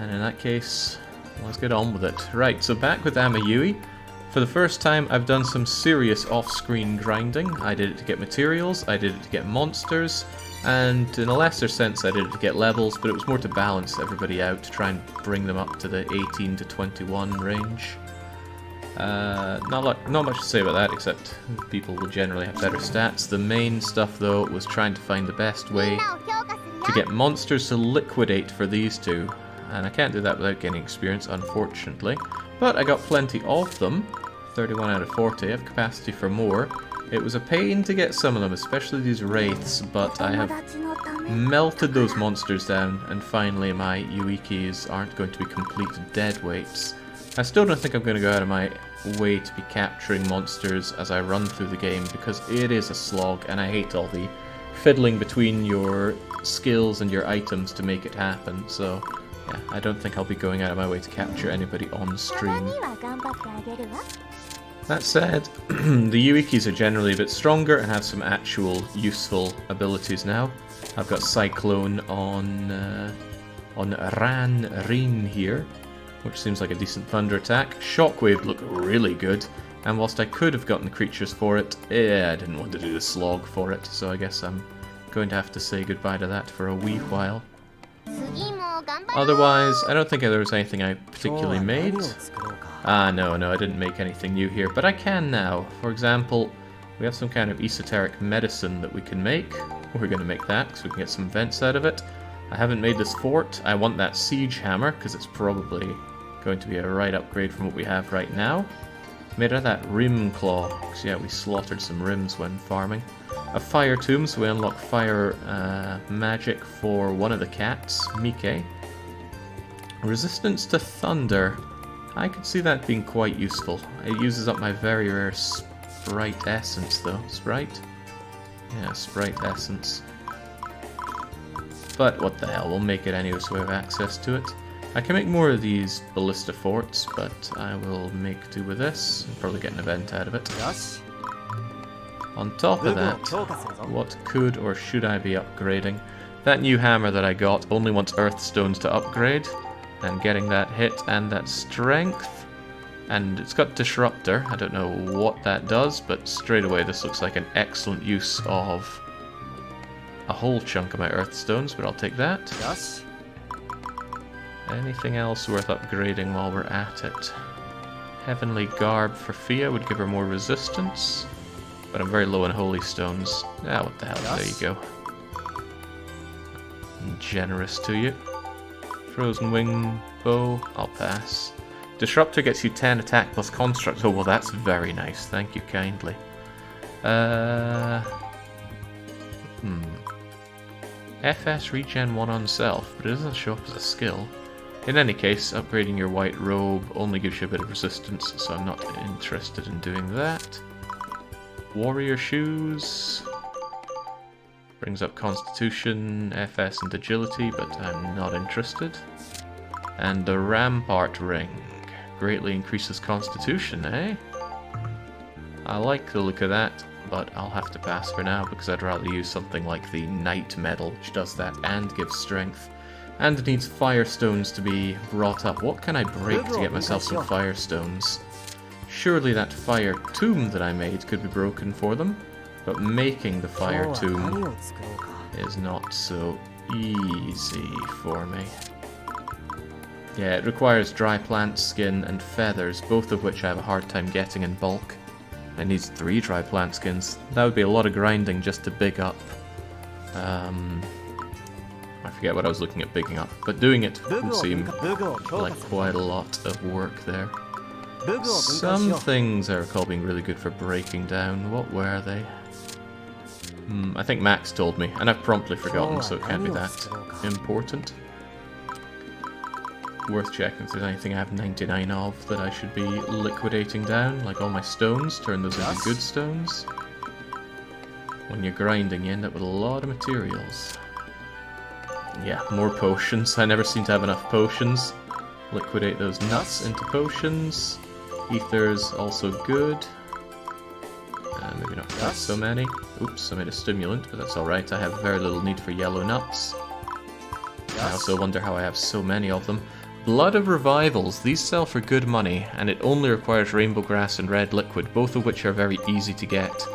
And in that case, let's get on with it. Right, so back with Amayui. For the first time, I've done some serious off-screen grinding. I did it to get materials, I did it to get monsters, and in a lesser sense I did it to get levels, but it was more to balance everybody out, to try and bring them up to the 18 to 21 range. Not much to say about that, except people will generally have better stats. The main stuff, though, was trying to find the best way to get monsters to liquidate for these two. And I can't do that without getting experience, unfortunately. But I got plenty of them. 31 out of 40. I have capacity for more. It was a pain to get some of them, especially these wraiths, but I have melted those monsters down, and finally my Yuikis aren't going to be complete deadweights. I still don't think I'm going to go out of my way to be capturing monsters as I run through the game, because it is a slog, and I hate all the fiddling between your skills and your items to make it happen, so yeah, I don't think I'll be going out of my way to capture anybody on stream. That said, the Yuikis are generally a bit stronger and have some actual useful abilities now. I've got Cyclone on Rin here, which seems like a decent thunder attack. Shockwave looked really good, and whilst I could have gotten creatures for it, I didn't want to do the slog for it, so I guess I'm going to have to say goodbye to that for a wee while. Otherwise, I don't think there was anything I particularly made. No, I didn't make anything new here, but I can now. For example, we have some kind of esoteric medicine that we can make. We're going to make that, because we can get some vents out of it. I haven't made this fort. I want that siege hammer, because it's probably going to be a right upgrade from what we have right now. Made out of that rim claw, because yeah, we slaughtered some rims when farming. A fire tomb, so we unlock fire magic for one of the cats, Mike. Resistance to thunder. I could see that being quite useful. It uses up my very rare Sprite Essence, though. Sprite? Yeah, Sprite Essence. But what the hell, we'll make it anyway so we have access to it. I can make more of these ballista forts, but I will make do with this and probably get an event out of it. On top of that, what could or should I be upgrading? That new hammer that I got only wants earthstones to upgrade, and getting that hit and that strength, and it's got disruptor. I don't know what that does, but straight away this looks like an excellent use of a whole chunk of my earthstones, but I'll take that. Anything else worth upgrading while we're at it? Heavenly Garb for Fia would give her more resistance, but I'm very low on holy stones. What the hell, there you go. I'm generous to you. Frozen Wing Bow, I'll pass. Disruptor gets you 10 attack plus construct. Oh, well that's very nice, thank you kindly. FS regen 1 on self, but it doesn't show up as a skill. In any case, upgrading your white robe only gives you a bit of resistance, so I'm not interested in doing that. Warrior shoes brings up Constitution, FS, and Agility, but I'm not interested. And the Rampart Ring greatly increases Constitution, eh? I like the look of that, but I'll have to pass for now because I'd rather use something like the Knight Medal, which does that and gives strength. And it needs Firestones to be brought up. What can I break to get myself some Firestones? Surely that Fire Tomb that I made could be broken for them, but making the Fire Tomb is not so easy for me. Yeah, it requires dry plant skin and feathers, both of which I have a hard time getting in bulk. It needs 3 dry plant skins. That would be a lot of grinding just to big up. I forget what I was looking at bigging up, but doing it would seem like quite a lot of work there. Some things I recall being really good for breaking down. What were they? I think Max told me, and I've promptly forgotten, so it can't be that important. Worth checking if there's anything I have 99 of that I should be liquidating down, like all my stones, turn those into good stones. When you're grinding, you end up with a lot of materials. Yeah, more potions. I never seem to have enough potions. Liquidate those nuts into potions. Ether's also good. Maybe not quite so many. Oops, I made a stimulant, but that's alright. I have very little need for yellow nuts. I also wonder how I have so many of them. Blood of Revivals. These sell for good money, and it only requires rainbow grass and red liquid, both of which are very easy to get.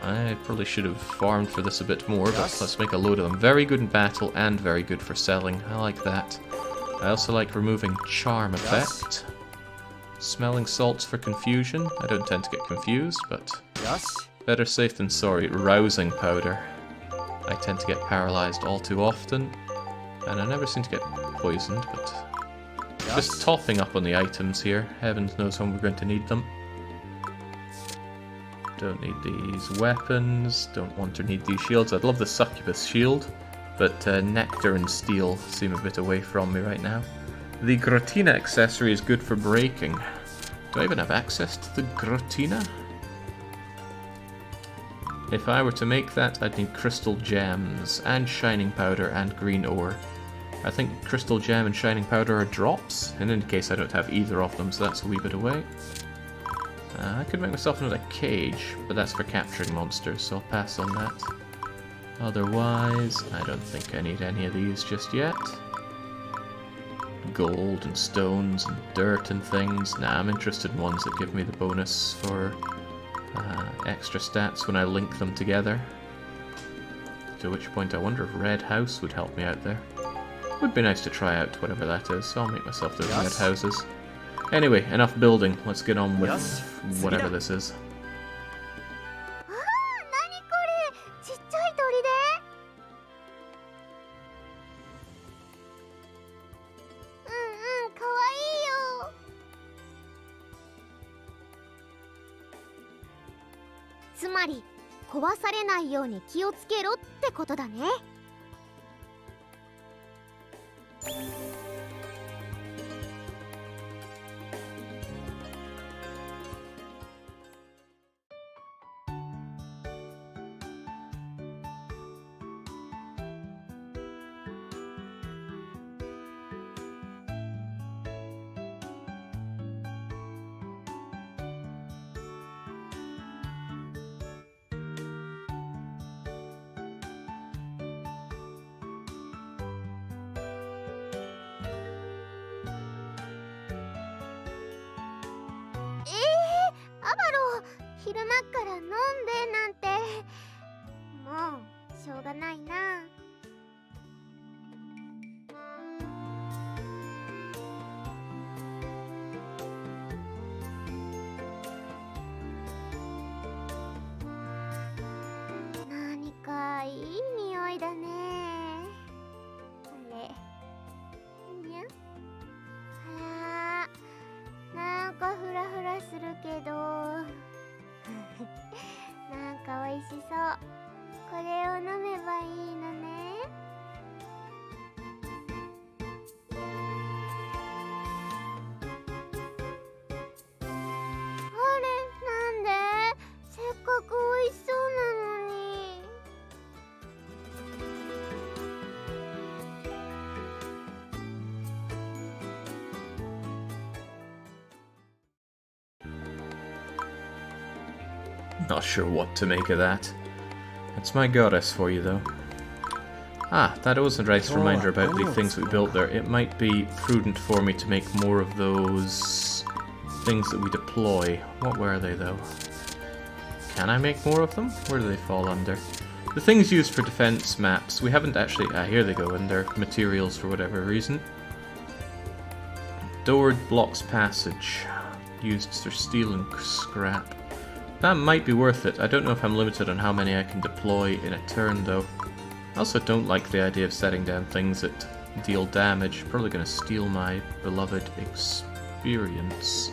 I probably should have farmed for this a bit more, but let's make a load of them. Very good in battle and very good for selling. I like that. I also like removing charm effect. Smelling salts for confusion. I don't tend to get confused, but better safe than sorry. Rousing powder. I tend to get paralyzed all too often, and I never seem to get poisoned, but just topping up on the items here. Heavens knows when we're going to need them. Don't need these weapons, don't want or need these shields. I'd love the succubus shield, but nectar and steel seem a bit away from me right now. The Grotina accessory is good for breaking. Do I even have access to the Grotina? If I were to make that, I'd need crystal gems, and shining powder, and green ore. I think crystal gem and shining powder are drops. In any case, I don't have either of them, so that's a wee bit away. I could make myself another cage, but that's for capturing monsters, so I'll pass on that. Otherwise, I don't think I need any of these just yet. Gold and stones and dirt and things. Nah, I'm interested in ones that give me the bonus for extra stats when I link them together. To which point I wonder if Red House would help me out there. Would be nice to try out whatever that is, so I'll make myself those red houses. Anyway, enough building. Let's get on with whatever this is. Not sure what to make of that. It's my goddess for you, though. Ah, that was a nice reminder about the things we built there. It might be prudent for me to make more of those things that we deploy. What were they, though? Can I make more of them? Where do they fall under? The things used for defense maps, we haven't actually... Ah, here they go, and they're materials for whatever reason. Doored blocks passage. Used for steel and scrap. That might be worth it. I don't know if I'm limited on how many I can deploy in a turn, though. I also don't like the idea of setting down things that deal damage. Probably going to steal my beloved experience.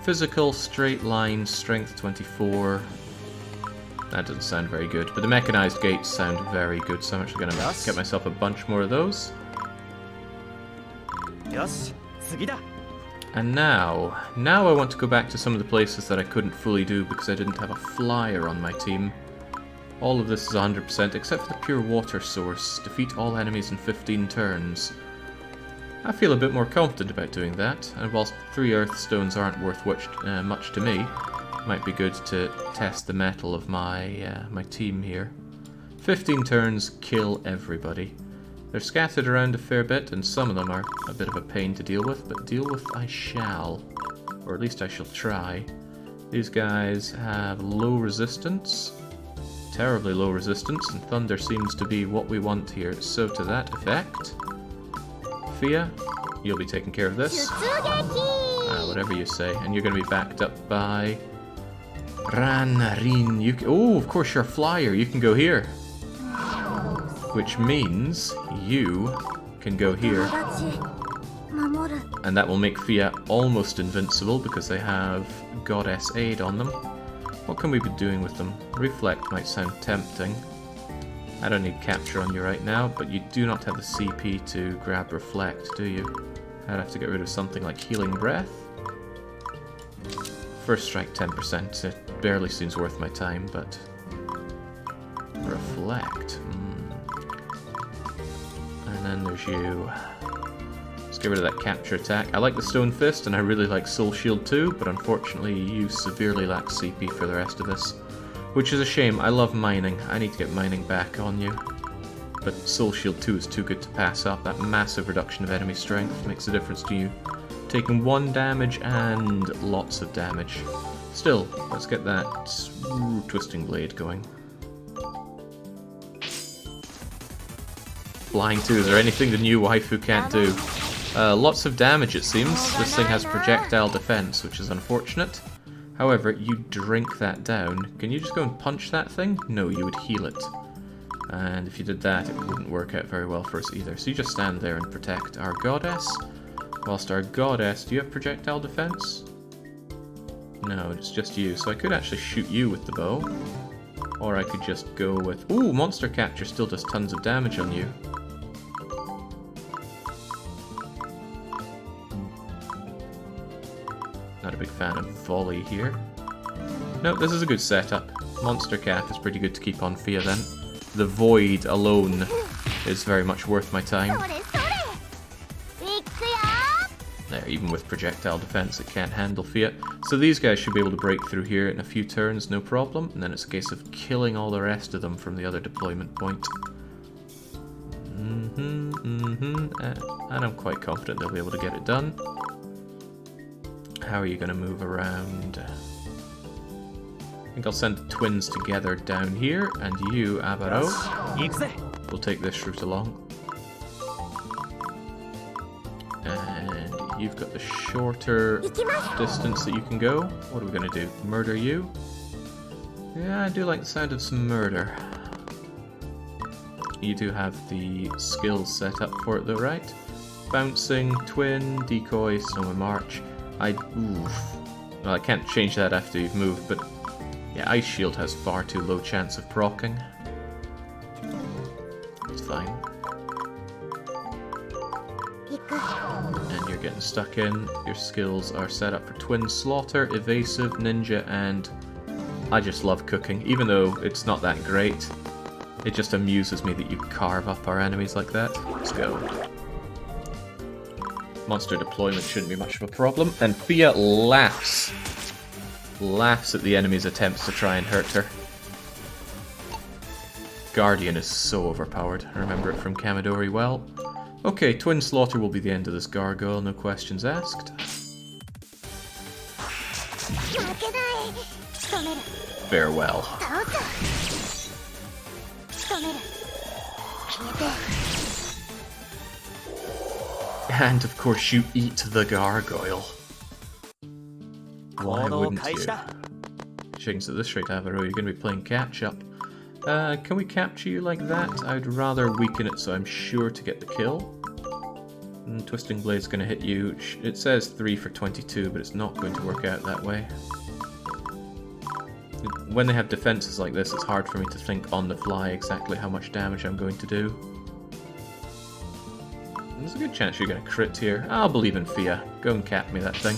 Physical, straight line, strength 24. That doesn't sound very good, but the mechanized gates sound very good, so I'm actually going to get myself a bunch more of those. And now I want to go back to some of the places that I couldn't fully do because I didn't have a flyer on my team. All of this is 100% except for the pure water source. Defeat all enemies in 15 turns. I feel a bit more confident about doing that, and whilst 3 earth stones aren't worth much to me, it might be good to test the mettle of my my team here. 15 turns, kill everybody. They're scattered around a fair bit, and some of them are a bit of a pain to deal with, but deal with I shall. Or at least I shall try. These guys have low resistance. Terribly low resistance, and thunder seems to be what we want here. So to that effect, Fia, you'll be taking care of this. Whatever you say. And you're going to be backed up by Rin. Oh, of course you're a flyer. You can go here. Which means you can go here. And that will make Fia almost invincible because they have Goddess Aid on them. What can we be doing with them? Reflect might sound tempting. I don't need capture on you right now, but you do not have the CP to grab Reflect, do you? I'd have to get rid of something like Healing Breath. First strike 10%, it barely seems worth my time, but... Reflect. And then there's you. Let's get rid of that capture attack. I like the Stone Fist, and I really like Soul Shield too, but unfortunately you severely lack CP for the rest of this. Which is a shame. I love mining. I need to get mining back on you. But Soul Shield 2 is too good to pass up. That massive reduction of enemy strength makes a difference to you. Taking 1 damage and lots of damage. Still, let's get that Twisting Blade going. Flying 2, is there anything the new waifu can't do? Lots of damage it seems. This thing has projectile defense, which is unfortunate. However, you drink that down. Can you just go and punch that thing? No, you would heal it. And if you did that, it wouldn't work out very well for us either. So you just stand there and protect our goddess. Whilst our goddess... Do you have projectile defense? No, it's just you. So I could actually shoot you with the bow. Or I could just go with... Ooh, Monster Capture still does tons of damage on you. Not a big fan of volley here. No, this is a good setup. Monster Cap is pretty good to keep on Fia then. The Void alone is very much worth my time. There, even with projectile defense it can't handle Fia. So these guys should be able to break through here in a few turns, no problem. And then it's a case of killing all the rest of them from the other deployment point. And I'm quite confident they'll be able to get it done. How are you going to move around? I think I'll send the twins together down here, and you, Abaro, will take this route along. And you've got the shorter distance that you can go. What are we going to do? Murder you? Yeah, I do like the sound of some murder. You do have the skills set up for it though, right? Bouncing, twin, decoy, snowman march. Well, I can't change that after you've moved, but yeah, Ice Shield has far too low chance of proccing. It's fine. And you're getting stuck in. Your skills are set up for Twin Slaughter, Evasive, Ninja, and I just love cooking. Even though it's not that great, it just amuses me that you carve up our enemies like that. Let's go. Monster deployment shouldn't be much of a problem. And Fia laughs at the enemy's attempts to try and hurt her. Guardian is so overpowered. I remember it from Kamidori well. Okay, Twin Slaughter will be the end of this gargoyle, no questions asked. Farewell. And of course you eat the gargoyle. Why wouldn't you? Chickens at this rate, Avaro, you're going to be playing catch up. Can we capture you like that? I'd rather weaken it so I'm sure to get the kill. And Twisting Blade's going to hit you. It says 3 for 22, but it's not going to work out that way. When they have defenses like this, it's hard for me to think on the fly exactly how much damage I'm going to do. There's a good chance you're going to crit here. I'll believe in Fia. Go and cap me that thing.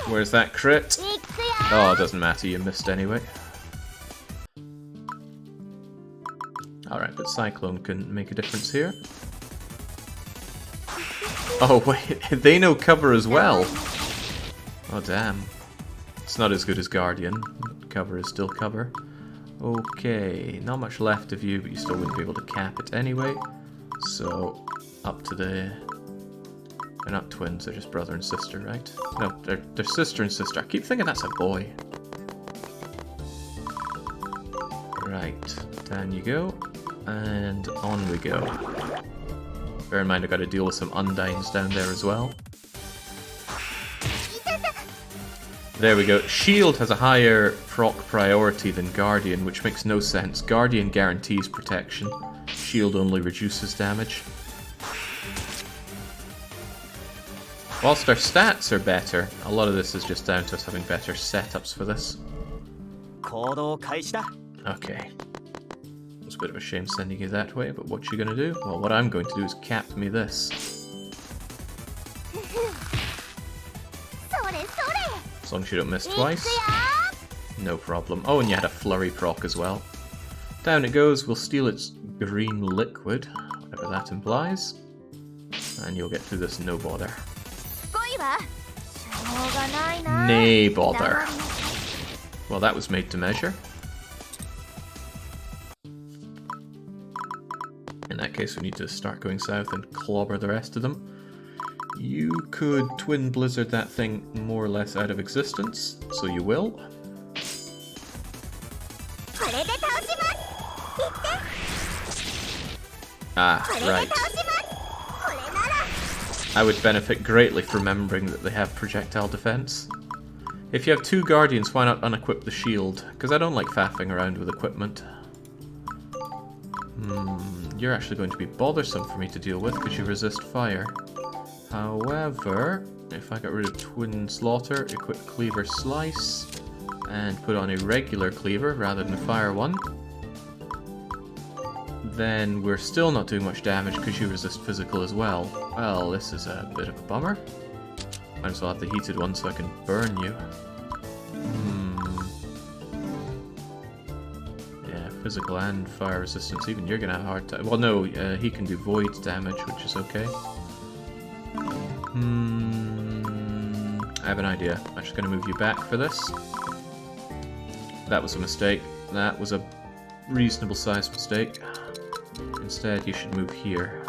Where's that crit? Oh, it doesn't matter, you missed anyway. Alright, but Cyclone can make a difference here. Oh wait, they know cover as well! Oh damn. It's not as good as Guardian, but cover is still cover. Okay, not much left of you, but you still wouldn't be able to cap it anyway. So, up to the... They're not twins, they're just brother and sister, right? No, they're sister and sister. I keep thinking that's a boy. Right, down you go. And on we go. Bear in mind I've got to deal with some undines down there as well. There we go. Shield has a higher proc priority than Guardian, which makes no sense. Guardian guarantees protection. Shield only reduces damage. Whilst our stats are better, a lot of this is just down to us having better setups for this. Okay. It's a bit of a shame sending you that way, but what you gonna do? Well, what I'm going to do is cap me this. As long as you don't miss twice. No problem. Oh, and you had a flurry proc as well. Down it goes. We'll steal its green liquid, whatever that implies. And you'll get through this no bother. Nay bother. Well, that was made to measure. In that case, we need to start going south and clobber the rest of them. You could Twin Blizzard that thing more or less out of existence, so you will. Ah, right. I would benefit greatly from remembering that they have projectile defense. If you have two Guardians, why not unequip the shield? Because I don't like faffing around with equipment. You're actually going to be bothersome for me to deal with because you resist fire. However, if I got rid of Twin Slaughter, equip Cleaver Slice, and put on a regular Cleaver rather than a fire one, then we're still not doing much damage because you resist physical as well. Well, this is a bit of a bummer. Might as well have the heated one so I can burn you. Yeah, physical and fire resistance. Even you're going to have a hard time. Well, no, he can do void damage, which is okay. I have an idea. I'm just going to move you back for this. That was a mistake. That was a reasonable sized mistake. Instead, you should move here.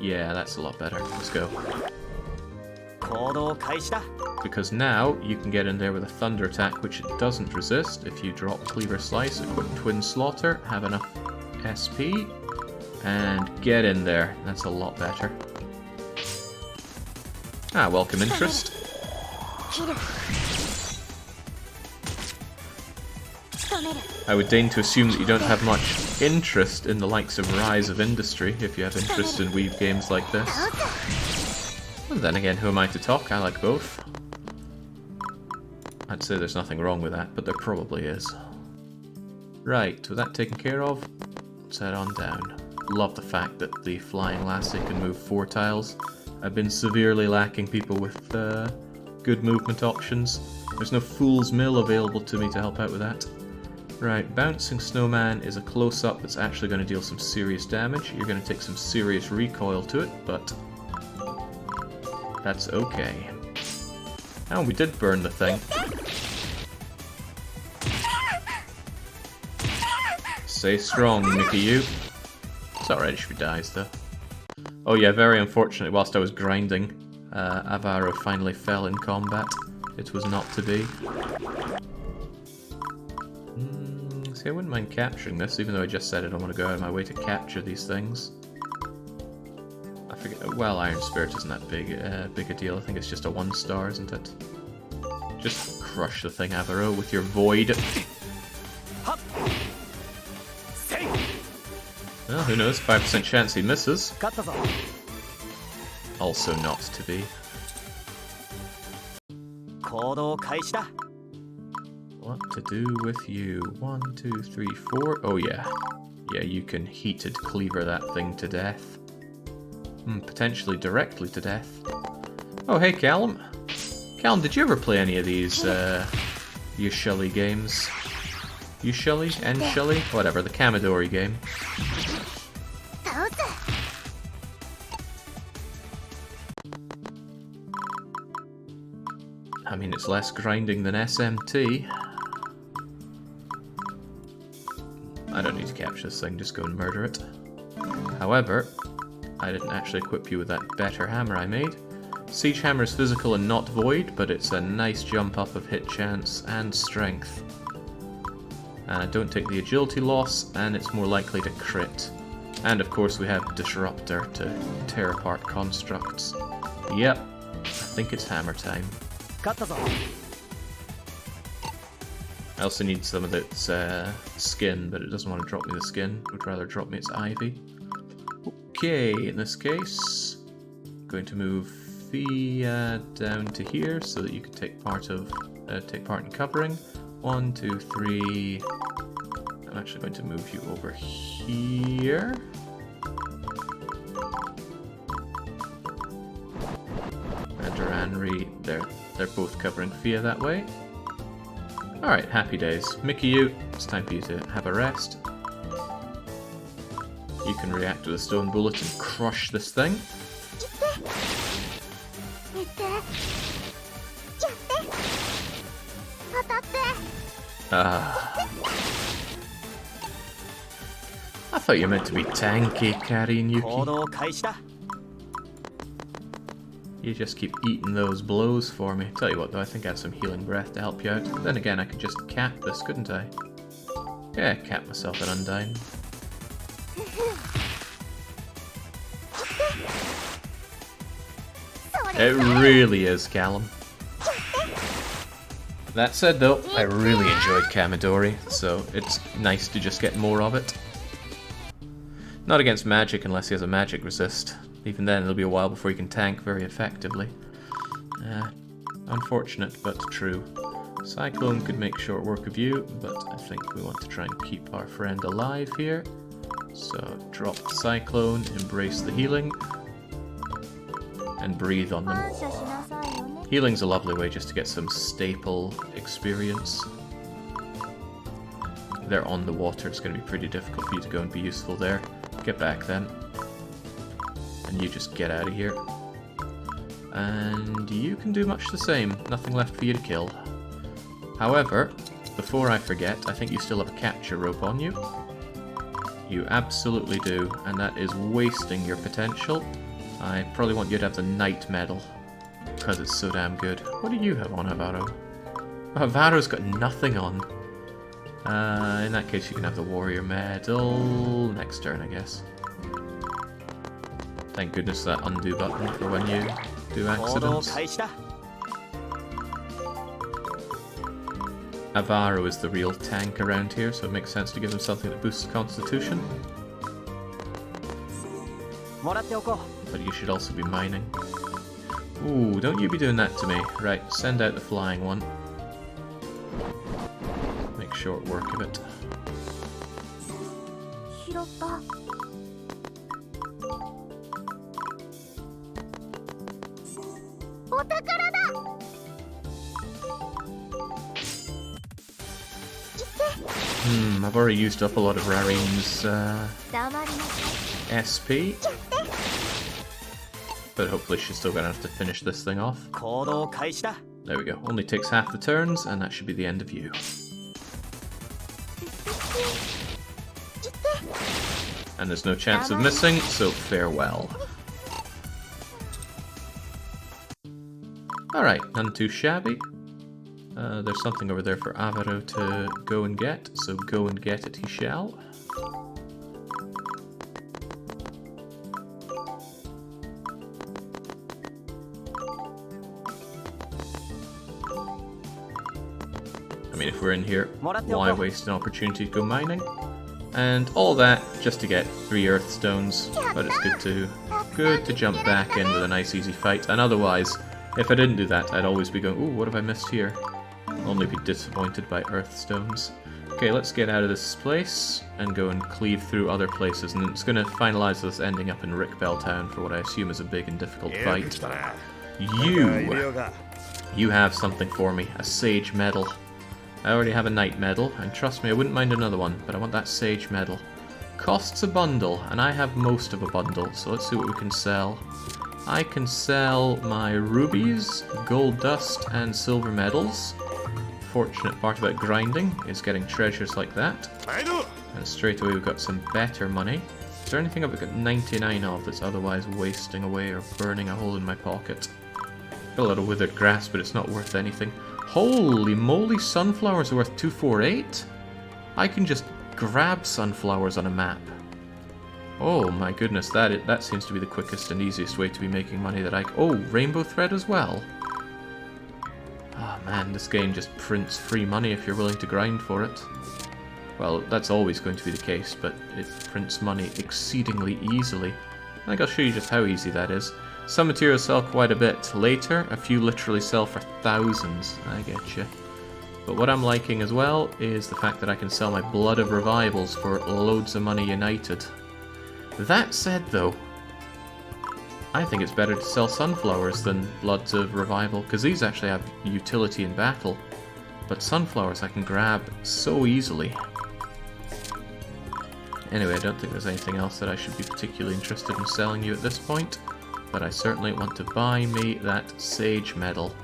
Yeah, that's a lot better. Let's go. Because now you can get in there with a thunder attack, which it doesn't resist. If you drop Cleaver Slice, equip Twin Slaughter, have enough SP, and get in there. That's a lot better. Ah, welcome interest. I would deign to assume that you don't have much interest in the likes of Rise of Industry, if you have interest in Weave games like this. And then again, who am I to talk? I like both. I'd say there's nothing wrong with that, but there probably is. Right, with that taken care of, let's head on down. Love the fact that the Flying Lassie can move 4 tiles. I've been severely lacking people with good movement options. There's no Fool's Mill available to me to help out with that. Right, Bouncing Snowman is a close-up that's actually going to deal some serious damage. You're going to take some serious recoil to it, but that's okay. Oh, we did burn the thing. Stay strong, Mickey. It's alright if she dies, though. Oh yeah, very unfortunately, whilst I was grinding, Avaro finally fell in combat. It was not to be. See, I wouldn't mind capturing this, even though I just said I don't want to go out of my way to capture these things. I forget. Well, Iron Spirit isn't that big a deal. I think it's just a 1-star, isn't it? Just crush the thing, Avaro, with your void. Well, who knows? 5% chance he misses. Also not to be. What to do with you? 1, 2, 3, 4. Oh yeah. Yeah, you can heated cleaver that thing to death. Potentially directly to death. Oh hey Callum. Callum, did you ever play any of these Yushuli games? Yushuli? Enshuli? Whatever, the Kamidori game. I mean, it's less grinding than SMT. capture this thing, just go and murder it. However, I didn't actually equip you with that better hammer I made. Siege Hammer is physical and not void, but it's a nice jump up of hit chance and strength. Don't take the agility loss, and it's more likely to crit. And of course we have Disruptor to tear apart constructs. Yep, I think it's hammer time. I also need some of its skin, but it doesn't want to drop me the skin. It would rather drop me its ivy. Okay, in this case, I'm going to move Fia down to here so that you can take part in covering. 1, 2, 3. I'm actually going to move you over here. And Duranri, they're both covering Fia that way. Alright, happy days. Mikiyu, it's time for you to have a rest. You can react with a stone bullet and crush this thing. I thought you were meant to be tanky, carrying Yuki. You just keep eating those blows for me. Tell you what though, I think I have some healing breath to help you out. Then again, I could just cap this, couldn't I? Yeah, cap myself at Undyne. It really is, Callum. That said though, I really enjoyed Kamidori, so it's nice to just get more of it. Not against magic unless he has a magic resist. Even then it'll be a while before you can tank very effectively. Unfortunate, but true. Cyclone could make short work of you, but I think we want to try and keep our friend alive here. So drop the Cyclone, embrace the healing, and breathe on them. Healing's a lovely way just to get some staple experience. They're on the water, it's going to be pretty difficult for you to go and be useful there. Get back then. And you just get out of here. And you can do much the same. Nothing left for you to kill. However, before I forget, I think you still have a capture rope on you. You absolutely do, and that is wasting your potential. I probably want you to have the Knight Medal, because it's so damn good. What do you have on, Avaro? Oh, Avaro's got nothing on. In that case, you can have the Warrior Medal next turn, I guess. Thank goodness that undo button for when you do accidents. Avaro is the real tank around here, so it makes sense to give him something that boosts Constitution. But you should also be mining. Ooh, don't you be doing that to me. Right, send out the flying one. Make short work of it. I've already used up a lot of Rarim's SP. But hopefully she's still going to have to finish this thing off. There we go. Only takes half the turns, and that should be the end of you. And there's no chance of missing, so farewell. Alright, none too shabby. There's something over there for Avaro to go and get, so go and get it he shall. I mean, if we're in here, why waste an opportunity to go mining? And all that just to get 3 Earth Stones, but it's good to jump back in with a nice easy fight. And otherwise, if I didn't do that, I'd always be going, ooh, what have I missed here? Only be disappointed by Earth Stones. Okay, let's get out of this place and go and cleave through other places, and it's going to finalize us ending up in Rickbell Town for what I assume is a big and difficult fight. You have something for me, a Sage Medal. I already have a Knight Medal, and trust me, I wouldn't mind another one, but I want that Sage Medal. Costs a bundle, and I have most of a bundle, so let's see what we can sell. I can sell my rubies, gold dust, and silver medals. Fortunate part about grinding is getting treasures like that. And straight away we've got some better money. Is there anything I've got 99 of that's otherwise wasting away or burning a hole in my pocket? Got a lot of withered grass, but it's not worth anything. Holy moly, sunflowers are worth 248? I can just grab sunflowers on a map. Oh my goodness, that seems to be the quickest and easiest way to be making money that Oh, rainbow thread as well. Oh man, this game just prints free money if you're willing to grind for it. Well, that's always going to be the case, but it prints money exceedingly easily. I think I'll show you just how easy that is. Some materials sell quite a bit. Later, a few literally sell for thousands. I get you. But what I'm liking as well is the fact that I can sell my Blood of Revivals for loads of money united. That said though, I think it's better to sell sunflowers than Bloods of Revival, because these actually have utility in battle. But sunflowers I can grab so easily. Anyway, I don't think there's anything else that I should be particularly interested in selling you at this point, but I certainly want to buy me that Sage Medal.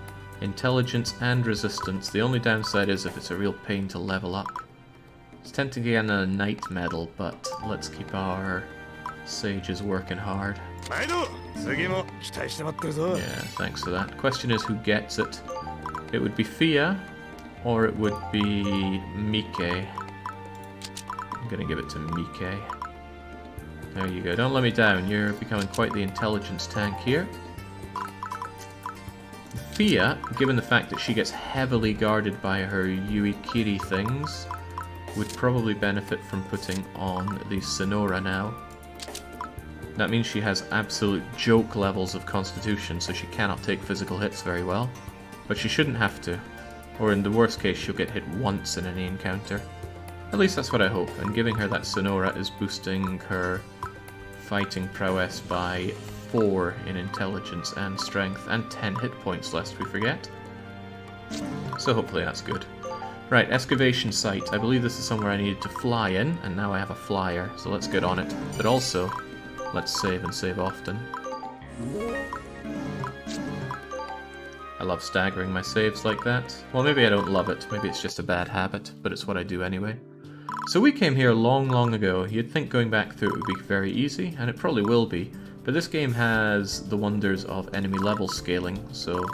Intelligence and Resistance. The only downside is if it's a real pain to level up. It's tempting to get a Knight Medal, but let's keep our sages working hard. Yeah, thanks for that. Question is who gets it. It would be Fia, or it would be Mike. I'm gonna give it to Mike. There you go. Don't let me down. You're becoming quite the intelligence tank here. Fia, given the fact that she gets heavily guarded by her Yuikiri things, would probably benefit from putting on the Sonora now. That means she has absolute joke levels of constitution, so she cannot take physical hits very well. But she shouldn't have to. Or in the worst case, she'll get hit once in any encounter. At least that's what I hope, and giving her that Sonora is boosting her fighting prowess by 4 in intelligence and strength, and 10 hit points lest we forget. So hopefully that's good. Right, excavation site. I believe this is somewhere I needed to fly in, and now I have a flyer, so let's get on it. But also, let's save and save often. I love staggering my saves like that. Well, maybe I don't love it, maybe it's just a bad habit, but it's what I do anyway. So we came here long, long ago. You'd think going back through it would be very easy, and it probably will be, but this game has the wonders of enemy level scaling, so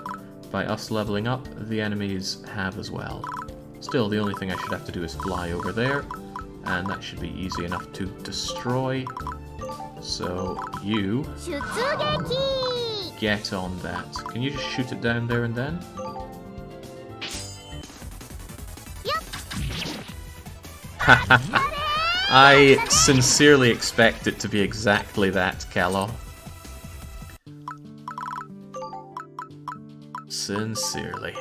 by us leveling up, the enemies have as well. Still, the only thing I should have to do is fly over there, and that should be easy enough to destroy. So, you get on that. Can you just shoot it down there and then? I sincerely expect it to be exactly that, Callow. Sincerely.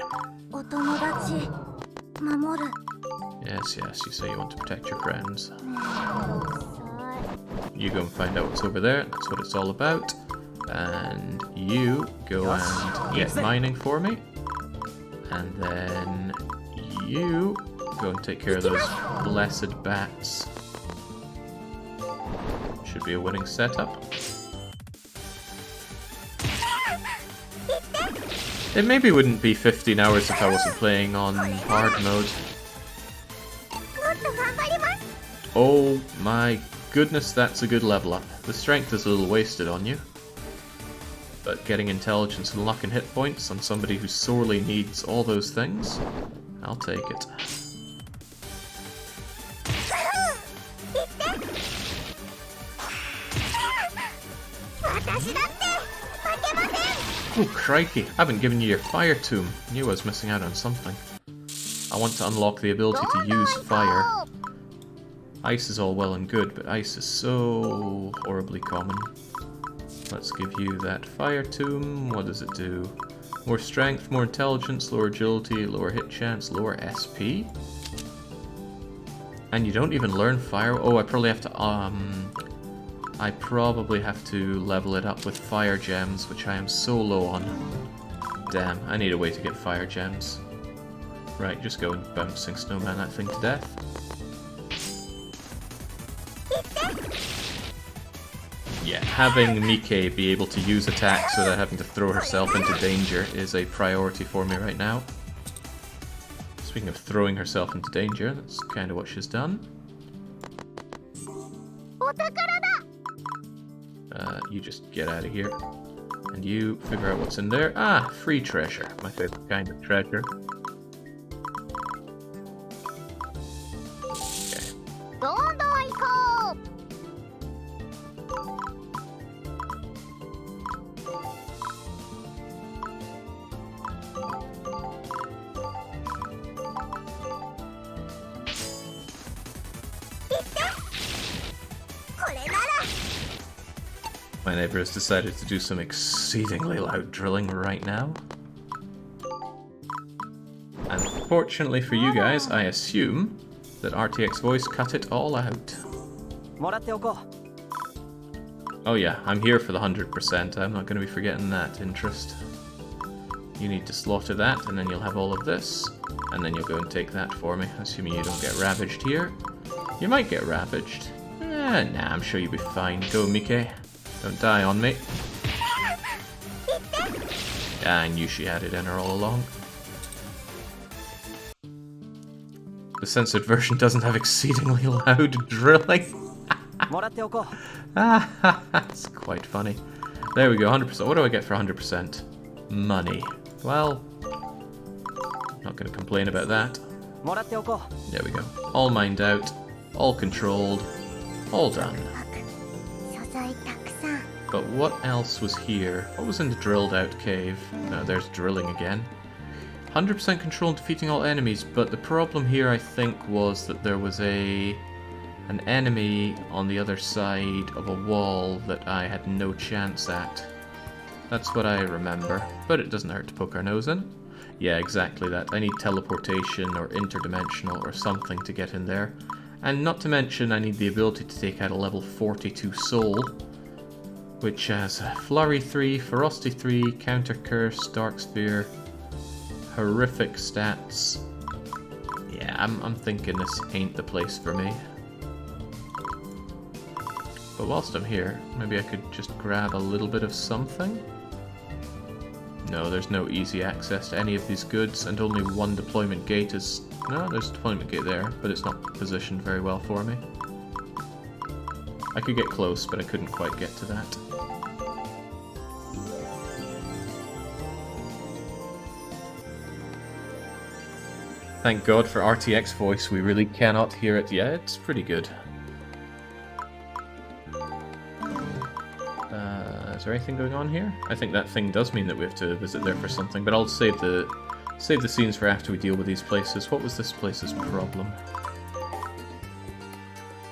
Yes, yes, you say you want to protect your friends. You go and find out what's over there, that's what it's all about. And you go and get mining for me. And then you go and take care of those blessed bats. Should be a winning setup. It maybe wouldn't be 15 hours if I wasn't playing on hard mode. Oh my goodness, that's a good level up. The strength is a little wasted on you, but getting intelligence and luck and hit points on somebody who sorely needs all those things, I'll take it. Oh crikey, I haven't given you your fire tomb. Knew I was missing out on something. I want to unlock the ability to use fire. Ice is all well and good, but ice is so horribly common. Let's give you that fire tomb. What does it do? More strength, more intelligence, lower agility, lower hit chance, lower SP? And you don't even learn fire. Oh, I probably have to level it up with fire gems, which I am so low on. Damn, I need a way to get fire gems. Right, just go and bouncing snowman that thing to death. Yeah, having Mike be able to use attacks without having to throw herself into danger is a priority for me right now. Speaking of throwing herself into danger, that's kind of what she's done. You just get out of here. And you figure out what's in there. Ah, free treasure. My favorite kind of treasure. My neighbor has decided to do some exceedingly loud drilling right now. Unfortunately for you guys, I assume that RTX voice cut it all out. Oh yeah, I'm here for the 100%. I'm not going to be forgetting that interest. You need to slaughter that, and then you'll have all of this. And then you'll go and take that for me, assuming you don't get ravaged here. You might get ravaged. Nah, I'm sure you'll be fine. Go, Mike. Don't die on me. I knew she had it in her all along. The censored version doesn't have exceedingly loud drilling. That's quite funny. There we go, 100%. What do I get for 100%? Money. Well, not going to complain about that. There we go. All mined out, all controlled, all done. But what else was here? What was in the drilled out cave? No, there's drilling again. 100% control defeating all enemies, but the problem here I think was that there was an enemy on the other side of a wall that I had no chance at. That's what I remember, but it doesn't hurt to poke our nose in. Yeah, exactly that. I need teleportation or interdimensional or something to get in there. And not to mention I need the ability to take out a level 42 soul, which has Flurry 3, Ferocity 3, Counter Curse, Dark Sphere, horrific stats. Yeah, I'm thinking this ain't the place for me. But whilst I'm here, maybe I could just grab a little bit of something? No, there's no easy access to any of these goods, and only one deployment gate is... No, there's a deployment gate there, but it's not positioned very well for me. I could get close, but I couldn't quite get to that. Thank God for RTX voice, we really cannot hear it. Yeah, it's pretty good. Is there anything going on here? I think that thing does mean that we have to visit there for something, but I'll save the scenes for after we deal with these places. What was this place's problem?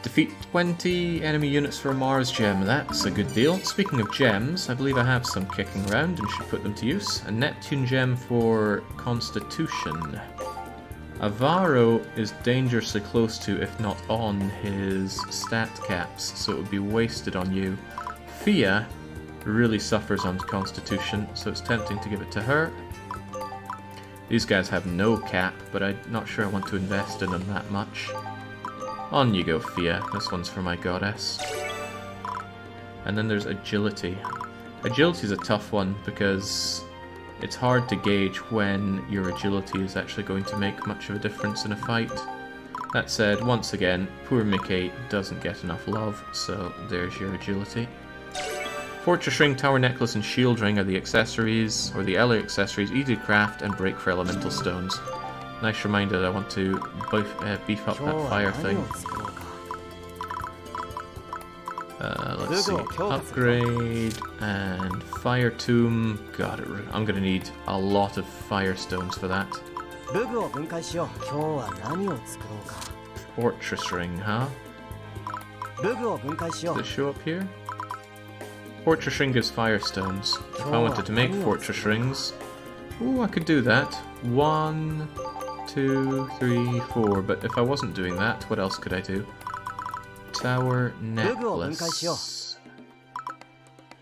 Defeat 20 enemy units for a Mars gem. That's a good deal. Speaking of gems, I believe I have some kicking around and should put them to use. A Neptune gem for Constitution. Avaro is dangerously close to, if not on, his stat caps, so it would be wasted on you. Fia really suffers on Constitution, so it's tempting to give it to her. These guys have no cap, but I'm not sure I want to invest in them that much. On you go, Fia. This one's for my goddess. And then there's Agility. Agility is a tough one because it's hard to gauge when your agility is actually going to make much of a difference in a fight. That said, once again, poor Mickey doesn't get enough love, so there's your agility. Fortress Ring, Tower Necklace, and Shield Ring are the accessories, or the LA accessories, easy to craft and break for elemental stones. Nice reminder that I want to beef up that fire thing. Let's see, upgrade and fire tomb. God, I'm gonna need a lot of fire stones for that. Fortress Ring, huh? Does it show up here? Fortress Ring gives fire stones. If I wanted to make Fortress Rings, ooh, I could do that. 1, 2, 3, 4. But if I wasn't doing that, what else could I do? Tower Necklace.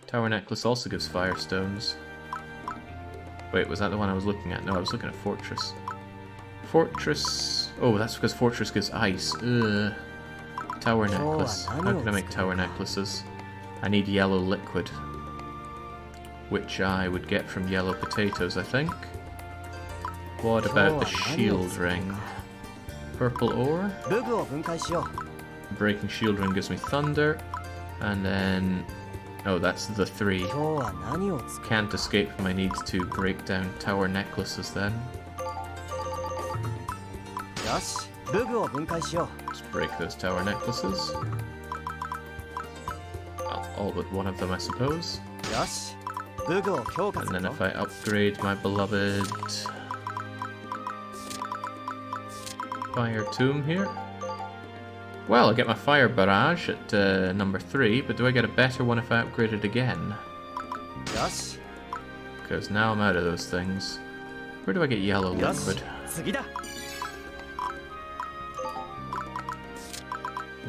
Tower Necklace also gives fire stones. Wait, was that the one I was looking at? No, I was looking at Fortress. Fortress... Oh, that's because Fortress gives ice. Ugh. Tower Necklace. How can I make Tower Necklaces? I need yellow liquid, which I would get from yellow potatoes, I think. What about the shield ring? Purple ore? Breaking shield ring gives me thunder. And then... oh, that's the 3. Can't escape from my need to break down tower necklaces then. Let's break those tower necklaces. Well, all but one of them, I suppose. And then if I upgrade my beloved fire tomb here. Well, I get my fire barrage at number 3, but do I get a better one if I upgrade it again? Because now I'm out of those things. Where do I get yellow liquid?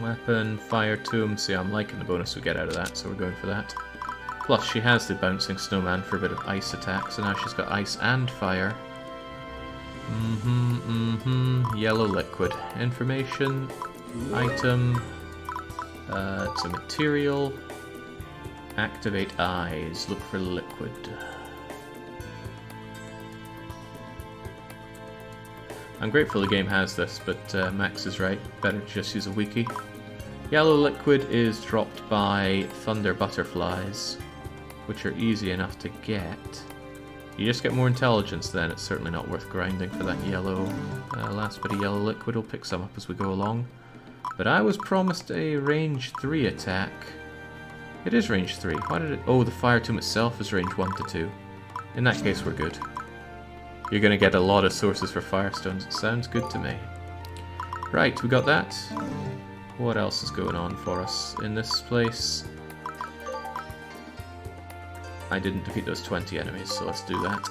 Weapon, fire tomb. See, I'm liking the bonus we get out of that, so we're going for that. Plus, she has the bouncing snowman for a bit of ice attack, so now she's got ice and fire. Yellow liquid. Information. Item. It's a material. Activate eyes. Look for liquid. I'm grateful the game has this, but Max is right. Better to just use a wiki. Yellow liquid is dropped by thunder butterflies, which are easy enough to get. You just get more intelligence then. It's certainly not worth grinding for that yellow. Last bit of yellow liquid. We'll pick some up as we go along. But I was promised a range 3 attack. It is range 3. Why did it... oh, the fire tomb itself is range 1 to 2. In that case, we're good. You're going to get a lot of sources for firestones. It sounds good to me. Right, we got that. What else is going on for us in this place? I didn't defeat those 20 enemies, so let's do that.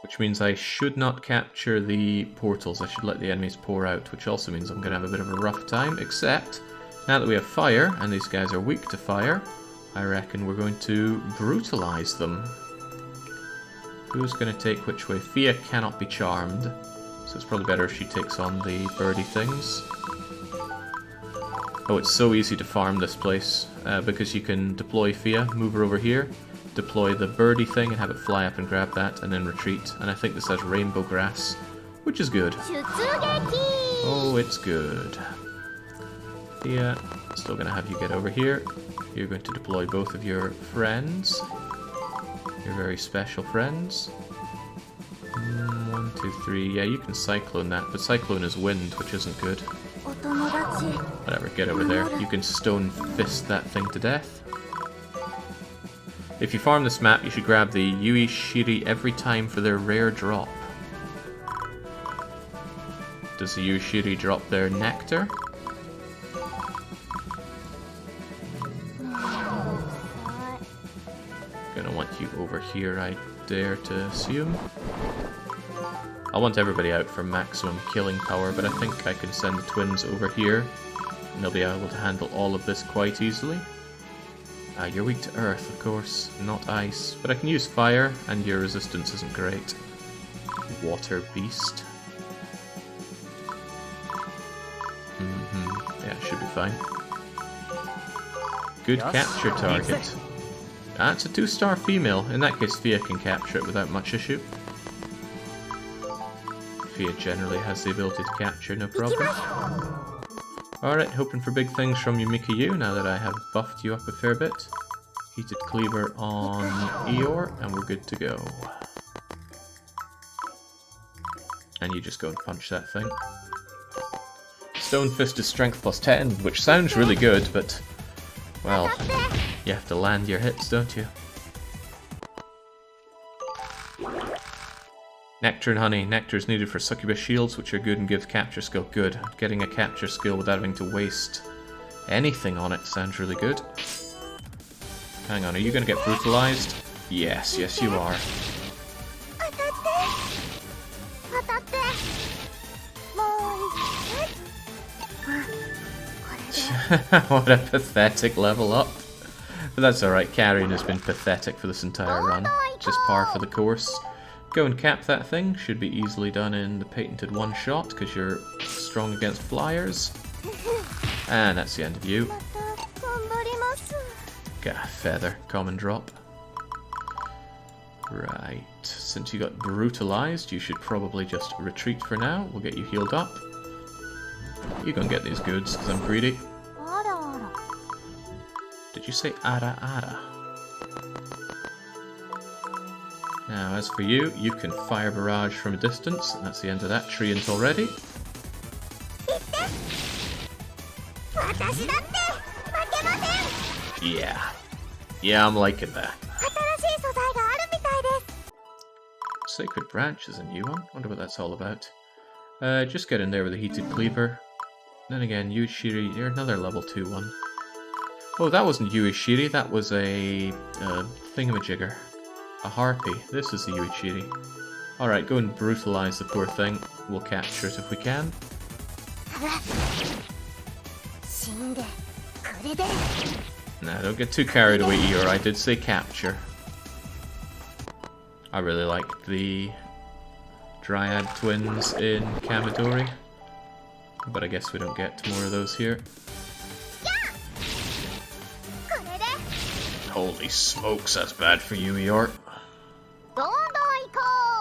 Which means I should not capture the portals. I should let the enemies pour out, which also means I'm going to have a bit of a rough time, except now that we have fire, and these guys are weak to fire, I reckon we're going to brutalize them. Who's going to take which way? Fia cannot be charmed, so it's probably better if she takes on the birdie things. Oh, it's so easy to farm this place, because you can deploy Fia, move her over here, deploy the birdie thing and have it fly up and grab that, and then retreat. And I think this has rainbow grass, which is good. Oh, it's good. Fia, still going to have you get over here. You're going to deploy both of your friends. Your very special friends. 1, 2, 3. Yeah, you can cyclone that, but cyclone is wind, which isn't good. Whatever, get over there. You can stone fist that thing to death. If you farm this map, you should grab the Yui Shiri every time for their rare drop. Does the Yui Shiri drop their nectar? Gonna want you over here, I dare to assume. I want everybody out for maximum killing power, but I think I can send the twins over here, and they'll be able to handle all of this quite easily. You're weak to earth, of course, not ice, but I can use fire, and your resistance isn't great. Water beast. Yeah, should be fine. Good capture target. It's a 2-star female. In that case, Fia can capture it without much issue. Fia generally has the ability to capture, no problem. Alright, hoping for big things from you, Mikiyu, now that I have buffed you up a fair bit. Heated cleaver on Eeyore, and we're good to go. And you just go and punch that thing. Stone Fist is strength plus 10, which sounds really good, but, well, you have to land your hits, don't you? Nectar and honey. Nectar is needed for succubus shields, which are good and gives capture skill. Good. Getting a capture skill without having to waste anything on it sounds really good. Hang on, are you going to get brutalized? Yes, yes you are. What a pathetic level up. But that's alright, carrying has been pathetic for this entire run. Just par for the course. Go and cap that thing. Should be easily done in the patented one-shot, because you're strong against flyers. And that's the end of you. Get a feather. Common drop. Right. Since you got brutalized, you should probably just retreat for now. We'll get you healed up. You go and get these goods, because I'm greedy. Did you say ara ara? Now, as for you, you can fire barrage from a distance. And that's the end of that treant already. Yeah. Yeah, I'm liking that. Sacred Branch is a new one. Wonder what that's all about. Just get in there with a heated cleaver. Then again, Yuishiri, you're another level 2 one. Oh, that wasn't Yuishiri, that was a thingamajigger. A harpy. This is the Yuishiri. Alright, go and brutalize the poor thing. We'll capture it if we can. Nah, don't get too carried away, Eeyore. I did say capture. I really like the Dryad twins in Kamidori. But I guess we don't get more of those here. Holy smokes, that's bad for you, Eeyore.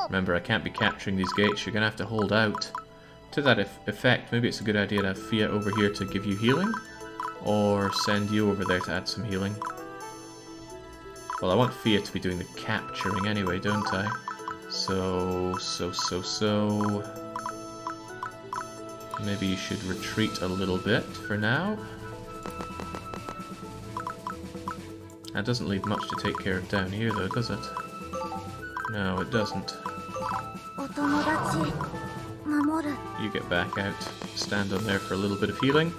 Remember, I can't be capturing these gates. You're going to have to hold out. To that effect, maybe it's a good idea to have Fia over here to give you healing. Or send you over there to add some healing. Well, I want Fia to be doing the capturing anyway, don't I? So... Maybe you should retreat a little bit for now. That doesn't leave much to take care of down here, though, does it? No, it doesn't. You get back out. Stand on there for a little bit of healing.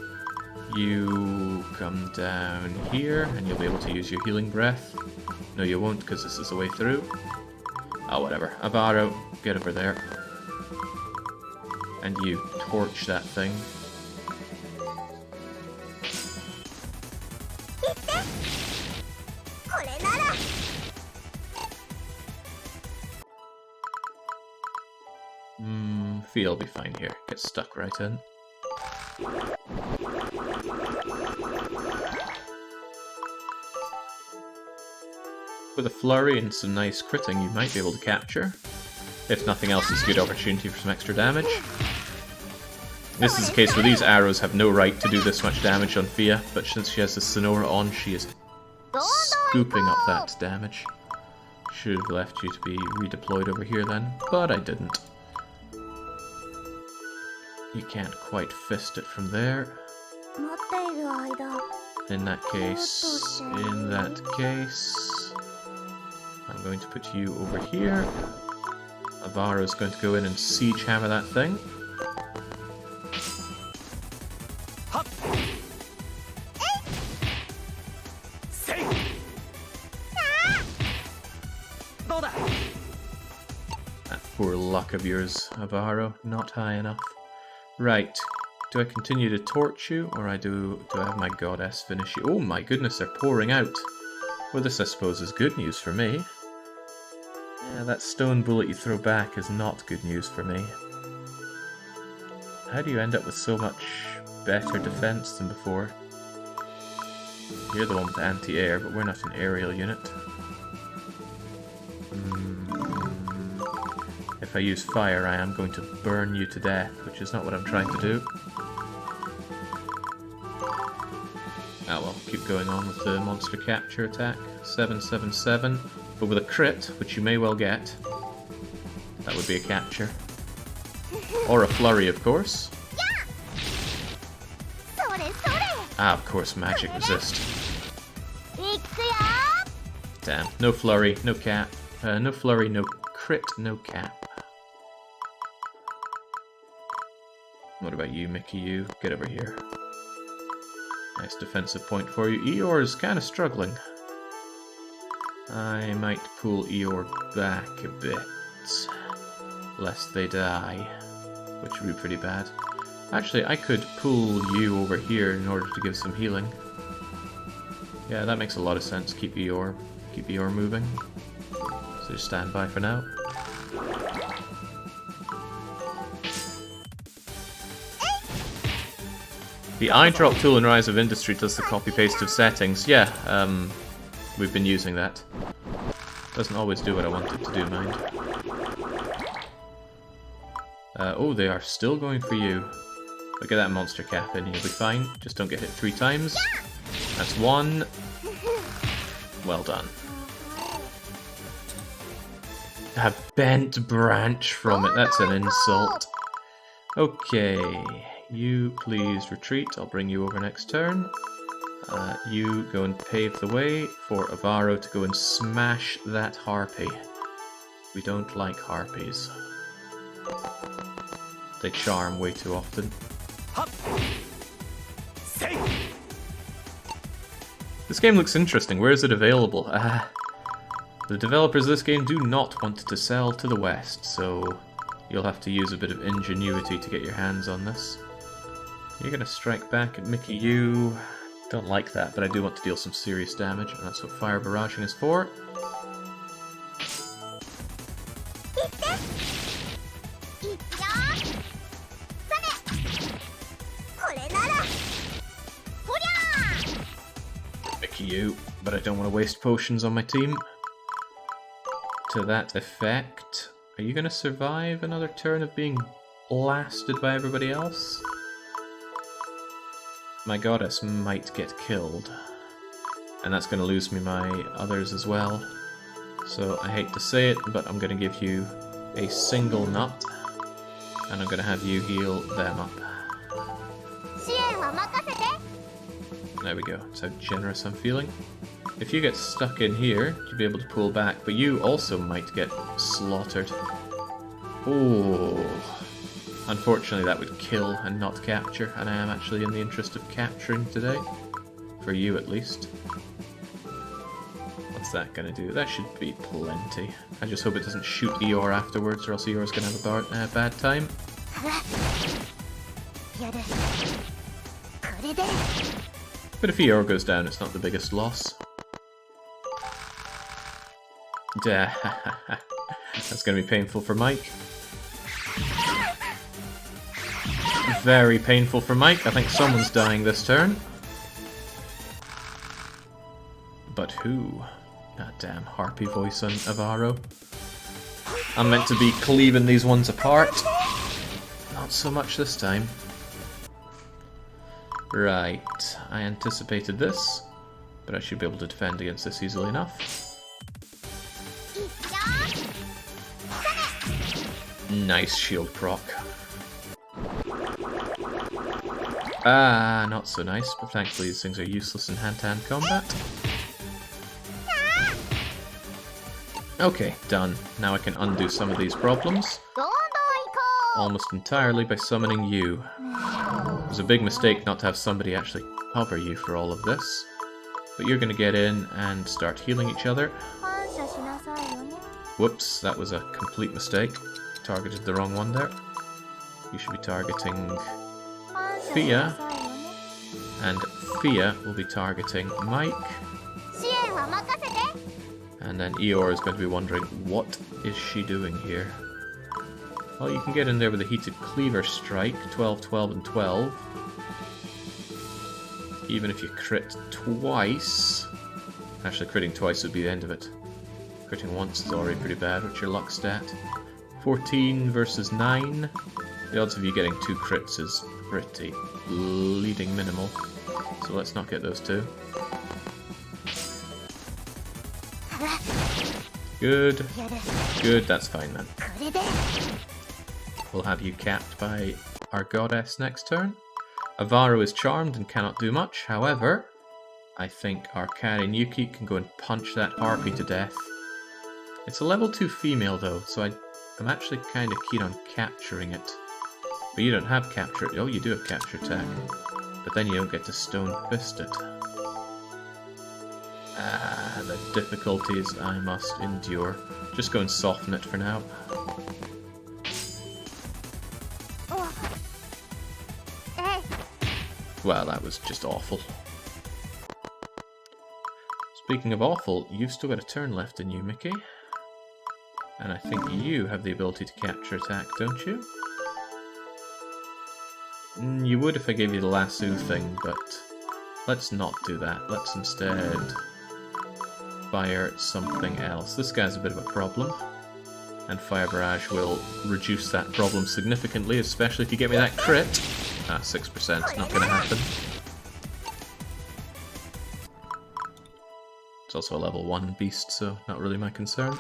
You come down here, and you'll be able to use your healing breath. No, you won't, because this is the way through. Oh, whatever. Abaro, get over there. And you torch that thing. Feel be fine here. Get stuck right in. With a flurry and some nice critting, you might be able to capture. If nothing else, it's a good opportunity for some extra damage. This is a case where these arrows have no right to do this much damage on Fia, but since she has the Sonora on, she is scooping up that damage. Should have left you to be redeployed over here then, but I didn't. You can't quite fist it from there. In that case, I'm going to put you over here. Avaro is going to go in and siege hammer that thing. That poor luck of yours, Avaro, not high enough. Right, do I continue to torch you, or do I have my goddess finish you? Oh my goodness, they're pouring out. Well, this I suppose is good news for me. Yeah, that stone bullet you throw back is not good news for me. How do you end up with so much better defense than before? You're the one with anti-air, but we're not an aerial unit. If I use fire, I am going to burn you to death, which is not what I'm trying to do. Oh well, keep going on with the monster capture attack. 777, but with a crit, which you may well get. That would be a capture. Or a flurry, of course. Ah, of course, magic resist. Damn, no flurry, no cap. No flurry, no crit, no cap. What about you, Mickey? You get over here. Nice defensive point for you. Eeyore is kind of struggling. I might pull Eeyore back a bit, lest they die, which would be pretty bad. Actually, I could pull you over here in order to give some healing. Yeah, that makes a lot of sense. Keep Eeyore moving. So just stand by for now. The eye drop tool in Rise of Industry does the copy-paste of settings. Yeah, we've been using that. Doesn't always do what I want it to do, mind. Oh, they are still going for you. But get that monster cap in, you'll be fine. Just don't get hit 3 times. That's 1. Well done. A bent branch from it, that's an insult. Okay, you please retreat, I'll bring you over next turn. You go and pave the way for Avaro to go and smash that harpy. We don't like harpies. They charm way too often. This game looks interesting. Where is it available? The developers of this game do not want to sell to the West, so you'll have to use a bit of ingenuity to get your hands on this. You're gonna strike back at Mickey U. Don't like that, but I do want to deal some serious damage, and that's what fire barraging is for. Mickey U, but I don't want to waste potions on my team. To that effect, are you going to survive another turn of being blasted by everybody else? My goddess might get killed, and that's going to lose me my others as well. So I hate to say it, but I'm going to give you a single nut, and I'm going to have you heal them up. There we go, that's how generous I'm feeling. If you get stuck in here, you'll be able to pull back, but you also might get slaughtered. Oh, unfortunately that would kill and not capture, and I am actually in the interest of capturing today. For you at least. What's that gonna do? That should be plenty. I just hope it doesn't shoot Eeyore afterwards, or else Eeyore's gonna have a bad time. But if Eeyore goes down, it's not the biggest loss. That's going to be painful for Mike. Very painful for Mike. I think someone's dying this turn. But who? That damn harpy voice on Avaro. I'm meant to be cleaving these ones apart. Not so much this time. Right, I anticipated this, but I should be able to defend against this easily enough. Nice shield proc. Ah, not so nice, but thankfully these things are useless in hand-to-hand combat. Okay, done. Now I can undo some of these problems. Almost entirely by summoning you. It was a big mistake not to have somebody actually cover you for all of this. But you're going to get in and start healing each other. Whoops, that was a complete mistake. Targeted the wrong one there. You should be targeting Fia. And Fia will be targeting Mike. And then Eeyore is going to be wondering, what is she doing here? Well, you can get in there with a heated cleaver strike, 12, 12, and 12. Even if you crit twice... Actually, critting twice would be the end of it. Critting once is already pretty bad. What's your luck stat? 14 versus 9. The odds of you getting 2 crits is pretty bleeding minimal. So let's not get those 2. Good. Good, that's fine then. We'll have you capped by our goddess next turn. Avaro is charmed and cannot do much, however, I think our Karen Yuki can go and punch that harpy to death. It's a level 2 female though, so I'm actually kind of keen on capturing it. But you don't have capture... Oh, you do have capture attack. But then you don't get to stone fist it. Ah, the difficulties I must endure. Just go and soften it for now. Well, that was just awful. Speaking of awful, you've still got a turn left in you, Mickey. And I think you have the ability to capture attack, don't you? You would if I gave you the lasso thing, but let's not do that. Let's instead fire something else. This guy's a bit of a problem. And Fire Barrage will reduce that problem significantly, especially if you get me that crit. Ah, 6%, not gonna happen. It's also a level 1 beast, so not really my concern.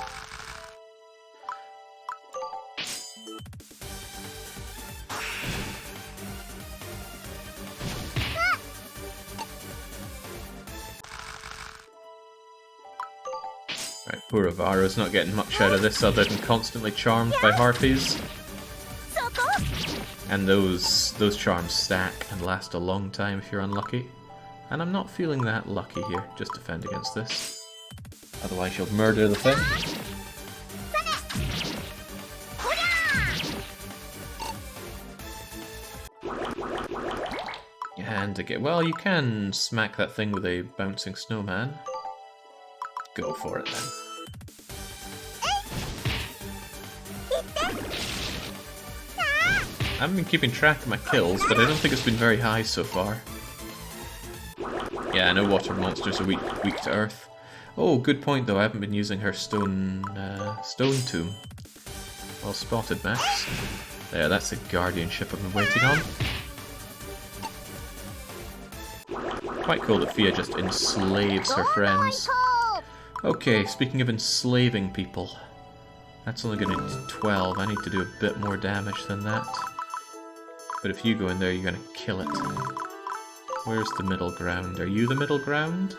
Right, poor Avaro's not getting much out of this other than constantly charmed by harpies. And those charms stack and last a long time if you're unlucky. And I'm not feeling that lucky here. Just defend against this. Otherwise you'll murder the thing. And again, well, you can smack that thing with a bouncing snowman. Go for it then. I haven't been keeping track of my kills, but I don't think it's been very high so far. Yeah, I know water monsters are weak to earth. Oh, good point though, I haven't been using her stone tomb. Well spotted, Max. There, that's the guardianship I've been waiting on. Quite cool that Fia just enslaves her friends. Okay, speaking of enslaving people. That's only going to do 12, I need to do a bit more damage than that. But if you go in there, you're going to kill it. Where's the middle ground? Are you the middle ground?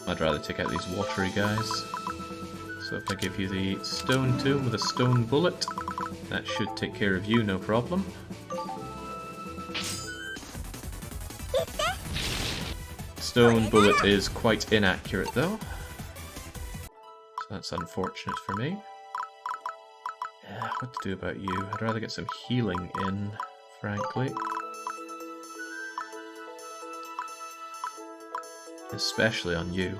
I'd rather take out these watery guys. So if I give you the stone tomb with a stone bullet, that should take care of you, no problem. Stone bullet is quite inaccurate though. So that's unfortunate for me. Yeah, what to do about you? I'd rather get some healing in, frankly. Especially on you.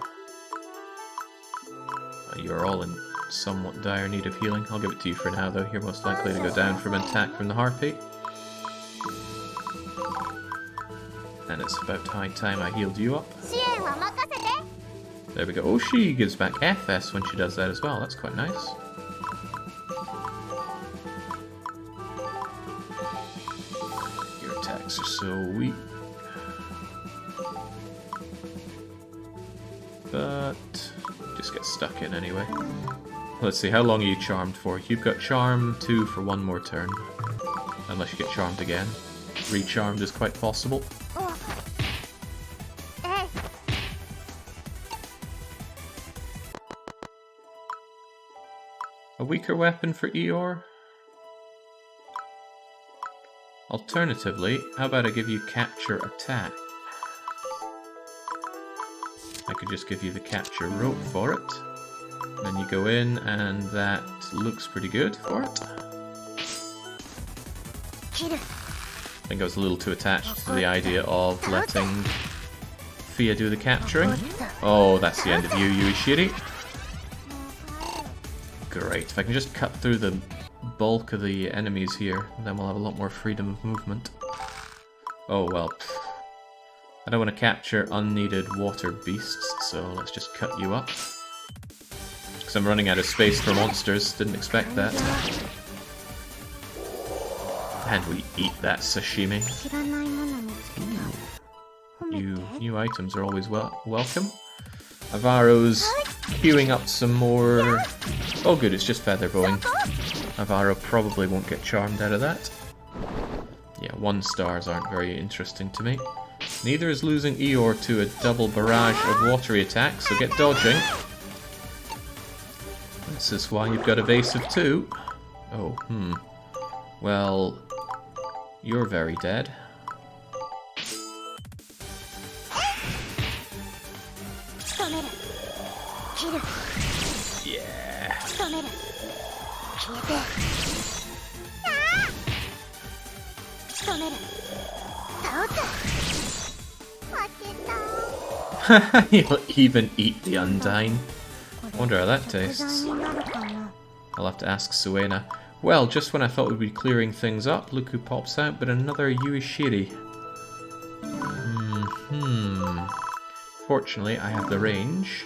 You're all in somewhat dire need of healing. I'll give it to you for now though. You're most likely to go down from an attack from the harpy. And it's about high time I healed you up. There we go. Oh, she gives back FS when she does that as well. That's quite nice. Your attacks are so weak. But just get stuck in anyway. Let's see, how long are you charmed for? You've got charm 2 for 1 more turn. Unless you get charmed again. Recharmed is quite possible. A weaker weapon for Eeyore? Alternatively, how about I give you capture attack? I could just give you the capture rope for it. Then you go in and that looks pretty good for it. I think I was a little too attached to the idea of letting Fia do the capturing. Oh, that's the end of you, Yuishiri. Great, if I can just cut through the bulk of the enemies here, then we'll have a lot more freedom of movement. Oh well. I don't want to capture unneeded water beasts, so let's just cut you up. Because I'm running out of space for monsters, didn't expect that. And we eat that sashimi. New items are always welcome. Avaro's queuing up some more... Oh good, it's just feather bowing. Avaro probably won't get charmed out of that. Yeah, 1 stars aren't very interesting to me. Neither is losing Eeyore to a double barrage of watery attacks, so get dodging. This is why you've got evasive too. Oh, well, you're very dead. Yeah. You'll even eat the Undyne. Wonder how that tastes. I'll have to ask Suena. Well, just when I thought we'd be clearing things up, look who pops out, but another Yuishiri. Fortunately, I have the range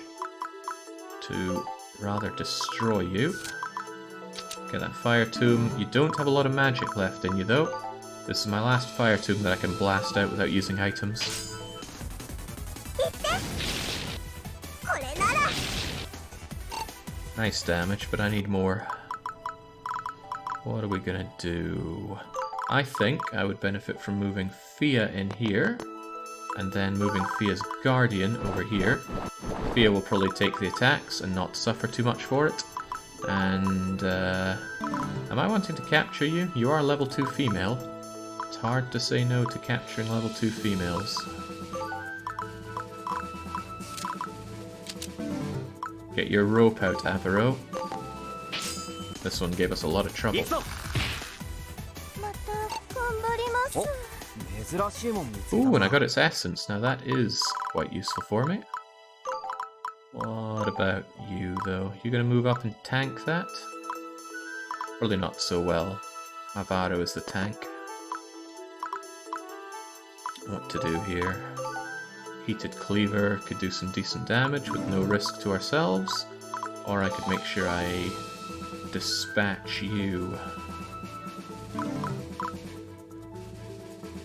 to rather destroy you. Get that fire tomb. You don't have a lot of magic left in you though. This is my last fire tomb that I can blast out without using items. Nice damage, but I need more. What are we gonna do? I think I would benefit from moving Fia in here, and then moving Fia's Guardian over here. Fia will probably take the attacks and not suffer too much for it. And, am I wanting to capture you? You are level 2 female. It's hard to say no to capturing level 2 females. Get your rope out, Avaro. This one gave us a lot of trouble. Ooh, and I got its essence. Now that is quite useful for me. What about you, though? You gonna move up and tank that? Probably not so well. Avaro is the tank. What to do here? Heated Cleaver could do some decent damage with no risk to ourselves. Or I could make sure I dispatch you.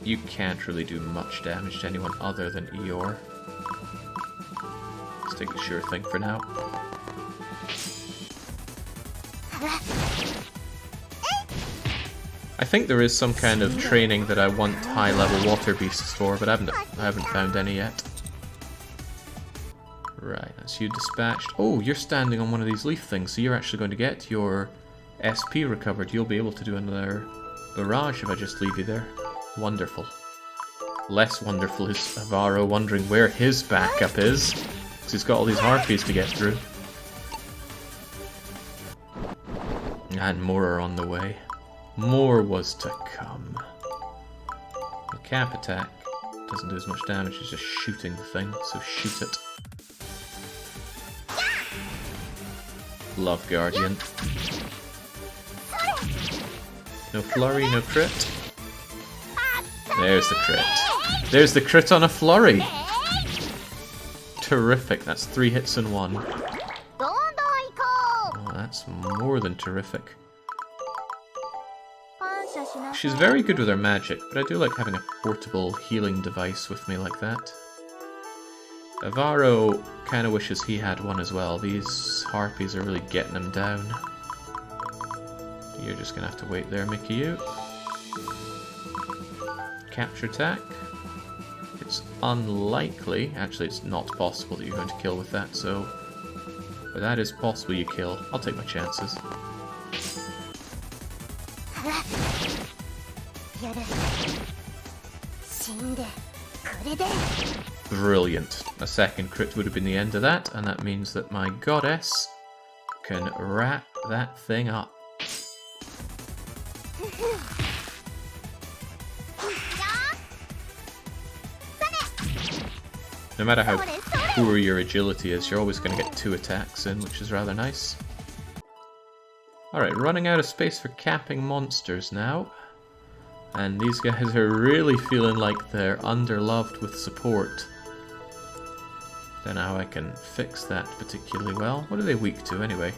You can't really do much damage to anyone other than Eeyore. Let's take a sure thing for now. I think there is some kind of training that I want high-level water beasts for, but I haven't found any yet. Right, that's you dispatched. Oh, you're standing on one of these leaf things, so you're actually going to get your SP recovered. You'll be able to do another barrage if I just leave you there. Wonderful. Less wonderful is Avaro wondering where his backup is, because he's got all these harpies to get through. And more are on the way. More was to come. The cap attack doesn't do as much damage as just shooting the thing, so shoot it. Love Guardian. No flurry, no crit. There's the crit. There's the crit on a flurry! Terrific, that's 3 hits in 1. Oh, that's more than terrific. She's very good with her magic, but I do like having a portable healing device with me like that. Avaro kind of wishes he had one as well. These harpies are really getting him down. You're just going to have to wait there, Mickey. Capture attack. It's unlikely, actually it's not possible that you're going to kill with that, so... But that is possible you kill. I'll take my chances. Brilliant. A second crit would have been the end of that, and that means that my goddess can wrap that thing up. No matter how poor your agility is, you're always going to get 2 attacks in, which is rather nice. Alright, running out of space for capping monsters now. And these guys are really feeling like they're underloved with support. Don't know how I can fix that particularly well. What are they weak to anyway?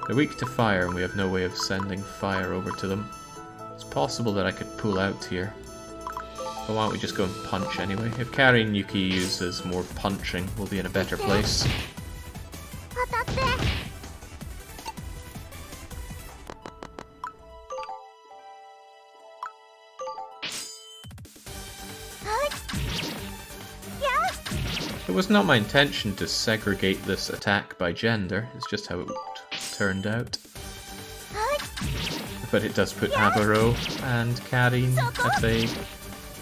They're weak to fire, and we have no way of sending fire over to them. It's possible that I could pull out here. But why don't we just go and punch anyway? If Karin Yuki uses more punching, we'll be in a better place. It was not my intention to segregate this attack by gender, it's just how it turned out. But it does put Avaro and Karin at a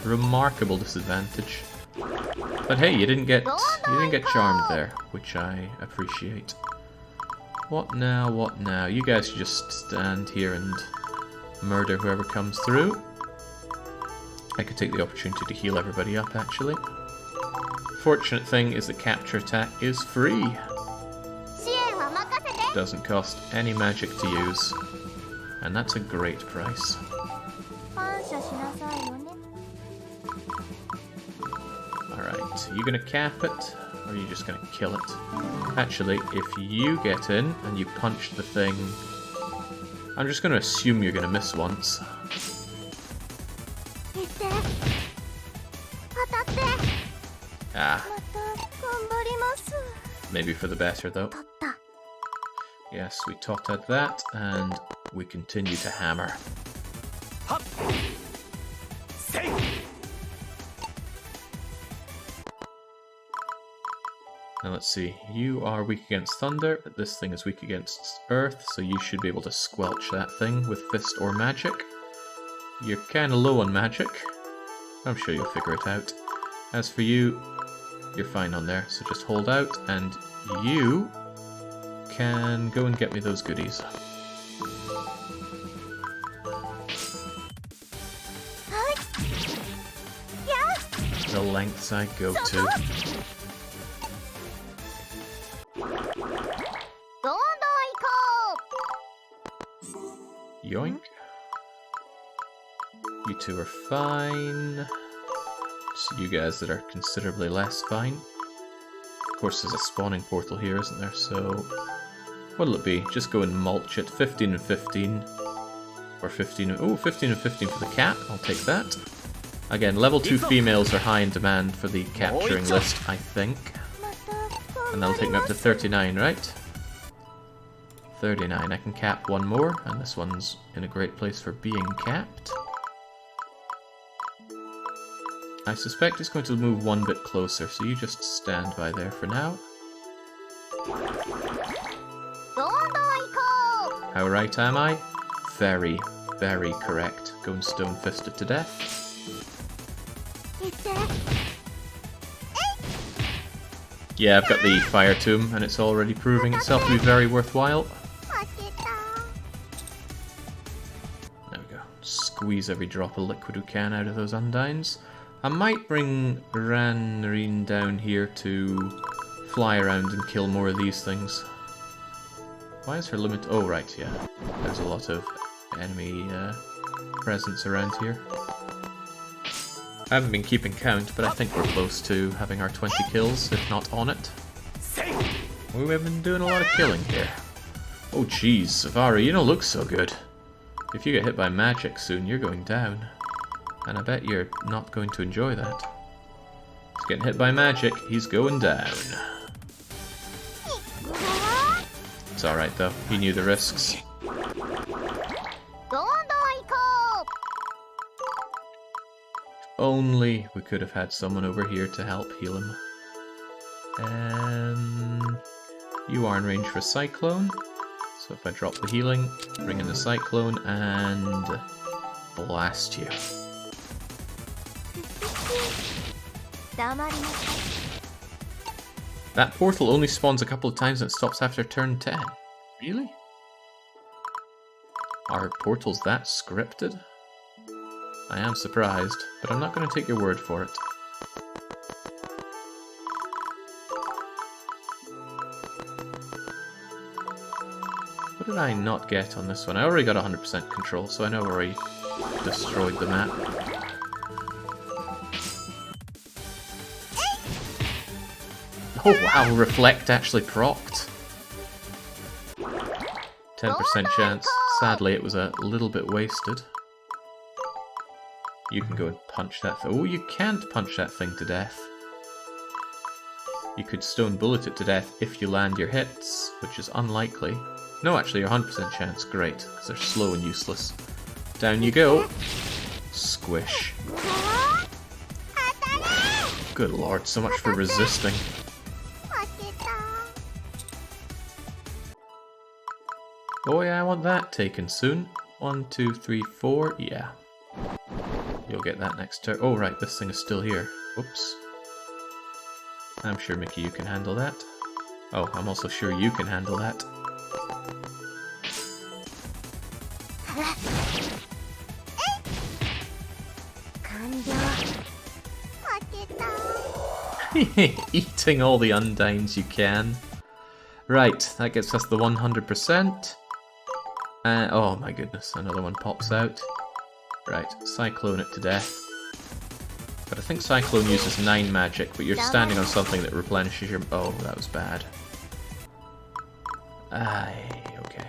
remarkable disadvantage. But hey, you didn't get charmed there, which I appreciate. What now, what now? You guys should just stand here and murder whoever comes through. I could take the opportunity to heal everybody up, actually. Fortunate thing is the capture attack is free. Doesn't cost any magic to use. And that's a great price. Alright, are you going to cap it, or are you just going to kill it? Actually, if you get in and you punch the thing I'm just going to assume you're going to miss once. Ah. Maybe for the better, though. Yes, we totted that, and we continue to hammer. Now let's see, you are weak against thunder, but this thing is weak against earth, so you should be able to squelch that thing with fist or magic. You're kinda low on magic. I'm sure you'll figure it out. As for you, you're fine on there, so just hold out, and you can go and get me those goodies. The lengths I go to. Yoink. You two are fine. It's you guys that are considerably less fine. Of course, there's a spawning portal here, isn't there? So, what'll it be? Just go and mulch it. 15 and 15. Or 15. Oh, 15 and 15 for the cat. I'll take that. Again, level 2 females are high in demand for the capturing list, I think. And that'll take me up to 39, right? 39. I can cap one more, and this one's in a great place for being capped. I suspect it's going to move one bit closer, so you just stand by there for now. How right am I? Very, very correct. Go and stone-fist it to death. Yeah, I've got the fire tomb, and it's already proving itself to be very worthwhile. There we go. Squeeze every drop of liquid we can out of those undines. I might bring Ranreen down here to fly around and kill more of these things. Why is her limit... Oh, right, yeah. There's a lot of enemy presence around here. I haven't been keeping count, but I think we're close to having our 20 kills, if not on it. We've been doing a lot of killing here. Oh jeez, Savari, you don't look so good. If you get hit by magic soon, you're going down. And I bet you're not going to enjoy that. He's getting hit by magic, he's going down. It's alright though, he knew the risks. Only we could have had someone over here to help heal him. You are in range for Cyclone. So if I drop the healing, bring in the Cyclone, and blast you. That portal only spawns a couple of times and it stops after turn 10. Really? Are portals that scripted? I am surprised, but I'm not going to take your word for it. What did I not get on this one? I already got 100% control, so I know where I destroyed the map. Oh wow, Reflect actually procced. 10% chance. Sadly, it was a little bit wasted. You can go and punch that thing. Oh, you can't punch that thing to death. You could stone bullet it to death if you land your hits, which is unlikely. No, actually, 100% chance. Great, because they're slow and useless. Down you go. Squish. Good lord, so much for resisting. Oh yeah, I want that taken soon. 1, 2, 3, 4. Yeah. You'll get that next turn. Oh right, this thing is still here. Oops. I'm sure, Mickey, you can handle that. Oh, I'm also sure you can handle that. Eating all the undines you can. Right, that gets us the 100%. Oh my goodness, another one pops out. Right, Cyclone it to death. But I think Cyclone uses 9 magic, but you're standing on something that replenishes your... Oh, that was bad. Aye, okay.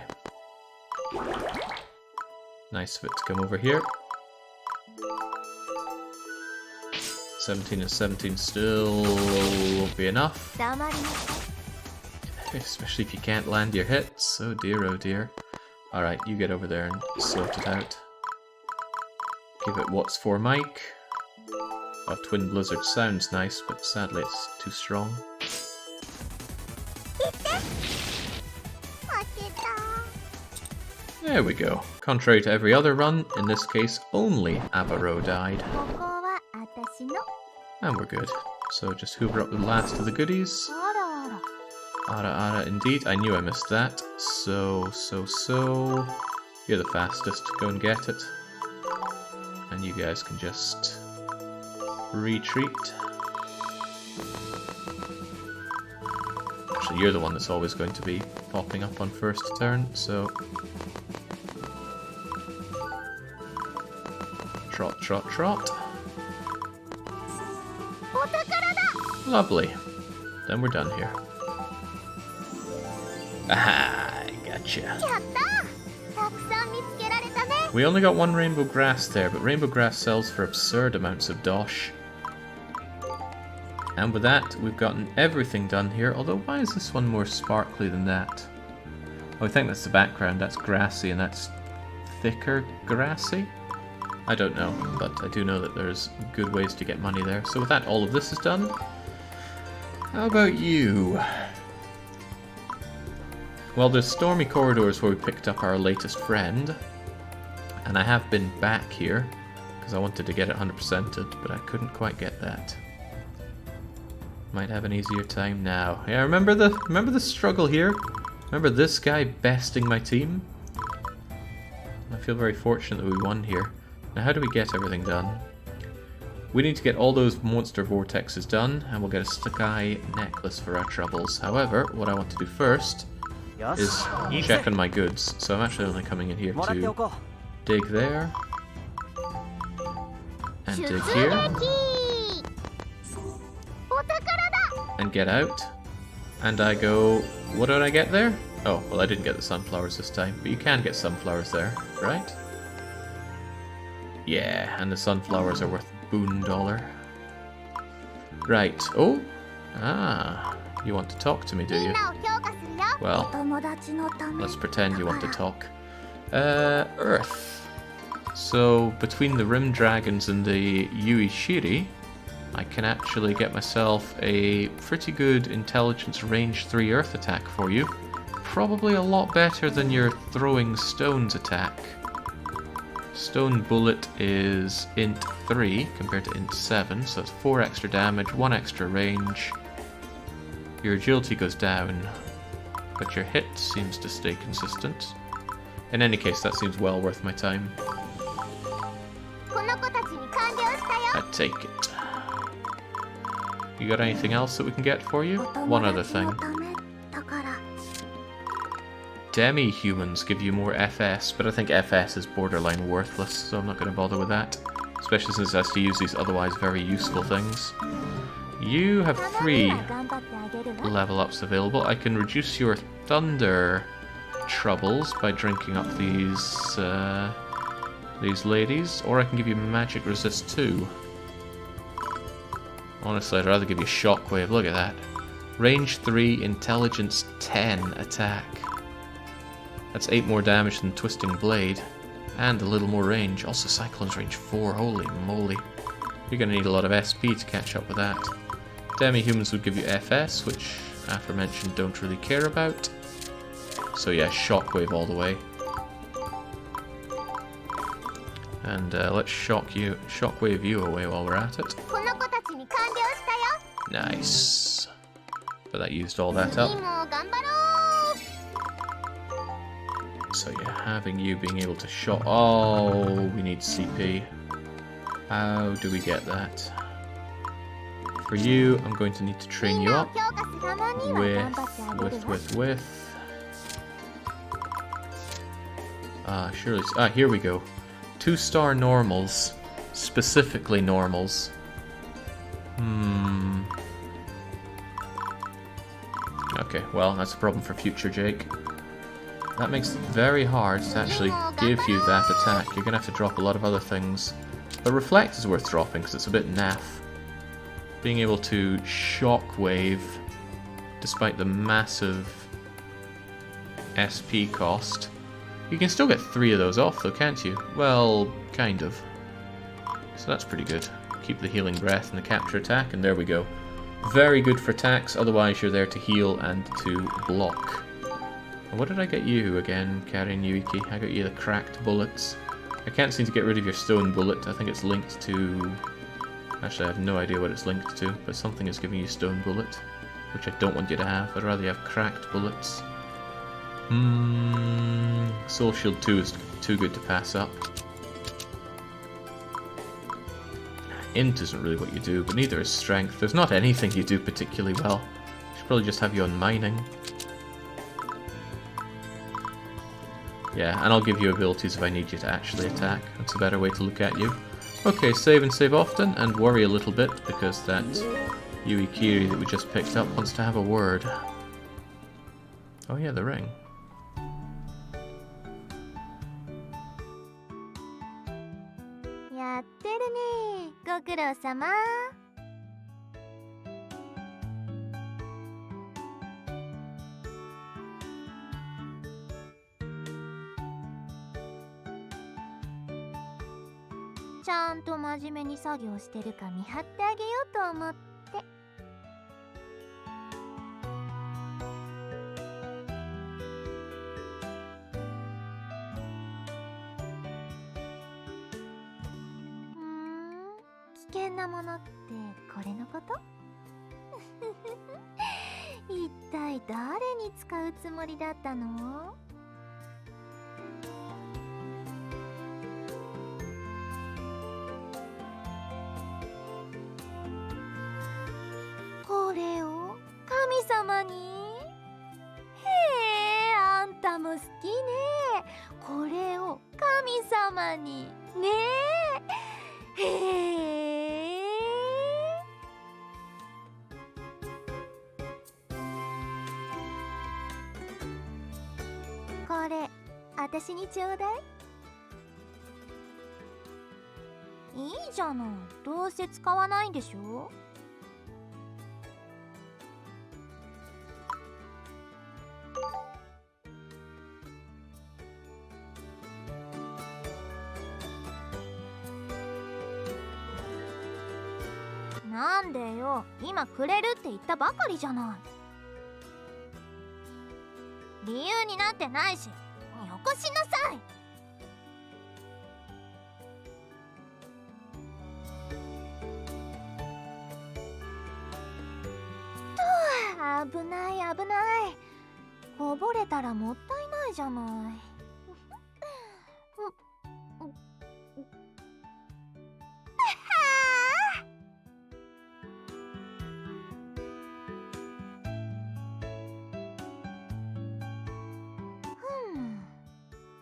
Nice of it to come over here. 17 and 17 still won't be enough. Especially if you can't land your hits. Oh dear, oh dear. Alright, you get over there and sort it out. Give it what's for Mike. Oh, Twin Blizzard sounds nice, but sadly it's too strong. There we go. Contrary to every other run, in this case only Avaro died. And we're good. So just hoover up the last of the goodies. Ara indeed. I knew I missed that. So. You're the fastest. Go and get it. And you guys can just retreat. Actually, you're the one that's always going to be popping up on first turn, so... Trot, trot, trot. Lovely. Then we're done here. Aha! Gotcha. We only got one rainbow grass there, but rainbow grass sells for absurd amounts of dosh. And with that, we've gotten everything done here, although why is this one more sparkly than that? Oh, I think that's the background, that's grassy and that's thicker grassy? I don't know, but I do know that there's good ways to get money there. So with that, all of this is done. How about you? Well, there's Stormy Corridors where we picked up our latest friend. And I have been back here, because I wanted to get it 100%ed, but I couldn't quite get that. Might have an easier time now. Yeah, remember the struggle here? Remember this guy besting my team? I feel very fortunate that we won here. Now how do we get everything done? We need to get all those monster vortexes done, and we'll get a sky necklace for our troubles. However, what I want to do first is check on my goods. So I'm actually only coming in here to dig there, and dig here, and get out. And I go, what did I get there? Oh, well I didn't get the sunflowers this time, but you can get sunflowers there, right? Yeah, and the sunflowers are worth $1. Right, oh, you want to talk to me, do you? Well, let's pretend you want to talk. Earth. So, between the Rim Dragons and the Yuishiri, I can actually get myself a pretty good Intelligence Range 3 Earth attack for you. Probably a lot better than your Throwing Stones attack. Stone Bullet is Int 3 compared to Int 7, so it's 4 extra damage, 1 extra range. Your agility goes down, but your hit seems to stay consistent. In any case, that seems well worth my time. I take it. You got anything else that we can get for you? One other thing. Demi-humans give you more FS, but I think FS is borderline worthless, so I'm not going to bother with that. Especially since it has to use these otherwise very useful things. You have 3 level ups available. I can reduce your thunder troubles by drinking up these ladies, or I can give you magic resist 2. Honestly, I'd rather give you shockwave. Look at that. Range 3, intelligence 10 attack. That's 8 more damage than Twisting Blade, and a little more range. Also Cyclone's range 4, holy moly. You're going to need a lot of SP to catch up with that. Demi-humans would give you FS, which aforementioned don't really care about. So yeah, Shockwave all the way. And let's Shockwave you away while we're at it. Nice. But that used all that up. So yeah, having you being able to shot... Oh, we need CP. How do we get that? For you, I'm going to need to train you up with... surely... here we go. 2-star normals. Specifically normals. Okay, well, that's a problem for future Jake. That makes it very hard to actually give you that attack. You're going to have to drop a lot of other things. But Reflect is worth dropping because it's a bit naff. Being able to Shockwave, despite the massive SP cost. You can still get 3 of those off though, can't you? Well, kind of. So that's pretty good. Keep the Healing Breath and the Capture Attack, and there we go. Very good for attacks, otherwise you're there to heal and to block. And what did I get you again, carrying Yuiki? I got you the Cracked Bullets. I can't seem to get rid of your Stone Bullet. I think it's linked to... Actually, I have no idea what it's linked to, but something is giving you Stone Bullet, which I don't want you to have. I'd rather you have Cracked Bullets. Soul Shield 2 is too good to pass up. Int isn't really what you do, but neither is Strength. There's not anything you do particularly well. I should probably just have you on Mining. Yeah, and I'll give you abilities if I need you to actually attack. That's a better way to look at you. Okay, save and save often, and worry a little bit, because that Yuikiri that we just picked up wants to have a word. Oh yeah, the ring. やってるね。ご苦労様。ちゃんと真面目に作業してるか見張ってあげようと思って。危険なものってこれのこと？一体誰に使うつもりだったの？これを神様に？へえ、あんたも好きね。これを神様にねえ。へえ。これ、私にちょうだい？いいじゃない。どうせ使わないんでしょ？なんでよ、今くれるって言ったばかりじゃない。理由になってないし、よこしなさい。と、危ない危ない。こぼれたらもったいないじゃない。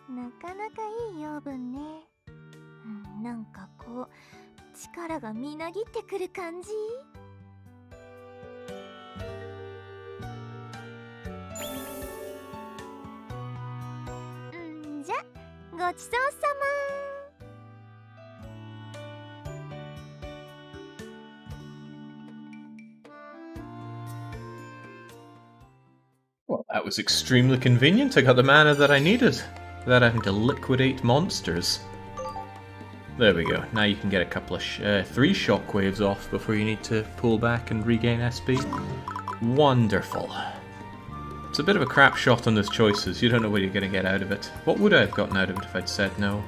なかなかいい養分ね。なんかこう力がみなぎってくる感じ。じゃごちそうさま。Well, that was extremely convenient. I got the mana that I needed. Without having to liquidate monsters. There we go. Now you can get a couple of 3 shockwaves off before you need to pull back and regain SP. Wonderful. It's a bit of a crap shot on those choices. You don't know what you're going to get out of it. What would I have gotten out of it if I'd said no?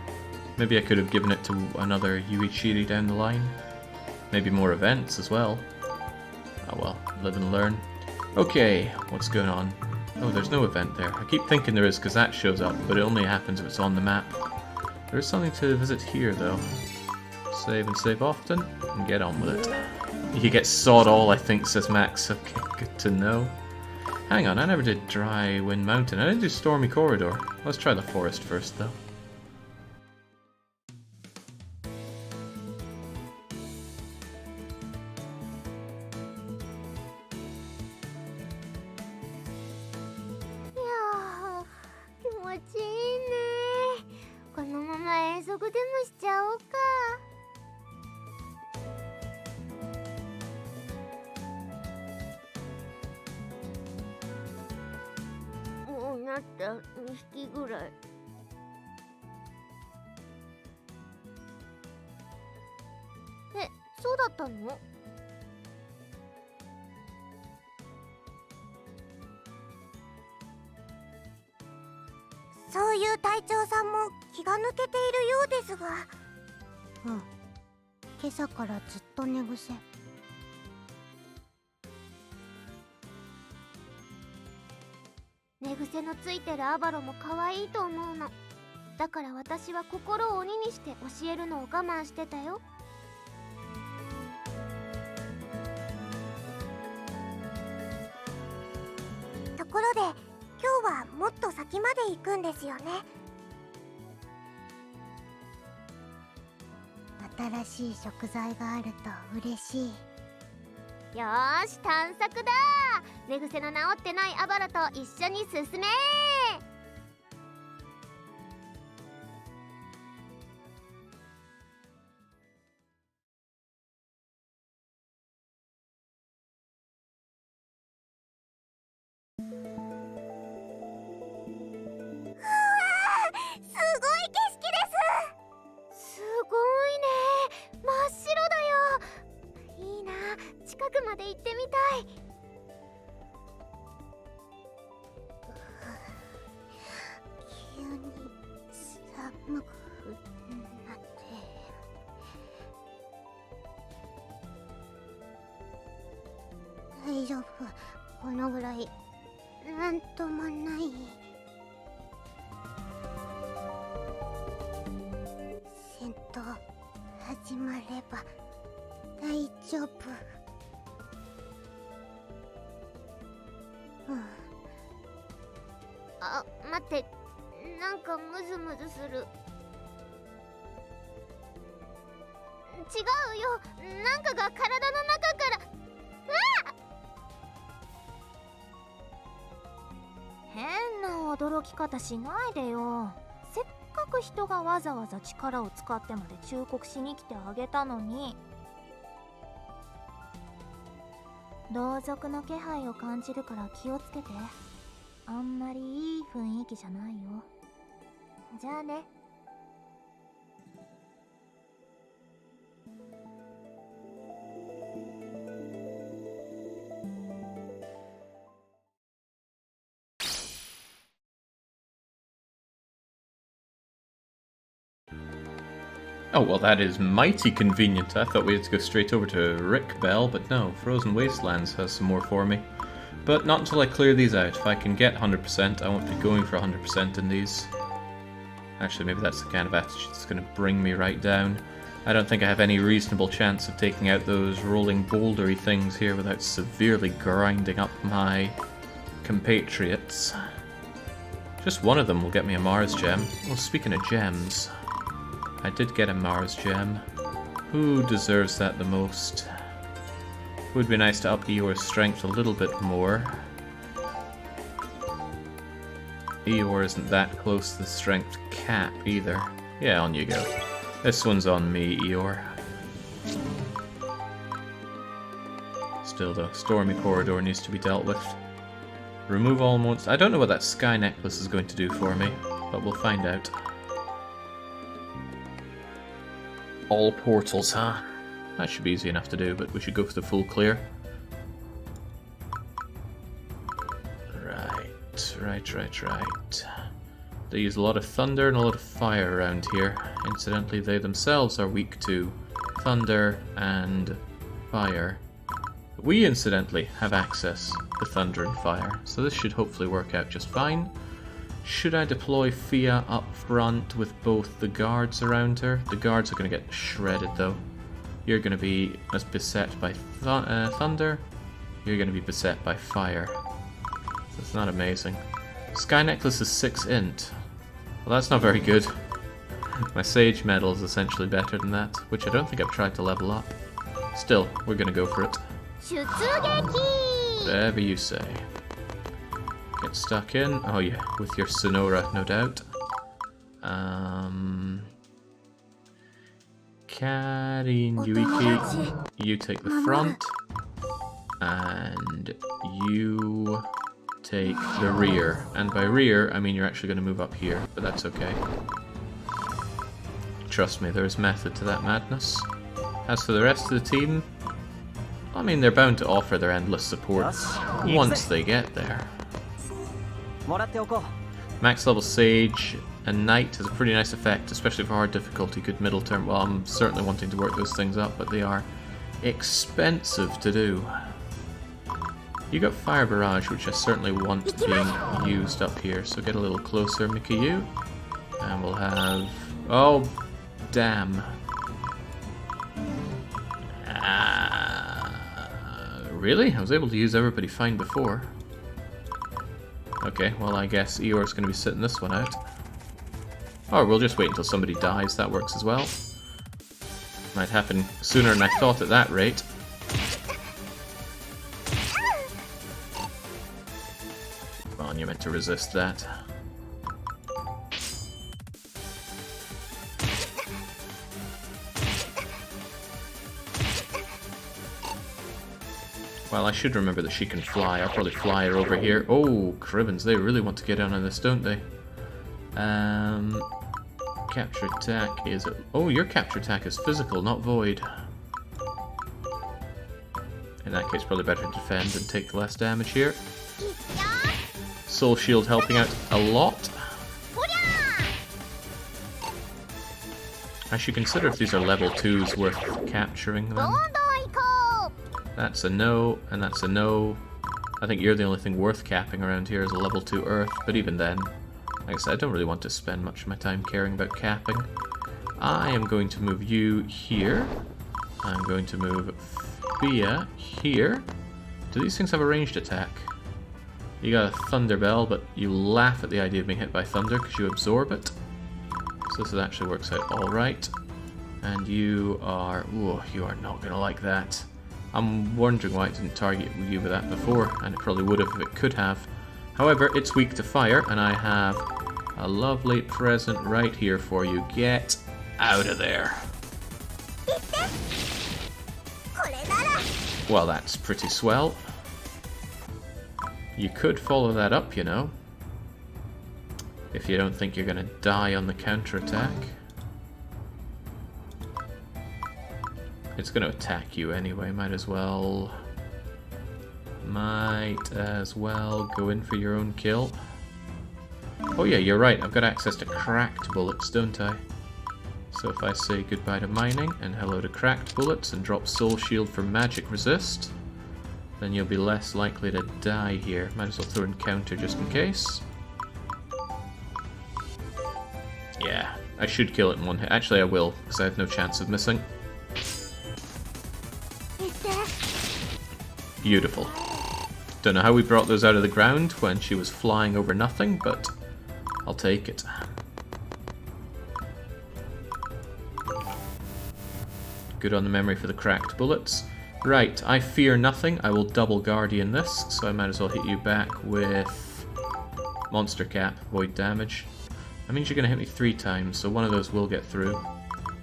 Maybe I could have given it to another Yuichiri down the line. Maybe more events as well. Oh well, live and learn. Okay, what's going on? Oh, there's no event there. I keep thinking there is because that shows up, but it only happens if it's on the map. There is something to visit here, though. Save and save often, and get on with it. You get sod all, I think, says Max. Okay, good to know. Hang on, I never did Dry Wind Mountain. I didn't do Stormy Corridor. Let's try the forest first, though. 速でもしちゃおうか。もうなった2匹ぐらい。え、そうだったの？そういう隊長さんも気が抜けているようですが。うん、今朝からずっと寝癖。寝癖のついてるアバロも可愛いと思うの。だから私は心を鬼にして教えるのを我慢してたよ。ところで今日はもっと先まで行くんですよね。新しい食材があると嬉しい。よーし、探索だ。寝癖の治ってないアバロと一緒に進め。すごい景色です。すごいね、真っ白だよ。いいな、近くまで行ってみたい。急に寒くなって。大丈夫、このぐらいなんともない。戦闘始まれば大丈夫。あ、待って、なんかムズムズする。違うよ、なんかが体の中から。変な驚き方しないでよ。せっかく人がわざわざ力を使ってまで忠告しに来てあげたのに。同族の気配を感じるから気をつけて。あんまりいい雰囲気じゃないよ。じゃあね。Oh, well, that is mighty convenient. I thought we had to go straight over to Rick Bell, but no, Frozen Wastelands has some more for me. But not until I clear these out. If I can get 100%, I won't be going for 100% in these. Actually, maybe that's the kind of attitude that's going to bring me right down. I don't think I have any reasonable chance of taking out those rolling bouldery things here without severely grinding up my compatriots. Just one of them will get me a Mars gem. Well, speaking of gems, I did get a Mars gem. Who deserves that the most? Would be nice to up Eeyore's strength a little bit more. Eeyore isn't that close to the strength cap either. Yeah, on you go. This one's on me, Eeyore. Still though, Stormy Corridor needs to be dealt with. Remove all monsters. I don't know what that sky necklace is going to do for me, but we'll find out. All portals, huh? That should be easy enough to do, but we should go for the full clear. Right. They use a lot of thunder and a lot of fire around here. Incidentally, they themselves are weak to thunder and fire. But we, incidentally, have access to thunder and fire, so this should hopefully work out just fine. Should I deploy Fia up front with both the guards around her? The guards are going to get shredded, though. You're going to be as beset by thunder. You're going to be beset by fire. So it's not amazing. Sky Necklace is 6 int. Well, that's not very good. My Sage Medal is essentially better than that, which I don't think I've tried to level up. Still, we're going to go for it. Whatever you say. Get stuck in. Oh yeah, with your Sonora, no doubt. Karin, Yuiki, you take the front. And you take the rear. And by rear, I mean you're actually going to move up here, but that's okay. Trust me, there is method to that madness. As for the rest of the team, I mean, they're bound to offer their endless support once they get there. Max level Sage and Knight has a pretty nice effect, especially for hard difficulty, good middle term. Well, I'm certainly wanting to work those things up, but they are expensive to do. You got Fire Barrage, which I certainly want being used up here, so get a little closer, Mikayu. And we'll have... Oh, damn. Really? I was able to use everybody fine before. Okay, well I guess Eeyore's going to be sitting this one out. Or we'll just wait until somebody dies, that works as well. Might happen sooner than I thought at that rate. Come on, you're meant to resist that. Well, I should remember that she can fly. I'll probably fly her over here. Oh, Cribbins, they really want to get in on this, don't they? Capture attack is... Oh, your capture attack is physical, not void. In that case, probably better to defend and take less damage here. Soul Shield helping out a lot. I should consider if these are level 2s worth capturing them. That's a no, and that's a no. I think you're the only thing worth capping around here is a level 2 Earth, but even then, like I said, I don't really want to spend much of my time caring about capping. I am going to move you here. I'm going to move Fia here. Do these things have a ranged attack? You got a Thunder Bell, but you laugh at the idea of being hit by thunder because you absorb it. So this actually works out alright. And you are... Ooh, you are not going to like that. I'm wondering why it didn't target you with that before, and it probably would have if it could have. However, it's weak to fire, and I have a lovely present right here for you. Get out of there. Well, that's pretty swell. You could follow that up, you know, if you don't think you're going to die on the counterattack. It's going to attack you anyway, might as well go in for your own kill. Oh yeah, you're right, I've got access to cracked bullets, don't I? So if I say goodbye to mining and hello to cracked bullets and drop Soul Shield for magic resist, then you'll be less likely to die here. Might as well throw in counter just in case. Yeah, I should kill it in one hit. Actually I will, because I have no chance of missing. Beautiful. Don't know how we brought those out of the ground when she was flying over nothing, but I'll take it. Good on the memory for the cracked bullets. Right, I fear nothing. I will double Guardian this, so I might as well hit you back with Monster Cap, void damage. That means you're going to hit me 3 times, so one of those will get through.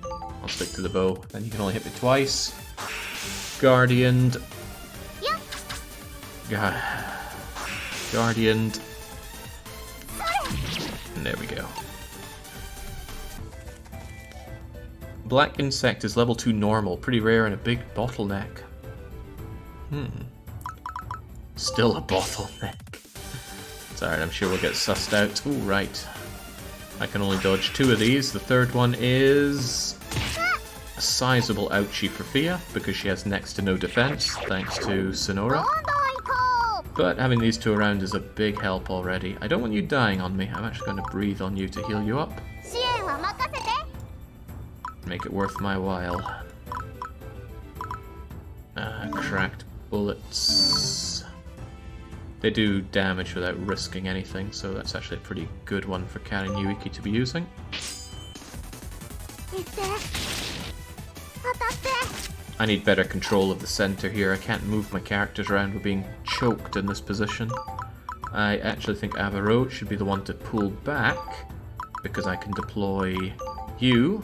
I'll stick to the bow. Then you can only hit me twice. Guardianed. Guardianed. And there we go. Black Insect is level 2 normal, pretty rare and a big bottleneck. Still a bottleneck. It's alright, I'm sure we'll get sussed out. Ooh, right. I can only dodge 2 of these. The third one is a sizable ouchie for Fia, because she has next to no defense, thanks to Sonora. But having these 2 around is a big help already. I don't want you dying on me. I'm actually going to breathe on you to heal you up. Make it worth my while. Cracked bullets. They do damage without risking anything, so that's actually a pretty good one for Karin Yuiki to be using. I need better control of the center here. I can't move my characters around. We're being choked in this position. I actually think Avaro should be the one to pull back, because I can deploy you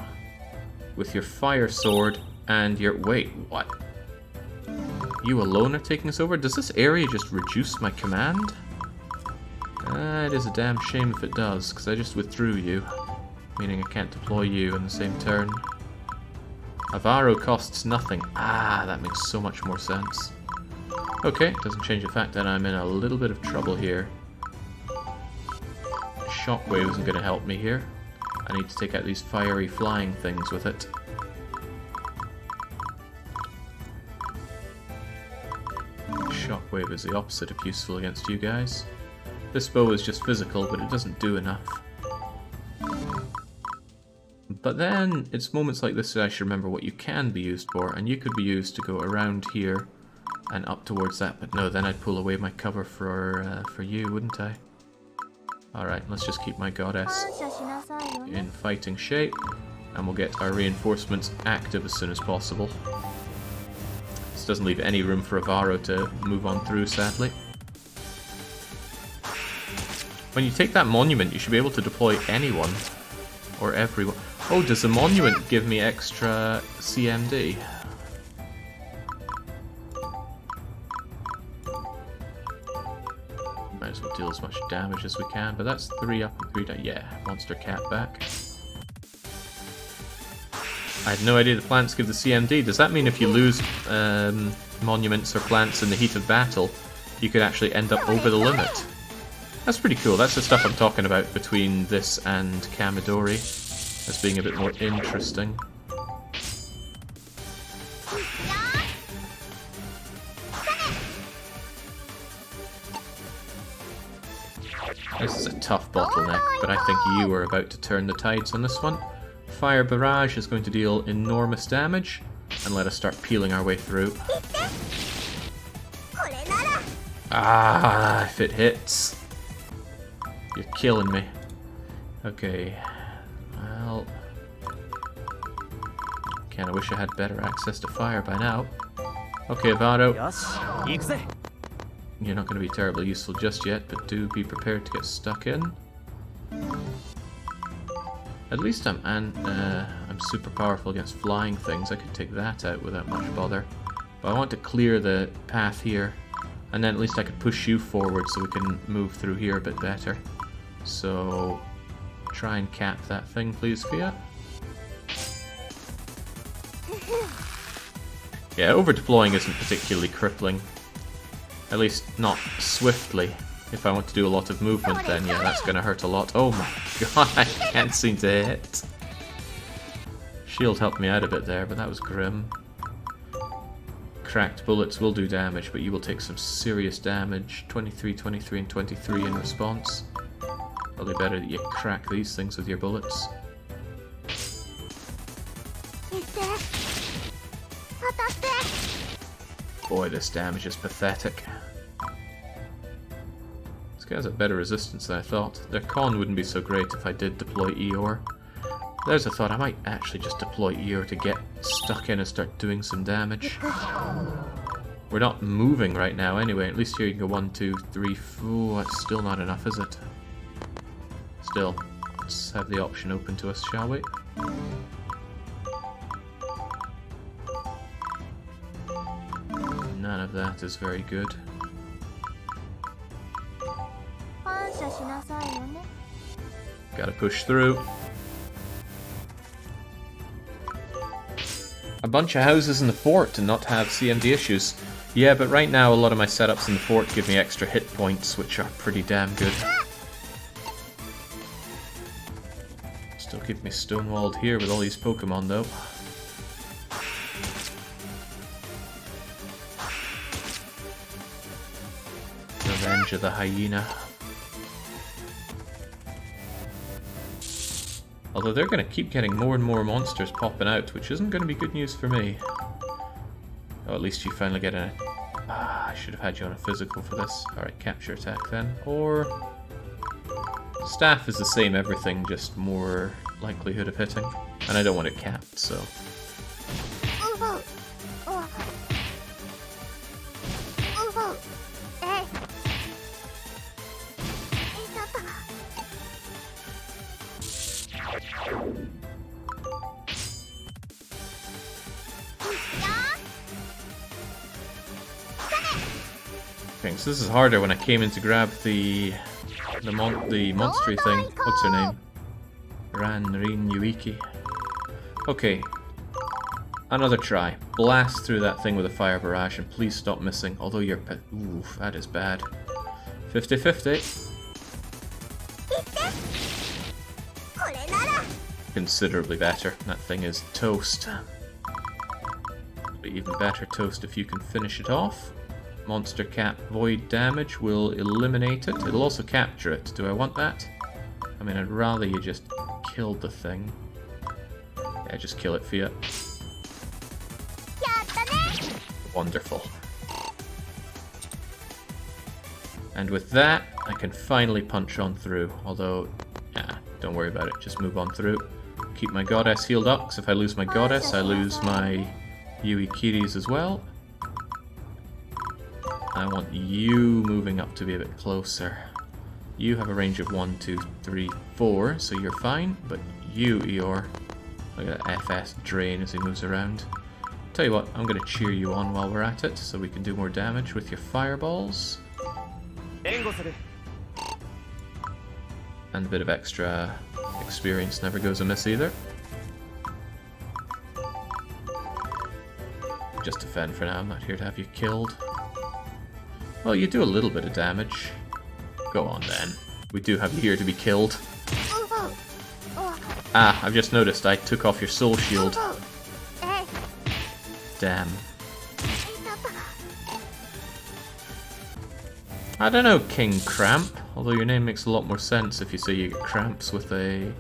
with your fire sword and your... Wait, what? You alone are taking us over? Does this area just reduce my command? It is a damn shame if it does, because I just withdrew you, meaning I can't deploy you in the same turn. Avaro costs nothing. Ah, that makes so much more sense. Okay, doesn't change the fact that I'm in a little bit of trouble here. Shockwave isn't going to help me here. I need to take out these fiery flying things with it. Shockwave is the opposite of useful against you guys. This bow is just physical, but it doesn't do enough. But then, it's moments like this that I should remember what you can be used for, and you could be used to go around here and up towards that, but no, then I'd pull away my cover for you, wouldn't I? Alright, let's just keep my goddess in fighting shape, and we'll get our reinforcements active as soon as possible. This doesn't leave any room for Avaro to move on through, sadly. When you take that monument, you should be able to deploy anyone. Or everyone. Oh, does the monument give me extra CMD? Might as well deal as much damage as we can, but that's 3 up and 3 down. Yeah, monster cat back. I had no idea the plants give the CMD. Does that mean if you lose monuments or plants in the heat of battle, you could actually end up over the limit? That's pretty cool. That's the stuff I'm talking about between this and Kamidori as being a bit more interesting. This is a tough bottleneck, but I think you are about to turn the tides on this one. Fire Barrage is going to deal enormous damage, and let us start peeling our way through. Ah, if it hits. You're killing me. Okay. Well... Kinda wish I had better access to fire by now. Okay, Avaro. You're not going to be terribly useful just yet, but do be prepared to get stuck in. At least I'm super powerful against flying things. I could take that out without much bother. But I want to clear the path here, and then at least I could push you forward so we can move through here a bit better. So, try and cap that thing, please, Fiat. Yeah, over-deploying isn't particularly crippling. At least not swiftly. If I want to do a lot of movement, then yeah, that's going to hurt a lot. Oh my god, I can't seem to hit. Shield helped me out a bit there, but that was grim. Cracked bullets will do damage, but you will take some serious damage. 23, 23, and 23 in response. Probably better that you crack these things with your bullets. Boy, this damage is pathetic. This guy has a better resistance than I thought. Their con wouldn't be so great if I did deploy Eeyore. There's a thought, I might actually just deploy Eeyore to get stuck in and start doing some damage. We're not moving right now anyway, at least here you can go 1, 2, 3, 4. That's still not enough, is it? Still, let's have the option open to us, shall we? None of that is very good. Gotta push through. A bunch of houses in the fort and not have CMD issues. Yeah, but right now a lot of my setups in the fort give me extra hit points, which are pretty damn good. Still keep me stonewalled here with all these Pokemon though. Revenge of the Hyena. Although they're going to keep getting more and more monsters popping out, which isn't going to be good news for me. Oh, at least you finally get a... I should have had you on a physical for this. Alright, capture attack then. Or... Staff is the same everything, just more likelihood of hitting. And I don't want it capped, so... Okay, so this is harder when I came in to grab the monstery thing. What's her name? Rin Yuiki. Okay. Another try. Blast through that thing with a fire barrage and please stop missing. Although you're... Oof, that is bad. 50-50. Considerably better. That thing is toast. But even better toast if you can finish it off. Monster cap void damage will eliminate it. It'll also capture it. Do I want that? I mean, I'd rather you just killed the thing. Yeah, just kill it, Fiat. Wonderful. And with that, I can finally punch on through. Although, yeah, don't worry about it. Just move on through. Keep my goddess healed up, because if I lose my goddess, I lose my Yui Kiris as well. I want you moving up to be a bit closer. You have a range of 1, 2, 3, 4, so you're fine. But you, Eeyore, look at that FS drain as he moves around. Tell you what, I'm going to cheer you on while we're at it, so we can do more damage with your fireballs. And a bit of extra experience never goes amiss either. Just defend for now, I'm not here to have you killed. Well, you do a little bit of damage. Go on then. We do have you here to be killed. Ah, I've just noticed I took off your soul shield. Damn. I don't know, King Cramp. Although your name makes a lot more sense if you say you get cramps with a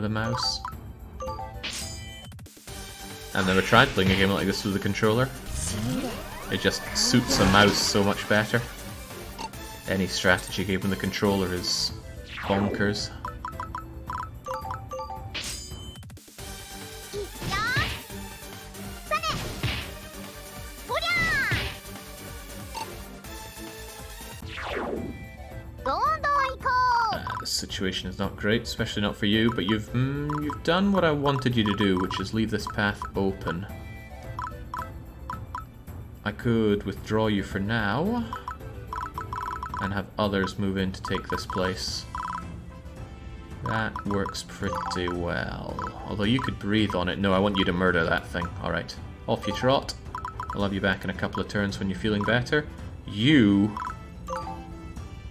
mouse. I've never tried playing a game like this with a controller. It just suits a mouse so much better. Any strategy game with a controller is bonkers. This situation is not great, especially not for you, but you've done what I wanted you to do, which is leave this path open. I could withdraw you for now, and have others move in to take this place. That works pretty well. Although you could breathe on it. No, I want you to murder that thing. Alright, off you trot. I'll have you back in a couple of turns when you're feeling better. You...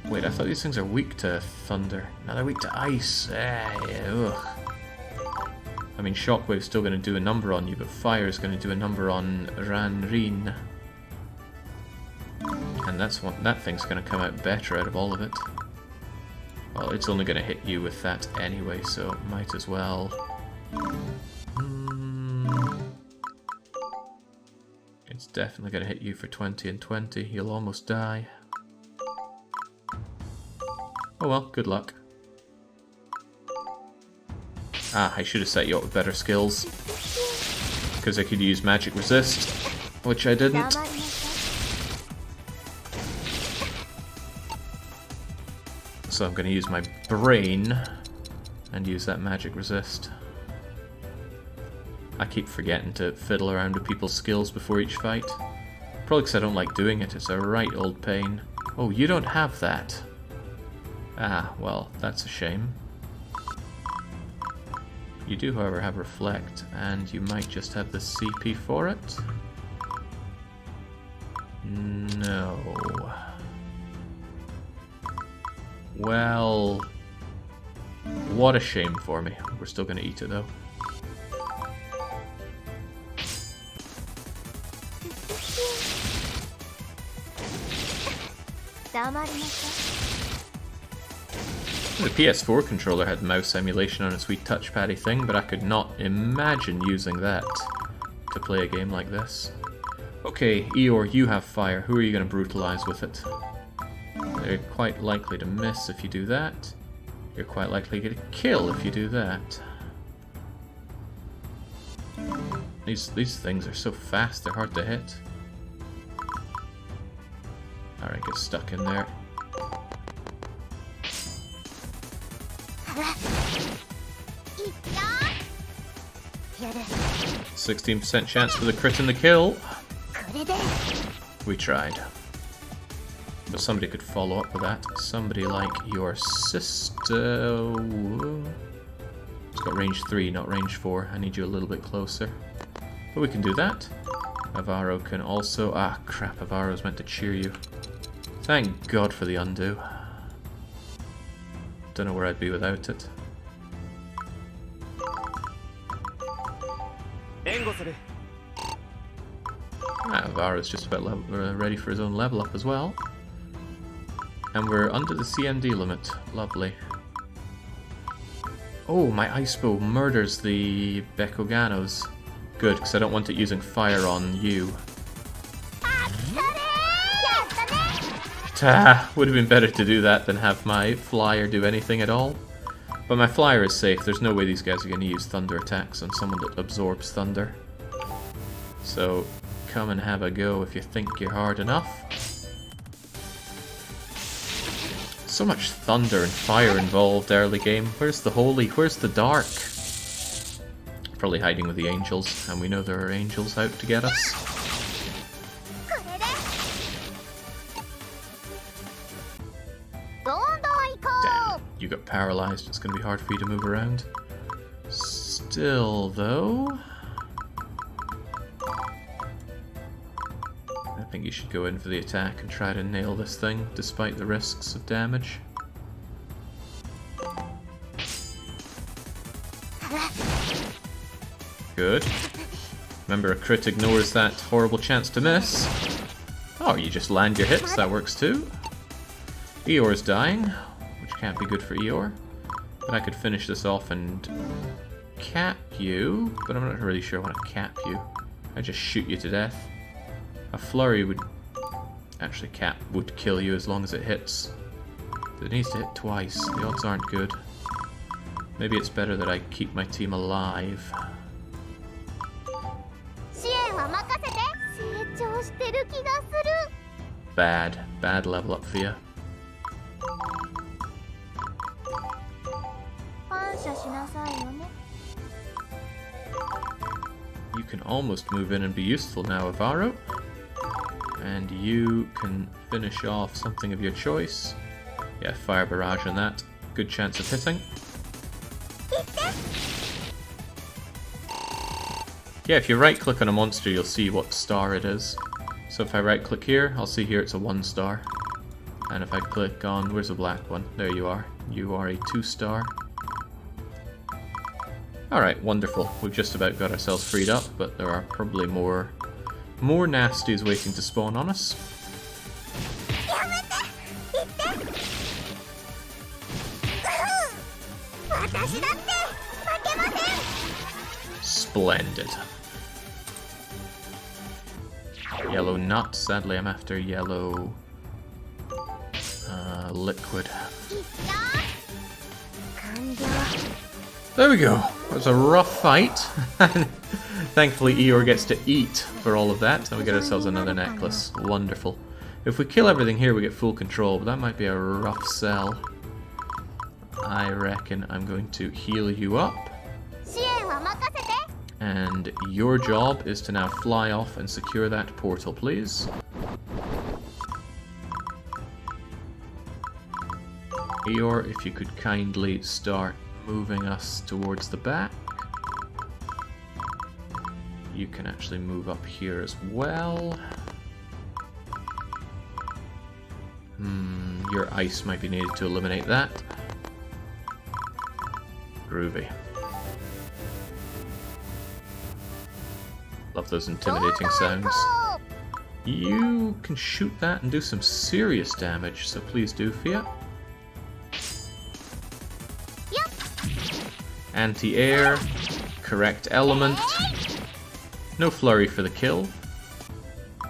Wait, I thought these things are weak to thunder. No, they're weak to ice. Ugh. I mean, Shockwave's still going to do a number on you, but Fire's going to do a number on Rin. And that thing's going to come out better out of all of it. Well, it's only going to hit you with that anyway, so might as well. It's definitely going to hit you for 20 and 20. You'll almost die. Oh well, good luck. Ah, I should have set you up with better skills. Because I could use magic resist, which I didn't. So I'm going to use my brain and use that magic resist. I keep forgetting to fiddle around with people's skills before each fight. Probably because I don't like doing it, it's a right old pain. Oh, you don't have that. Ah, well, that's a shame. You do, however, have Reflect, and you might just have the CP for it. No. Well, what a shame for me. We're still going to eat it, though. The PS4 controller had mouse emulation on its wee touchpaddy thing, but I could not imagine using that to play a game like this. Okay, Eeyore, you have fire. Who are you going to brutalize with it? You're quite likely to miss if you do that. You're quite likely to get a kill if you do that. These things are so fast, they're hard to hit. Alright, get stuck in there. 16% chance for the crit and the kill. We tried. But somebody could follow up with that. Somebody like your sister. It's got range 3, not range 4. I need you a little bit closer. But we can do that. Avaro can also... Ah, crap, Avaro's meant to cheer you. Thank God for the undo. Don't know where I'd be without it. Ah, Avaro's just about ready for his own level up as well. And we're under the CMD limit. Lovely. Oh, my ice bow murders the Bakuganos. Good, because I don't want it using fire on you. Would have been better to do that than have my flyer do anything at all. But my flyer is safe. There's no way these guys are going to use thunder attacks on someone that absorbs thunder. So, come and have a go if you think you're hard enough. So much thunder and fire involved early game. Where's the holy? Where's the dark? Probably hiding with the angels, and we know there are angels out to get us. Damn, you got paralyzed. It's going to be hard for you to move around. Still, though... I think you should go in for the attack and try to nail this thing, despite the risks of damage. Good. Remember, a crit ignores that horrible chance to miss. Oh, you just land your hits, that works too. Eeyore's dying, which can't be good for Eeyore. But I could finish this off and cap you, but I'm not really sure I want to cap you. I just shoot you to death. A flurry would... Actually, cap would kill you as long as it hits. It needs to hit twice. The odds aren't good. Maybe it's better that I keep my team alive. Bad level up for you. You can almost move in and be useful now, Avaro. And you can finish off something of your choice. Yeah, fire barrage on that. Good chance of hitting. Yeah, if you right click on a monster, you'll see what star it is. So if I right click here, I'll see here it's a 1 star. And if I click on, where's the black one? There you are. You are a 2 star. Alright, wonderful. We've just about got ourselves freed up, but there are probably more nasties waiting to spawn on us. Splendid. Yellow nut. Sadly, I'm after yellow liquid. There we go. It was a rough fight. Thankfully, Eeyore gets to eat for all of that, and we get ourselves another necklace. Wonderful. If we kill everything here, we get full control, but that might be a rough sell. I reckon I'm going to heal you up. And your job is to now fly off and secure that portal, please. Eeyore, if you could kindly start moving us towards the back. You can actually move up here as well. Your ice might be needed to eliminate that. Groovy. Love those intimidating sounds. You can shoot that and do some serious damage, so please do, Fia. Anti-air, correct element. No flurry for the kill.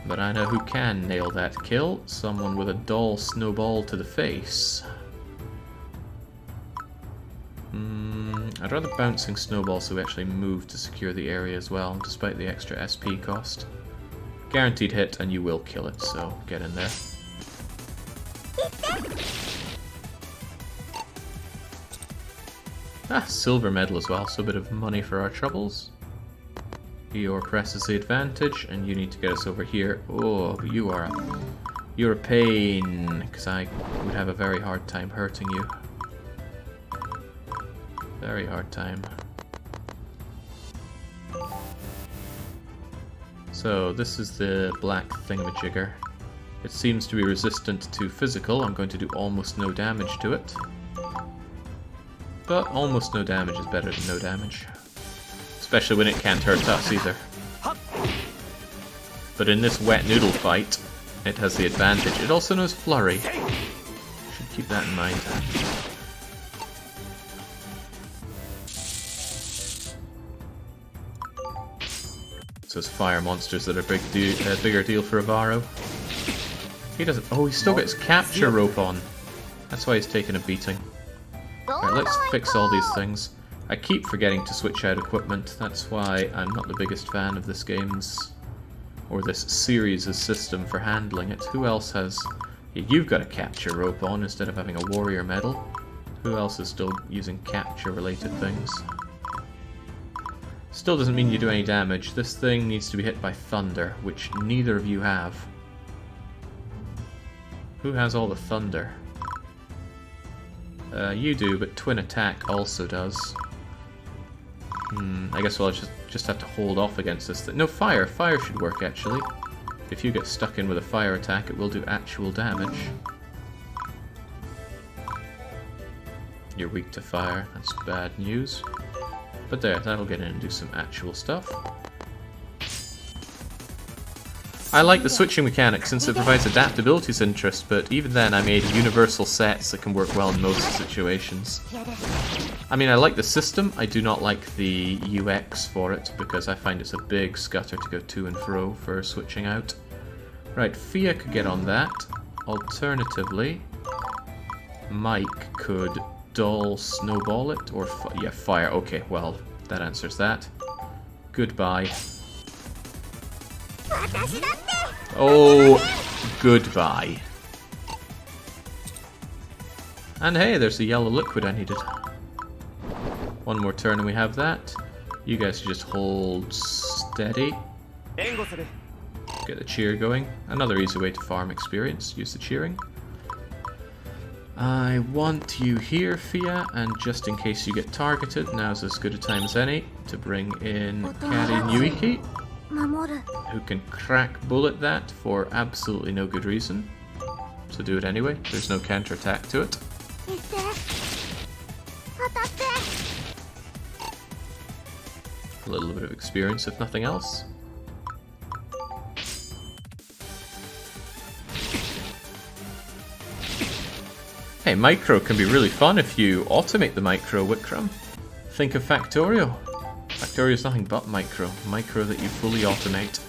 But I know who can nail that kill. Someone with a dull snowball to the face. I'd rather bouncing snowball so we actually move to secure the area as well, despite the extra SP cost. Guaranteed hit, and you will kill it, so get in there. Ah, silver medal as well, so a bit of money for our troubles. Eeyore presses the advantage, and you need to get us over here. Oh, you are You're a pain, because I would have a very hard time hurting you. Very hard time. So, this is the black thingamajigger. It seems to be resistant to physical. I'm going to do almost no damage to it. But almost no damage is better than no damage. Especially when it can't hurt us either. But in this wet noodle fight, it has the advantage. It also knows flurry. Should keep that in mind. So it's fire monsters that are bigger deal for Avaro. He doesn't. Oh, he still gets capture rope on. That's why he's taking a beating. Right, let's fix all these things. I keep forgetting to switch out equipment. That's why I'm not the biggest fan of this game's or this series' system for handling it. Who else has... Yeah, you've got a capture rope on instead of having a warrior medal. Who else is still using capture related things? Still doesn't mean you do any damage. This thing needs to be hit by thunder, which neither of you have. Who has all the thunder? You do, but twin attack also does. I guess we'll just have to hold off against this thing. No, fire! Fire should work, actually. If you get stuck in with a fire attack, it will do actual damage. You're weak to fire. That's bad news. But there, that'll get in and do some actual stuff. I like the switching mechanic since it provides adaptability to interest, but even then I made universal sets that can work well in most situations. I mean, I like the system, I do not like the UX for it, because I find it's a big scutter to go to and fro for switching out. Right, Fia could get on that. Alternatively, Mike could dull snowball it, or yeah, fire. Okay, well, that answers that. Goodbye. Oh, goodbye. And hey, there's the yellow liquid I needed. One more turn and we have that. You guys just hold steady. Get the cheer going. Another easy way to farm experience. Use the cheering. I want you here, Fia, and just in case you get targeted, now's as good a time as any to bring in Kari Nyuiki, who can crack bullet that for absolutely no good reason. So do it anyway, there's no counterattack to it. A little bit of experience if nothing else. Hey, micro can be really fun if you automate the micro, Wikram. Think of Factorio. Factorio is nothing but micro. Micro that you fully automate.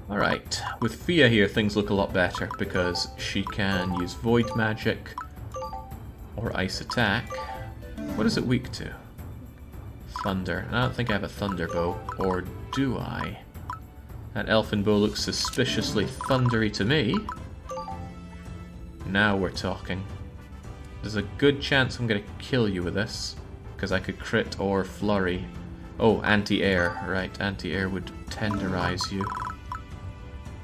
Alright, with Fia here things look a lot better because she can use Void Magic or Ice Attack. What is it weak to? Thunder. I don't think I have a Thunder Bow. Or do I? That elfin bow looks suspiciously thundery to me. Now we're talking. There's a good chance I'm going to kill you with this, because I could crit or flurry. Oh, anti-air. Right, anti-air would tenderize you.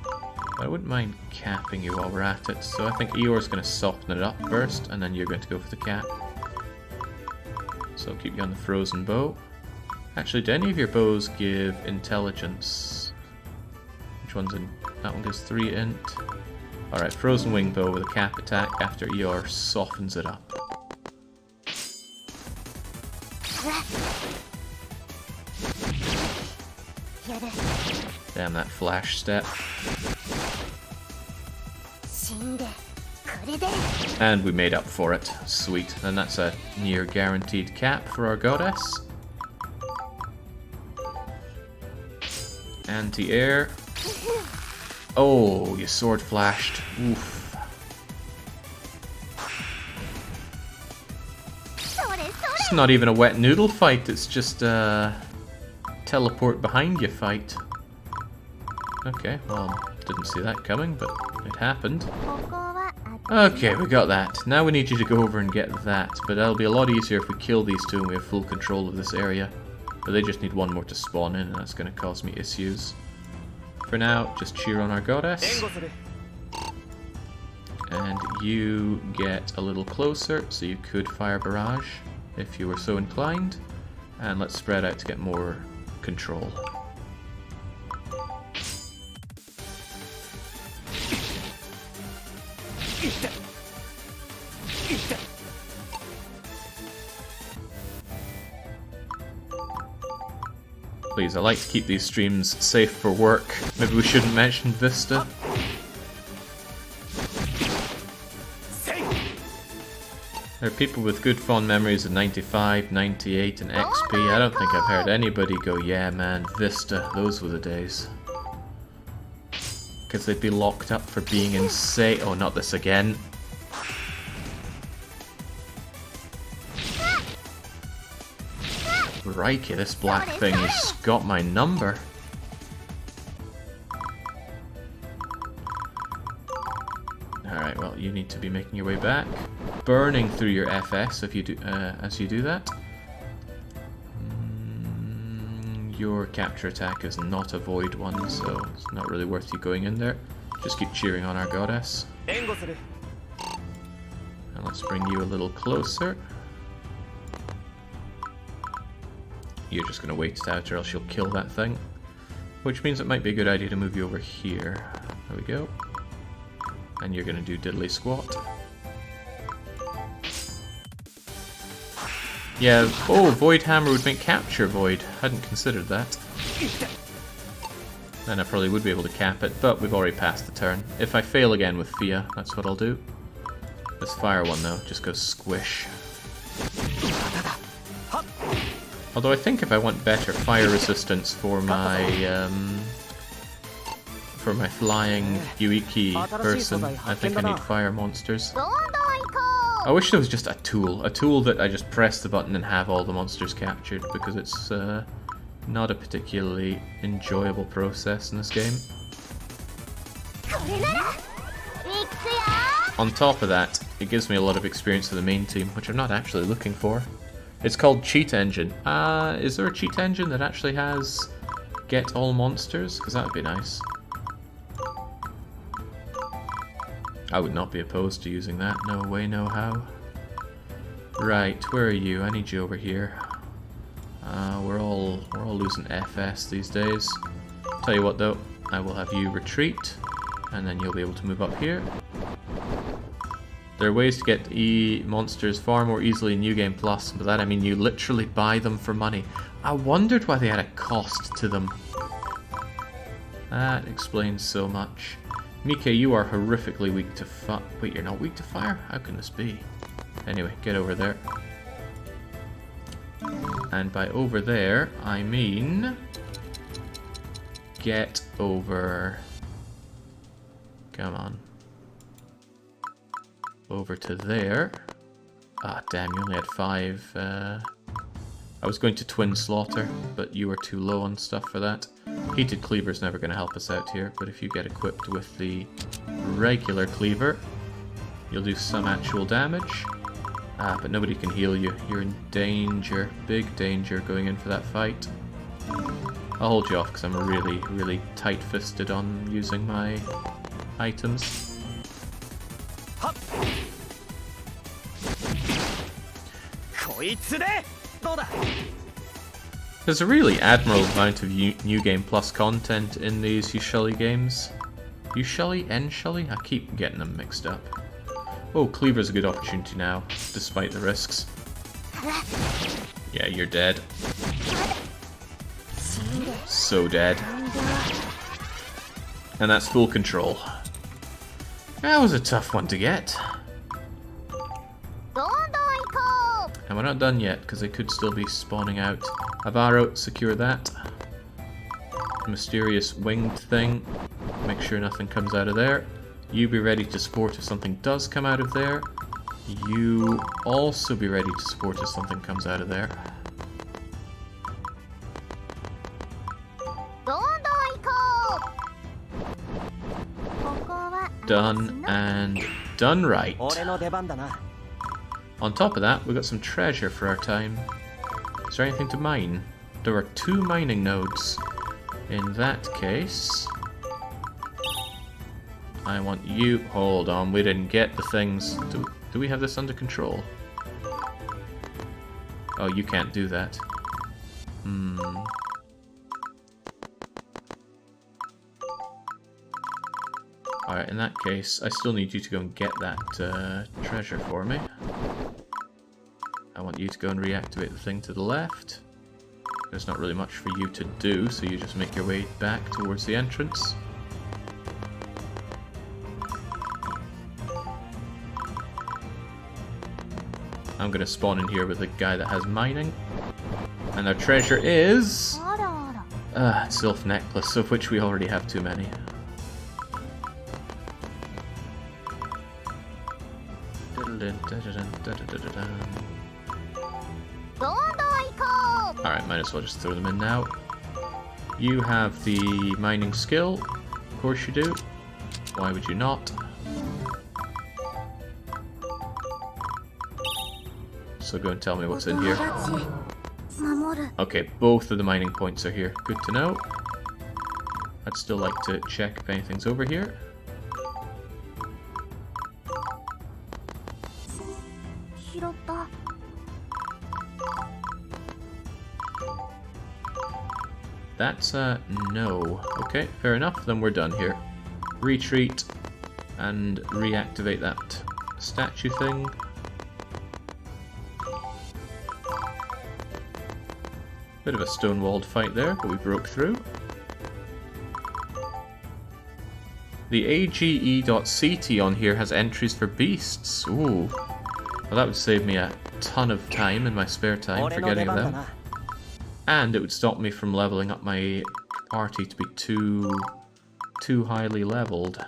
But I wouldn't mind capping you while we're at it, so I think Eeyore's going to soften it up first, and then you're going to go for the cap. So I'll keep you on the frozen bow. Actually, do any of your bows give intelligence? Which one's in? That one gives 3 int. Alright, frozen wing bow with a cap attack after Eeyore softens it up. Damn that flash step. And we made up for it. Sweet. And that's a near guaranteed cap for our goddess. Anti-air. Oh, your sword flashed. Oof. It's not even a wet noodle fight, it's just a teleport behind you fight. Okay, well, didn't see that coming, but it happened. Okay, we got that. Now we need you to go over and get that, but that'll be a lot easier if we kill these two and we have full control of this area. But they just need one more to spawn in, and that's going to cause me issues. For now, just cheer on our goddess. And you get a little closer, so you could fire barrage if you were so inclined. And let's spread out to get more control. Please, I like to keep these streams safe for work. Maybe we shouldn't mention Vista. There are people with good fond memories of 95, 98 and XP. I don't think I've heard anybody go, yeah man, Vista, those were the days. Because they'd be locked up for being insane. Oh, not this again. Crikey, this black thing's got my number. Alright, well, you need to be making your way back. Burning through your FS if you do, as you do that. Your capture attack is not a void one, so it's not really worth you going in there. Just keep cheering on our goddess. And let's bring you a little closer. You're just going to wait it out or else you'll kill that thing. Which means it might be a good idea to move you over here. There we go. And you're going to do diddly squat. Yeah, oh, Void Hammer would make capture void. Hadn't considered that. Then I probably would be able to cap it, but we've already passed the turn. If I fail again with Fia, that's what I'll do. This fire one though, just goes squish. Although I think if I want better fire resistance for my flying Yuiki person, I think I need fire monsters. I wish there was just a tool that I just press the button and have all the monsters captured, because it's not a particularly enjoyable process in this game. On top of that, it gives me a lot of experience for the main team, which I'm not actually looking for. It's called Cheat Engine. Is there a cheat engine that actually has get all monsters? Because that would be nice. I would not be opposed to using that. No way, no how. Right, where are you? I need you over here. We're all losing FS these days. Tell you what though, I will have you retreat, and then you'll be able to move up here. There are ways to get monsters far more easily in New Game Plus. By that I mean you literally buy them for money. I wondered why they had a cost to them. That explains so much. Mike, you are horrifically weak to fire. Wait, you're not weak to fire? How can this be? Anyway, get over there. And by over there, I mean... get over... Come on. Over to there. Ah, damn, you only had 5. I was going to twin slaughter, but you were too low on stuff for that. Heated Cleaver's never going to help us out here, but if you get equipped with the regular Cleaver, you'll do some actual damage. Ah, but nobody can heal you. You're in danger, big danger going in for that fight. I'll hold you off because I'm really, really tight-fisted on using my items. There's a really admirable amount of New Game Plus content in these Yushuli games. Yushuli? Enshuli? I keep getting them mixed up. Oh, Cleaver's a good opportunity now, despite the risks. Yeah, you're dead. So dead. And that's full control. That was a tough one to get. And we're not done yet, because they could still be spawning out. Avaro, secure that. Mysterious winged thing. Make sure nothing comes out of there. You be ready to support if something does come out of there. You also be ready to support if something comes out of there. Done and done right. On top of that, we got some treasure for our time. Is there anything to mine? There are 2 mining nodes. In that case, I want you... Hold on, we didn't get the things. Do we have this under control? Oh, you can't do that. Alright, in that case, I still need you to go and get that treasure for me. I want you to go and reactivate the thing to the left. There's not really much for you to do, so you just make your way back towards the entrance. I'm gonna spawn in here with the guy that has mining. And our treasure is... Sylph necklace, of which we already have too many. Alright, might as well just throw them in now. You have the mining skill. Of course you do. Why would you not? So go and tell me what's in here. Okay, both of the mining points are here. Good to know. I'd still like to check if anything's over here. That's a no. Okay, fair enough. Then we're done here. Retreat and reactivate that statue thing. Bit of a stone-walled fight there, but we broke through. The AGE.CT on here has entries for beasts. Ooh. Well, that would save me a ton of time in my spare time for getting them. And it would stop me from leveling up my party to be too highly leveled.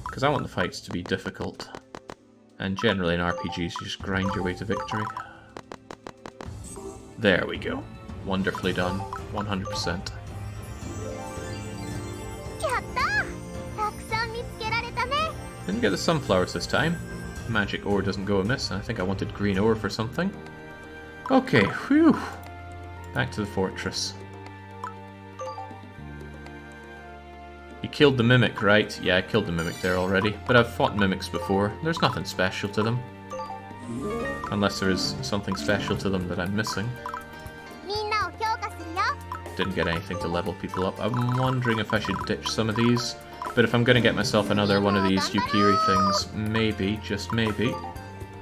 Because I want the fights to be difficult. And generally in RPGs you just grind your way to victory. There we go. Wonderfully done. 100%. Didn't get the sunflowers this time. Magic ore doesn't go amiss, and I think I wanted green ore for something. Okay, whew. Back to the fortress. You killed the mimic, right? Yeah, I killed the mimic there already. But I've fought mimics before. There's nothing special to them. Unless there is something special to them that I'm missing. Didn't get anything to level people up. I'm wondering if I should ditch some of these. But if I'm going to get myself another one of these Yukiri things, maybe, just maybe,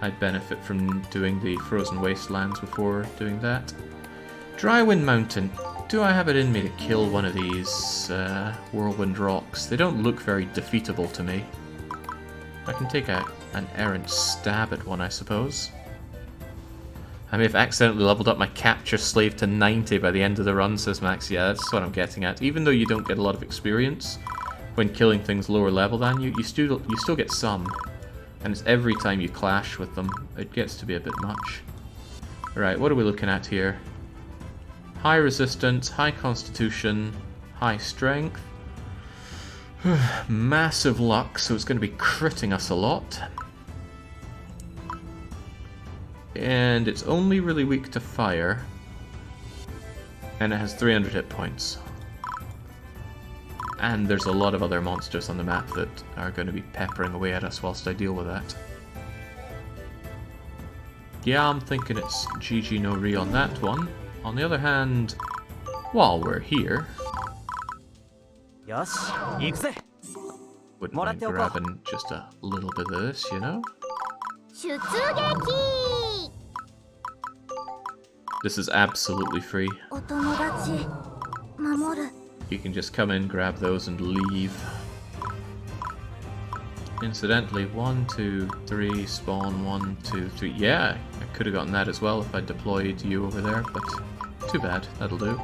I'd benefit from doing the Frozen Wastelands before doing that. Drywind Mountain. Do I have it in me to kill one of these Whirlwind Rocks? They don't look very defeatable to me. I can take an errant stab at one, I suppose. I may have accidentally leveled up my capture slave to 90 by the end of the run, says Max. Yeah, that's what I'm getting at. Even though you don't get a lot of experience when killing things lower level than you, you still get some. And it's every time you clash with them, it gets to be a bit much. Right, what are we looking at here? High resistance, high constitution, high strength. Massive luck, so it's going to be critting us a lot. And it's only really weak to fire. And it has 300 hit points. And there's a lot of other monsters on the map that are going to be peppering away at us whilst I deal with that. Yeah, I'm thinking it's GG no re on that one. On the other hand, while we're here, wouldn't mind grabbing just a little bit of this, you know? This is absolutely free. You can just come in, grab those, and leave. Incidentally, 1, 2, 3, spawn, 1, 2, 3. Yeah, I could have gotten that as well if I deployed you over there, but too bad, that'll do.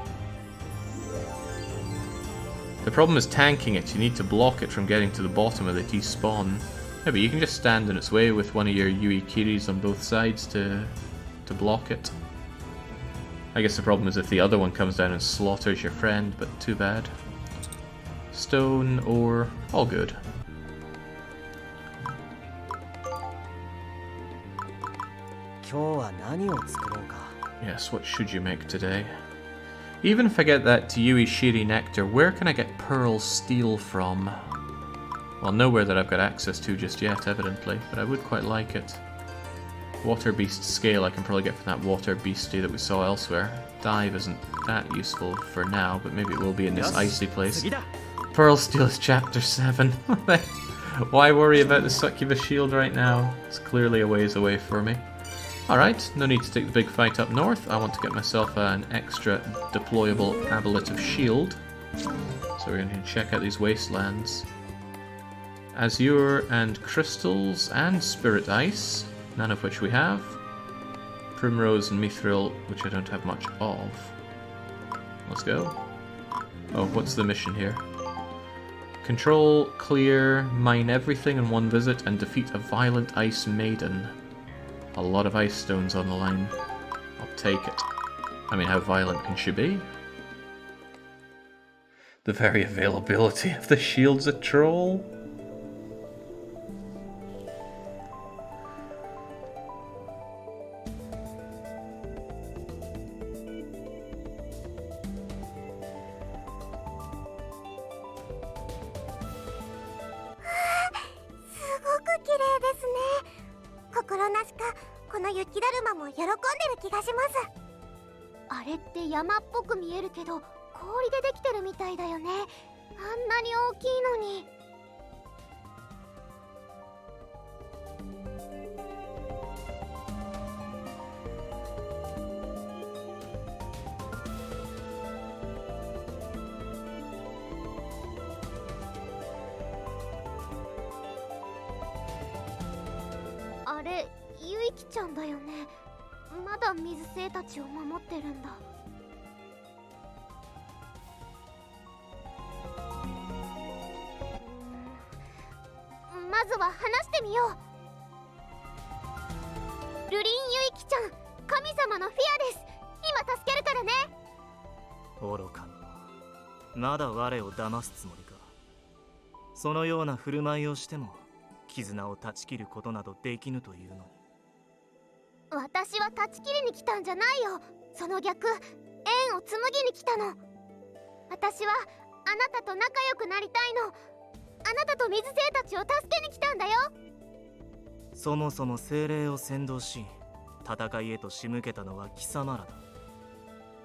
The problem is tanking it. You need to block it from getting to the bottom of the despawn. Yeah, but you can just stand in its way with one of your Uikiris on both sides to block it. I guess the problem is if the other one comes down and slaughters your friend, but too bad. Stone, ore, all good. Yes, what should you make today? Even if I get that Yui Shiri Nectar, where can I get Pearl Steel from? Well, nowhere that I've got access to just yet, evidently, but I would quite like it. Water Beast Scale I can probably get from that Water Beastie that we saw elsewhere. Dive isn't that useful for now, but maybe it will be in this icy place. Pearl Steel is Chapter 7. Why worry about the Succubus Shield right now? It's clearly a ways away for me. Alright, no need to take the big fight up north. I want to get myself an extra deployable ablative shield. So we're going to check out these wastelands. Azure and Crystals and Spirit Ice, none of which we have. Primrose and Mithril, which I don't have much of. Let's go. Oh, what's the mission here? Control, clear, mine everything in one visit, and defeat a violent ice maiden. A lot of ice stones on the line. I'll take it. I mean, how violent can she be? The very availability of the shield's a troll.あれって山っぽく見えるけど氷でできてるみたいだよね。あんなに大きいのに。あれ、ゆいきちゃんだよね。まだ水星たちを守ってるんだ。まずは話してみよう。ルリン・ユイキちゃん、神様のフィアです。今助けるからね。愚かにまだ我を騙すつもりか。そのような振る舞いをしても絆を断ち切ることなどできぬというのに。私は断ち切りに来たんじゃないよ。その逆、縁を紡ぎに来たの。私はあなたと仲良くなりたいの。あなたと水星たちを助けに来たんだよ。そもそも精霊を先導し戦いへと仕向けたのは貴様らだ。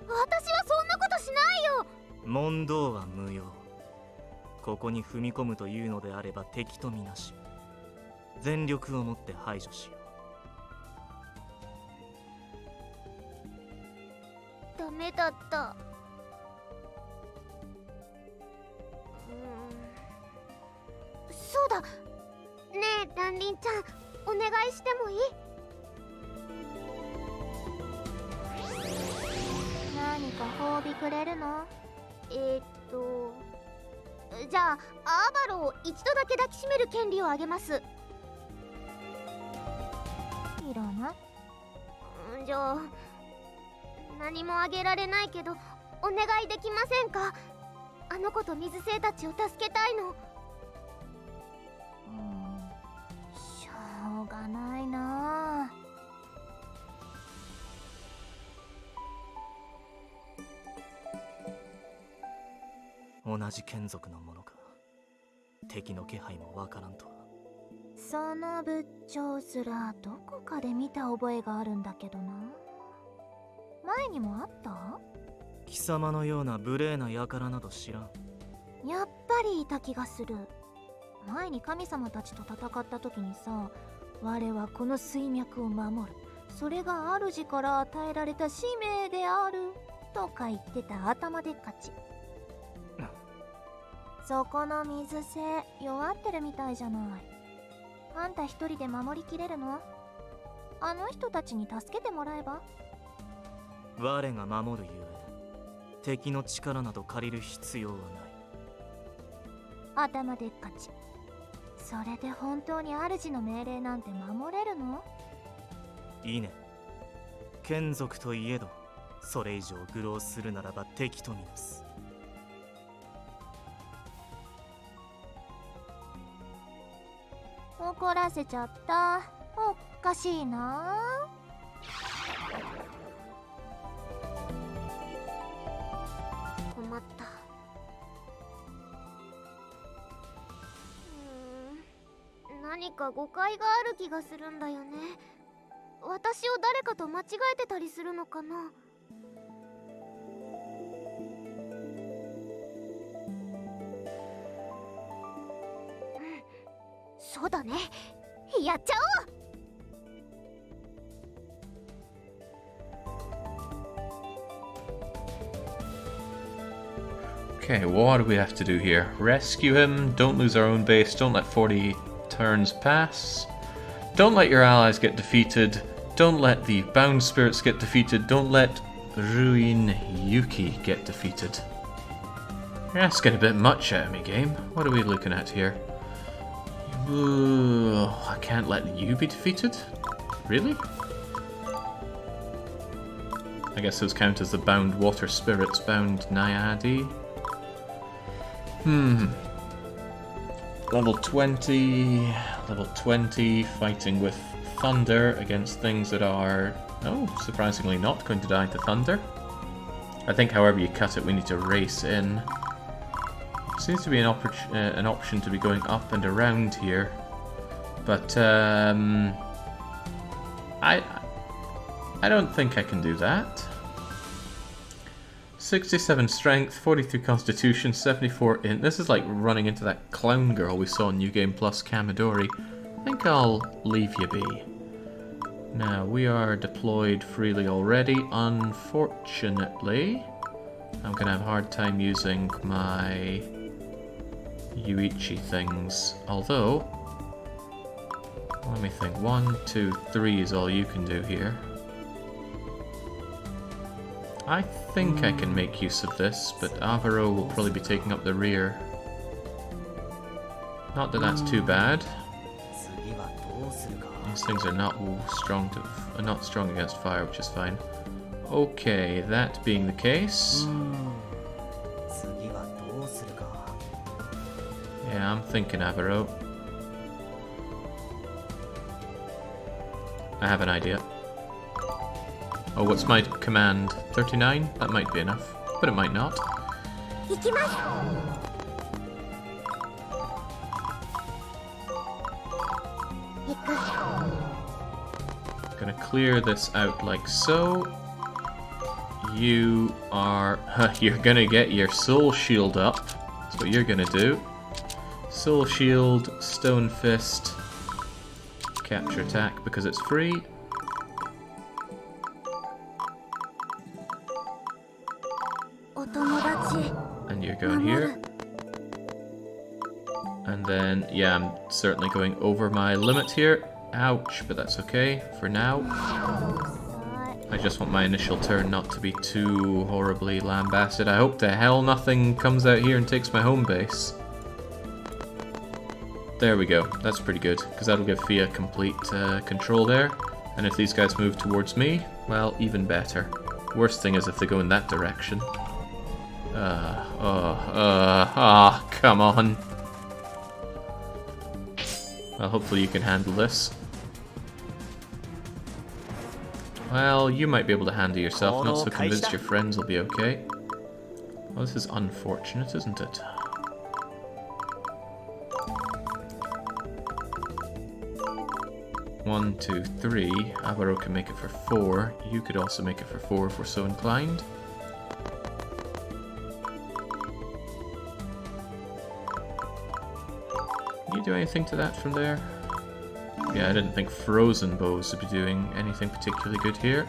私はそんなことしないよ。問答は無用。ここに踏み込むというのであれば敵とみなし全力をもって排除しよう。ダメだった。そうだ。ねえランリンちゃん、お願いしてもいい？何か褒美くれるの？じゃあアーバロを一度だけ抱きしめる権利をあげます。いらない？じゃあ何もあげられないけどお願いできませんか？あの子と水星たちを助けたいの。しょうがないな。同じ眷属のものか。敵の気配もわからんとは。その仏頂すらどこかで見た覚えがあるんだけどな。前にもあった？貴様のような無礼な輩など知らん。やっぱりいた気がする。前に神様たちと戦った時にさ、我はこの水脈を守る、それが主から与えられた使命であるとか言ってた頭でっかち。そこの水星弱ってるみたいじゃない。あんた一人で守りきれるの？あの人たちに助けてもらえば？我が守るゆえ敵の力など借りる必要はない。頭でっかち。それで本当に主の命令なんて守れるの？いいね。眷属といえどそれ以上愚弄するならば敵とみなす。怒らせちゃった。おかしいな。何か誤解がある気がするんだよね。私を誰かと間違えてたりするのかな。そうだね。やっちゃおう。Okay, well, what do we have to do here? Rescue him, don't lose our own base, don't let 40 turns pass. Don't let your allies get defeated, don't let the bound spirits get defeated, don't let Ruin Yuki get defeated. You're asking a bit much out of me, game. What are we looking at here? I can't let you be defeated? Really? I guess those count as the bound water spirits, bound Nayadi. Level 20, fighting with thunder against things that are, surprisingly not going to die to thunder. I think however you cut it, we need to race in. Seems to be an option to be going up and around here, but I don't think I can do that. 67 strength, 43 constitution, 74 int. This is like running into that clown girl we saw in New Game Plus Kamidori. I think I'll leave you be. Now, we are deployed freely already. Unfortunately, I'm going to have a hard time using my Yuichi things. Although, let me think. 1, 2, 3 is all you can do here. I think I can make use of this, but Avaro will probably be taking up the rear. Not that that's too bad. These things are not strong against fire, which is fine. Okay, that being the case. Yeah, I'm thinking Avaro. I have an idea. Oh, what's my command? 39? That might be enough, but it might not. Gonna clear this out like so. You are... you're gonna get your soul shield up. That's what you're gonna do. Soul shield, stone fist, capture attack because it's free. And you're going here. And then, yeah, I'm certainly going over my limit here. Ouch, but that's okay for now. I just want my initial turn not to be too horribly lambasted. I hope the hell nothing comes out here and takes my home base. There we go. That's pretty good, because that'll give Fia complete control there. And if these guys move towards me, well, even better. Worst thing is if they go in that direction. Come on. Well, hopefully you can handle this. Well, you might be able to handle yourself. Not so convinced your friends will be okay. Well, this is unfortunate, isn't it? One, 2, 3. Avaro can make it for 4. You could also make it for 4 if we're so inclined. Can you do anything to that from there? Yeah, I didn't think frozen bows would be doing anything particularly good here.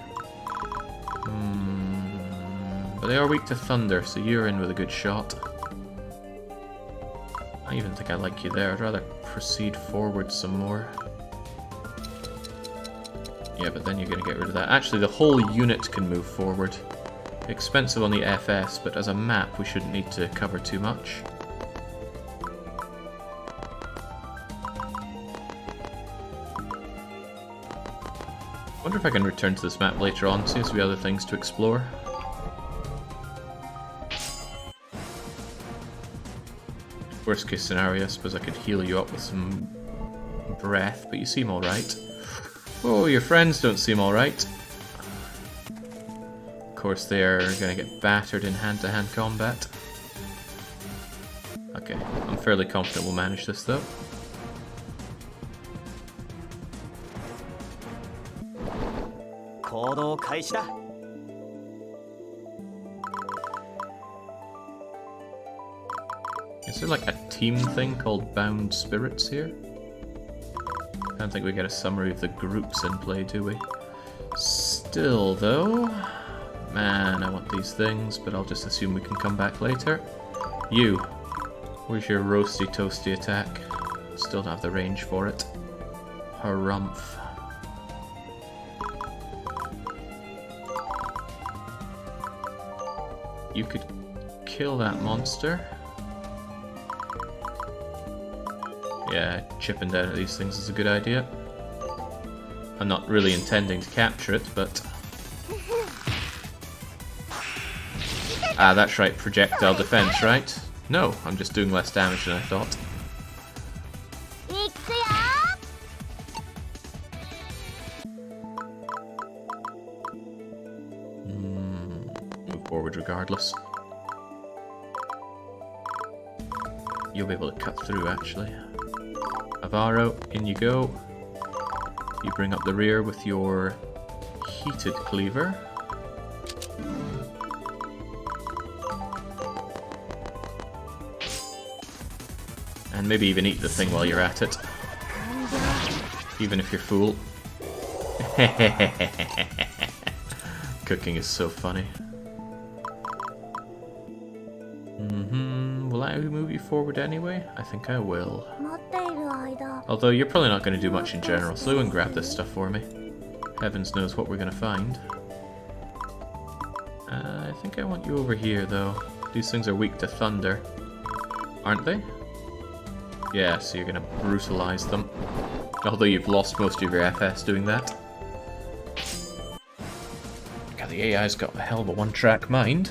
But they are weak to thunder, so you're in with a good shot. I even think I like you there. I'd rather proceed forward some more. Yeah, but then you're going to get rid of that. Actually, the whole unit can move forward. Expensive on the FS, but as a map, we shouldn't need to cover too much. I wonder if I can return to this map later on. Seems to be other things to explore. Worst case scenario, I suppose I could heal you up with some breath, but you seem alright. Oh, your friends don't seem alright. Of course, they're going to get battered in hand-to-hand combat. Okay, I'm fairly confident we'll manage this, though. 行動開始だ。 Is there like a team thing called Bound Spirits here? I don't think we get a summary of the groups in play, do we? Still, though... Man, I want these things, but I'll just assume we can come back later. You. Where's your roasty toasty attack? Still don't have the range for it. Harumph. You could kill that monster. Yeah, chipping down at these things is a good idea. I'm not really intending to capture it, but... Ah, that's right, projectile defense, right? No, I'm just doing less damage than I thought. Move forward regardless. You'll be able to cut through, actually. Avaro, in you go. You bring up the rear with your heated cleaver. And maybe even eat the thing while you're at it. Even if you're full. Cooking is so funny. Will I move you forward anyway? I think I will. Although you're probably not going to do much in general, so go and grab this stuff for me. Heavens knows what we're going to find. I think I want you over here, though. These things are weak to thunder. Aren't they? Yeah, so you're going to brutalize them. Although you've lost most of your FS doing that. God, the AI's got a hell of a one-track mind.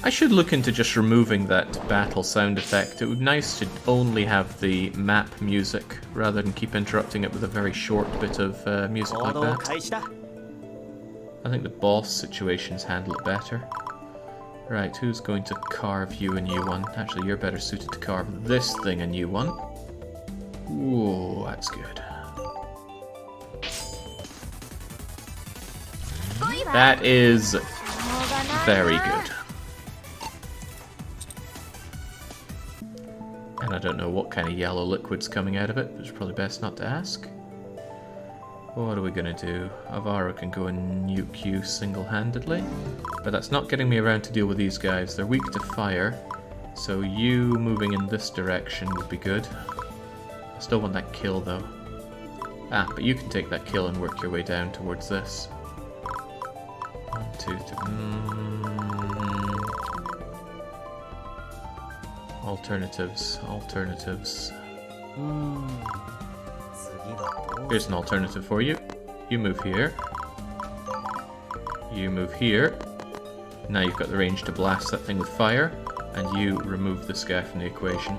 I should look into just removing that battle sound effect. It would be nice to only have the map music, rather than keep interrupting it with a very short bit of music like that. I think the boss situations handle it better. Right, who's going to carve you a new one? Actually, you're better suited to carve this thing a new one. Ooh, that's good. That is very good. And I don't know what kind of yellow liquid's coming out of it, but it's probably best not to ask. What are we gonna do? Avaro can go and nuke you single-handedly, but that's not getting me around to deal with these guys. They're weak to fire, so you moving in this direction would be good. I still want that kill though. Ah, but you can take that kill and work your way down towards this. 1, 2, 3... Alternatives, alternatives. Here's an alternative for you. You move here. You move here. Now you've got the range to blast that thing with fire, and you remove this guy from the equation.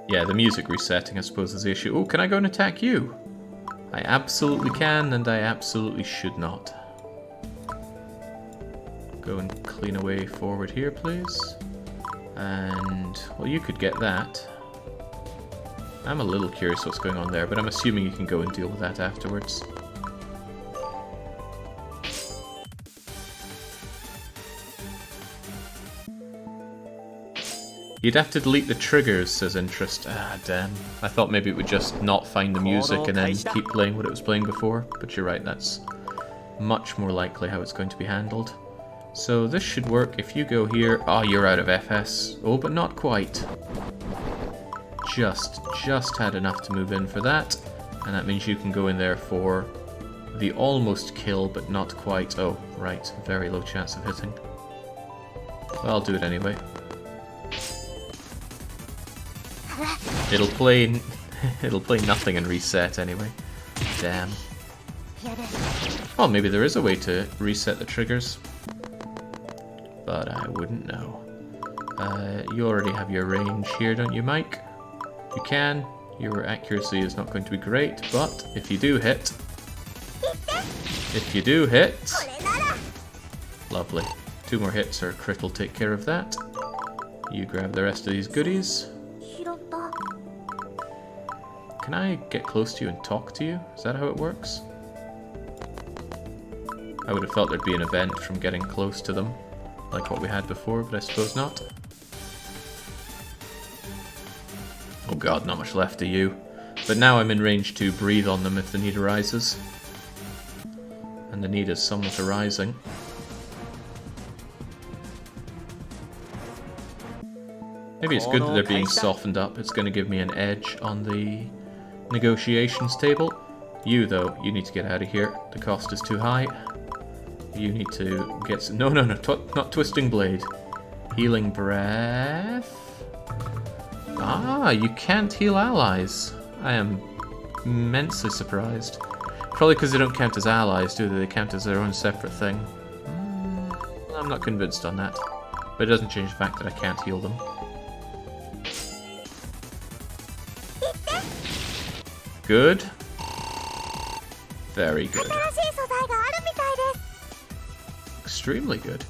Yeah, the music resetting, I suppose, is the issue. Oh, can I go and attack you? I absolutely can, and I absolutely should not. Go and clean away forward here, please. And, well, you could get that. I'm a little curious what's going on there, but I'm assuming you can go and deal with that afterwards. You'd have to delete the triggers, says Interest. Ah, damn. I thought maybe it would just not find the music and then keep playing what it was playing before. But you're right, that's much more likely how it's going to be handled. So this should work. If you go here... Oh, you're out of FS. Oh, but not quite. Just had enough to move in for that. And that means you can go in there for the almost kill, but not quite. Oh, right. Very low chance of hitting. Well, I'll do it anyway. It'll play nothing and reset anyway. Damn. Well, maybe there is a way to reset the triggers. But I wouldn't know. You already have your range here, don't you, Mike? You can. Your accuracy is not going to be great, but if you do hit... Lovely. 2 more hits or crit will take care of that. You grab the rest of these goodies. Can I get close to you and talk to you? Is that how it works? I would have felt there'd be an event from getting close to them, like what we had before, but I suppose not. Oh god, not much left of you. But now I'm in range to breathe on them if the need arises. And the need is somewhat arising. Maybe it's good that they're being softened up. It's going to give me an edge on the negotiations table. You, though, you need to get out of here. The cost is too high. You need to get... No, not Twisting Blade. Healing Breath. Ah, you can't heal allies. I am immensely surprised. Probably because they don't count as allies, do they? They count as their own separate thing. I'm not convinced on that. But it doesn't change the fact that I can't heal them. Good. Very good. Extremely good.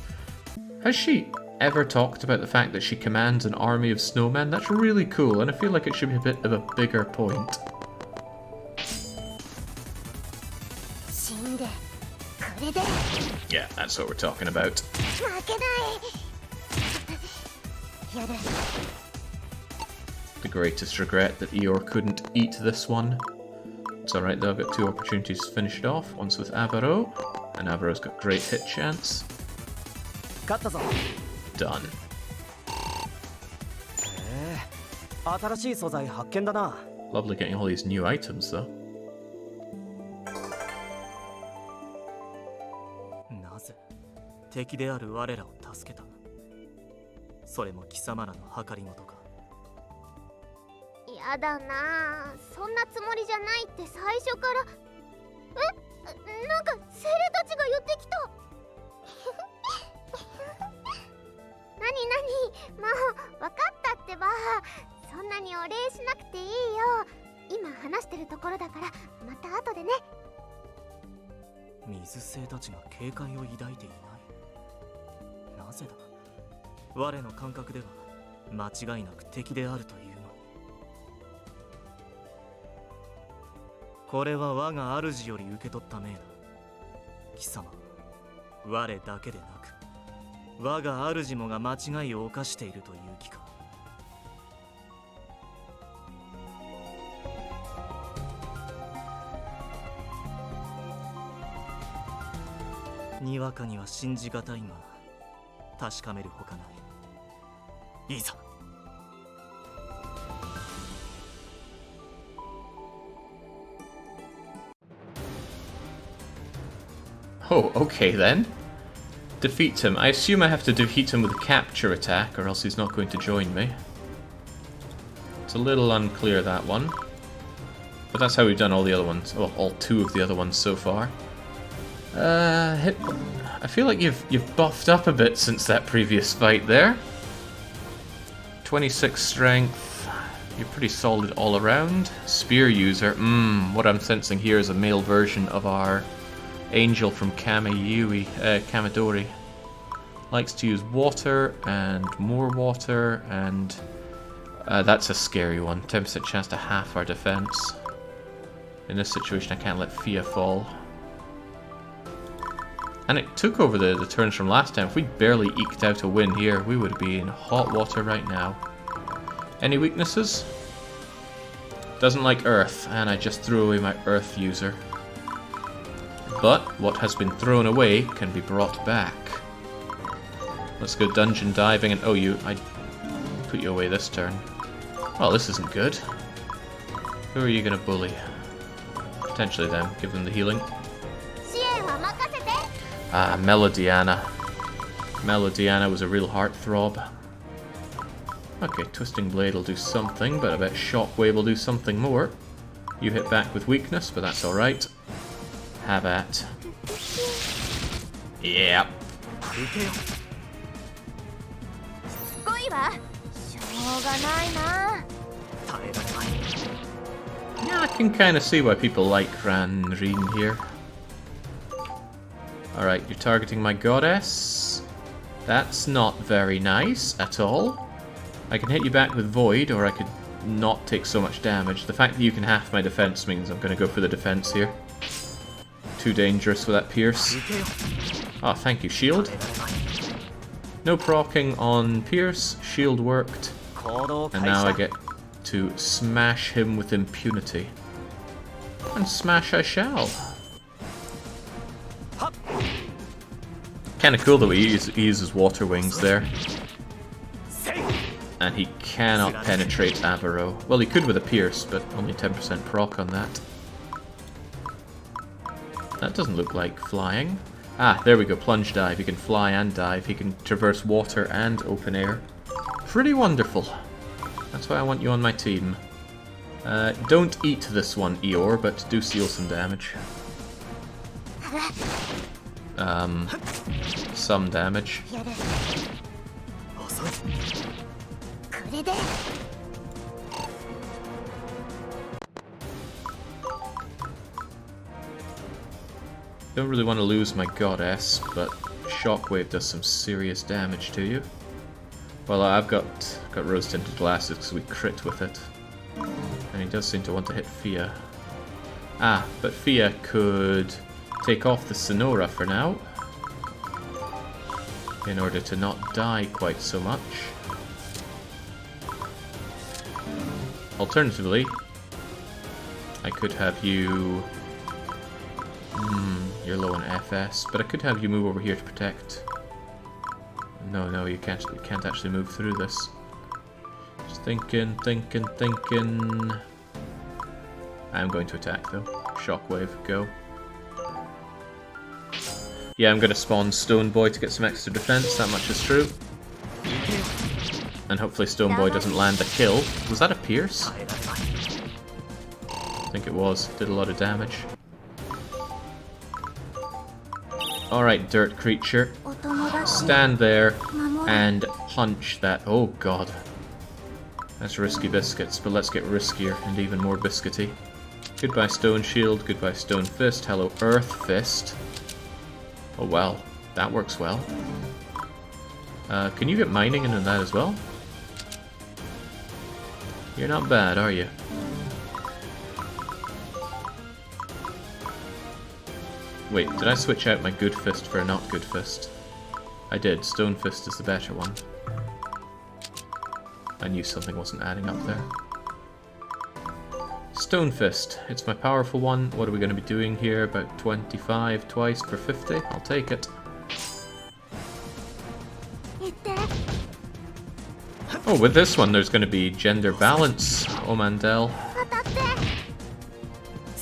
Has she ever talked about the fact that she commands an army of snowmen? That's really cool, and I feel like it should be a bit of a bigger point. Yeah, that's what we're talking about. The greatest regret that Eeyore couldn't eat this one. It's alright though, I've got 2 opportunities to finish it off. Once with Avaro, and Avaro's got great hit chance. Done. Lovely getting all these new items though.やだなあ、そんなつもりじゃないって最初から。なんか精霊たちが寄ってきた。なにもう分かったってば。そんなにお礼しなくていいよ。今話してるところだからまた後でね。水星たちが警戒を抱いていない。なぜだ。我の感覚では間違いなく敵であるというのに。これは我が主より受け取った命だ。貴様、我だけでなく我が主もが間違いを犯しているという気か。にわかには信じがたいが確かめるほかない。いざ。Oh, okay then. Defeat him. I assume I have to defeat him with a capture attack, or else he's not going to join me. It's a little unclear, that one. But that's how we've done all the other ones. Well, all 2 of the other ones so far. I feel like you've buffed up a bit since that previous fight there. 26 strength. You're pretty solid all around. Spear user. What I'm sensing here is a male version of our angel from Amayui, Kamidori. Likes to use water and more water, and that's a scary one. 10% chance to half our defense. In this situation, I can't let Fia fall. And it took over the turns from last time. If we barely eked out a win here, we would be in hot water right now. Any weaknesses? Doesn't like earth, and I just threw away my earth user. But what has been thrown away can be brought back. Let's go dungeon diving, and oh, I put you away this turn. Well, this isn't good. Who are you gonna bully? Potentially them. Give them the healing. Ah, Melodiana. Melodiana was a real heartthrob. Okay, Twisting Blade will do something, but I bet Shockwave will do something more. You hit back with weakness, but that's alright. Have at. Yep. 受けよ。すごいわ。しょうがないな。耐えられない。 Yeah, I can kind of see why people like Ranrin here. Alright, you're targeting my goddess. That's not very nice at all. I can hit you back with Void, or I could not take so much damage. The fact that you can half my defense means I'm going to go for the defense here. Too dangerous with that Pierce. Oh, thank you, Shield. No procking on Pierce. Shield worked. And now I get to smash him with impunity. And smash I shall. Kinda cool that he uses water wings there. And he cannot penetrate Avaro. Well, he could with a Pierce, but only 10% proc on that. That doesn't look like flying. Ah, there we go, plunge dive. He can fly and dive. He can traverse water and open air. Pretty wonderful. That's why I want you on my team. Don't eat this one, Eeyore, but do seal some damage. Some damage. Don't really want to lose my goddess, but Shockwave does some serious damage to you. Well, I've got rose-tinted glasses because we crit with it. And he does seem to want to hit Fia. Ah, but Fia could take off the Sonora for now, in order to not die quite so much. Alternatively, I could have you... you're low on FS, but I could have you move over here to protect. No, you can't actually move through this. Just thinking. I'm going to attack though. Shockwave, go. Yeah, I'm going to spawn Stone Boy to get some extra defense, that much is true. And hopefully Stone Boy doesn't land a kill. Was that a Pierce? I think it was. Did a lot of damage. Alright, dirt creature. Stand there and punch that. Oh god. That's risky biscuits, but let's get riskier and even more biscuity. Goodbye Stone Shield, goodbye Stone Fist, hello Earth Fist. Oh well, that works well. Can you get mining into that as well? You're not bad, are you? Wait, did I switch out my good fist for a not good fist? I did. Stone Fist is the better one. I knew something wasn't adding up there. Stone Fist. It's my powerful one. What are we going to be doing here? About 25 twice for 50? I'll take it. Oh, with this one there's going to be gender balance. Oh, Mandel.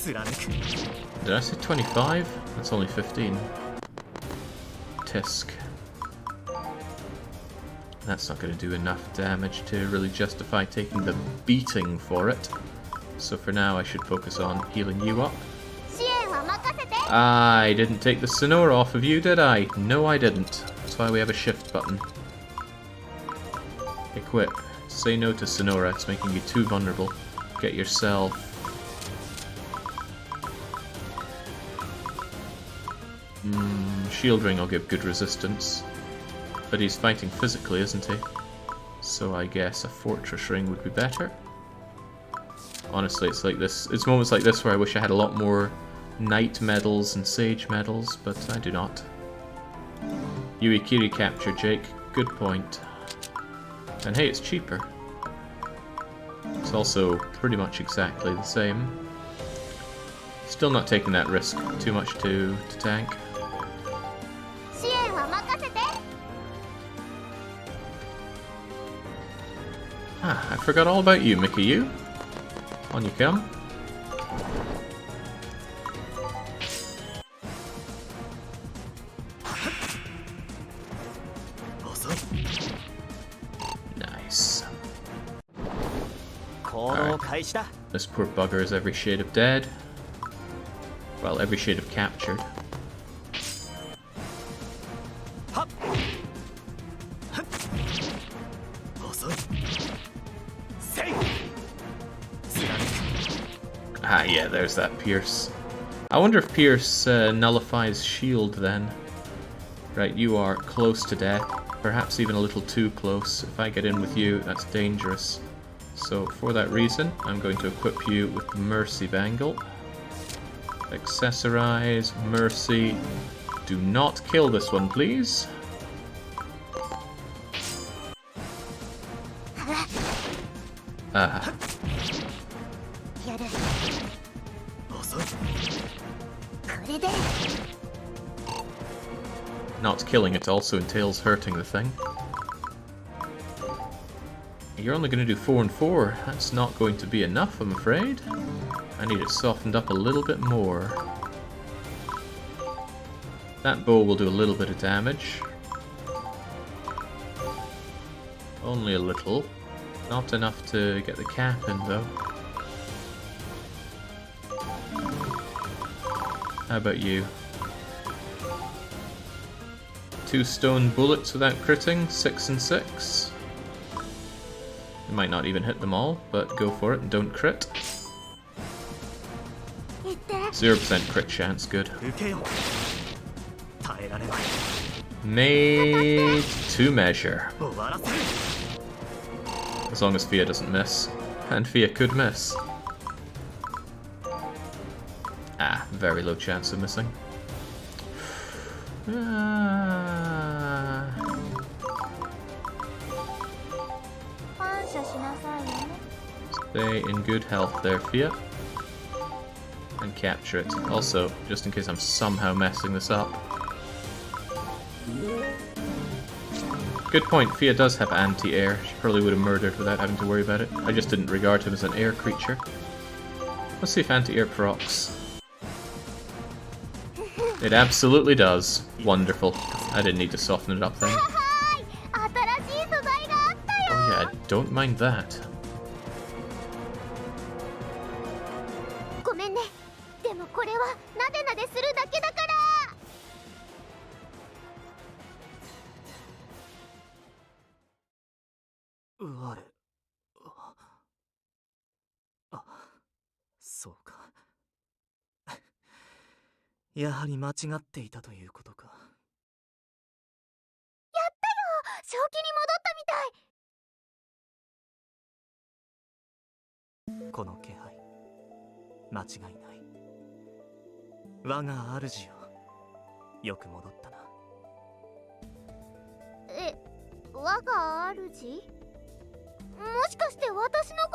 Did I say 25? That's only 15. Tisk. That's not going to do enough damage to really justify taking the beating for it. So for now I should focus on healing you up. I didn't take the Sonora off of you, did I? No, I didn't. That's why we have a shift button. Equip. Say no to Sonora, it's making you too vulnerable. Get yourself... Shield Ring will give good resistance. But he's fighting physically, isn't he? So I guess a Fortress Ring would be better. Honestly, it's like this. It's moments like this where I wish I had a lot more Knight medals and Sage medals, but I do not. Yuikiri capture, Jake. Good point. And hey, it's cheaper. It's also pretty much exactly the same. Still not taking that risk. Too much to tank. Ah, I forgot all about you, Mickey. You. On you come. Nice. Right. This poor bugger is every shade of dead. Well, every shade of captured. Ah, yeah, there's that Pierce. I wonder if Pierce nullifies shield then. Right, you are close to death. Perhaps even a little too close. If I get in with you, that's dangerous. So, for that reason, I'm going to equip you with the Mercy Bangle. Accessorize, Mercy. Do not kill this one, please. Ah. Not killing it also entails hurting the thing. You're only going to do 4 and 4. That's not going to be enough, I'm afraid. I need it softened up a little bit more. That bow will do a little bit of damage. Only a little. Not enough to get the cap in, though. How about you? 2 stone bullets without critting, 6 and 6. You might not even hit them all, but go for it and don't crit. 0% crit chance, good. Made to measure. As long as Fia doesn't miss. And Fia could miss. Ah, very low chance of missing. Stay in good health there, Fia. And capture it. Also, just in case I'm somehow messing this up. Good point, Fia does have anti-air. She probably would have murdered without having to worry about it. I just didn't regard him as an air creature. Let's see if anti-air procs. It absolutely does. Wonderful. I didn't need to soften it up then. Oh yeah, I don't mind that. Ah, そうか。やはり間違っていたということか。やったよ、正気に戻ったみたい。この気配、間違いない。我が主よ、よく戻ったな。我が主？もしかして私のこ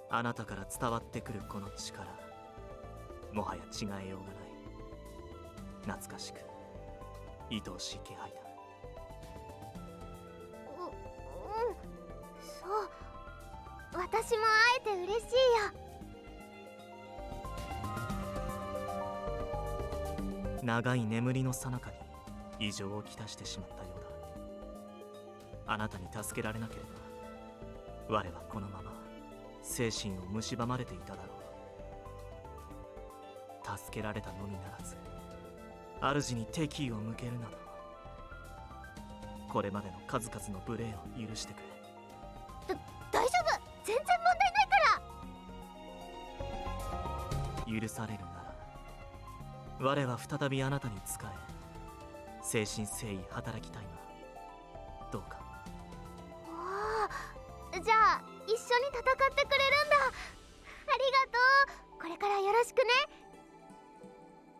と？あなたから伝わってくるこの力、もはや違えようがない。懐かしく愛おしい気配だ。そう。私も会えて嬉しいよ。長い眠りの最中に異常をきたしてしまったようだ。あなたに助けられなければ、我はこのまま精神を蝕まれていただろう。助けられたのみならず、主に敵意を向けるなど、これまでの数々の無礼を許してくれ。大丈夫、全然問題ないから。許されるなら、我は再びあなたに仕え、誠心誠意働きたいが、どうか。おお、じゃあ一緒に戦ってくれるんだ。ありがとう。これからよろしくね。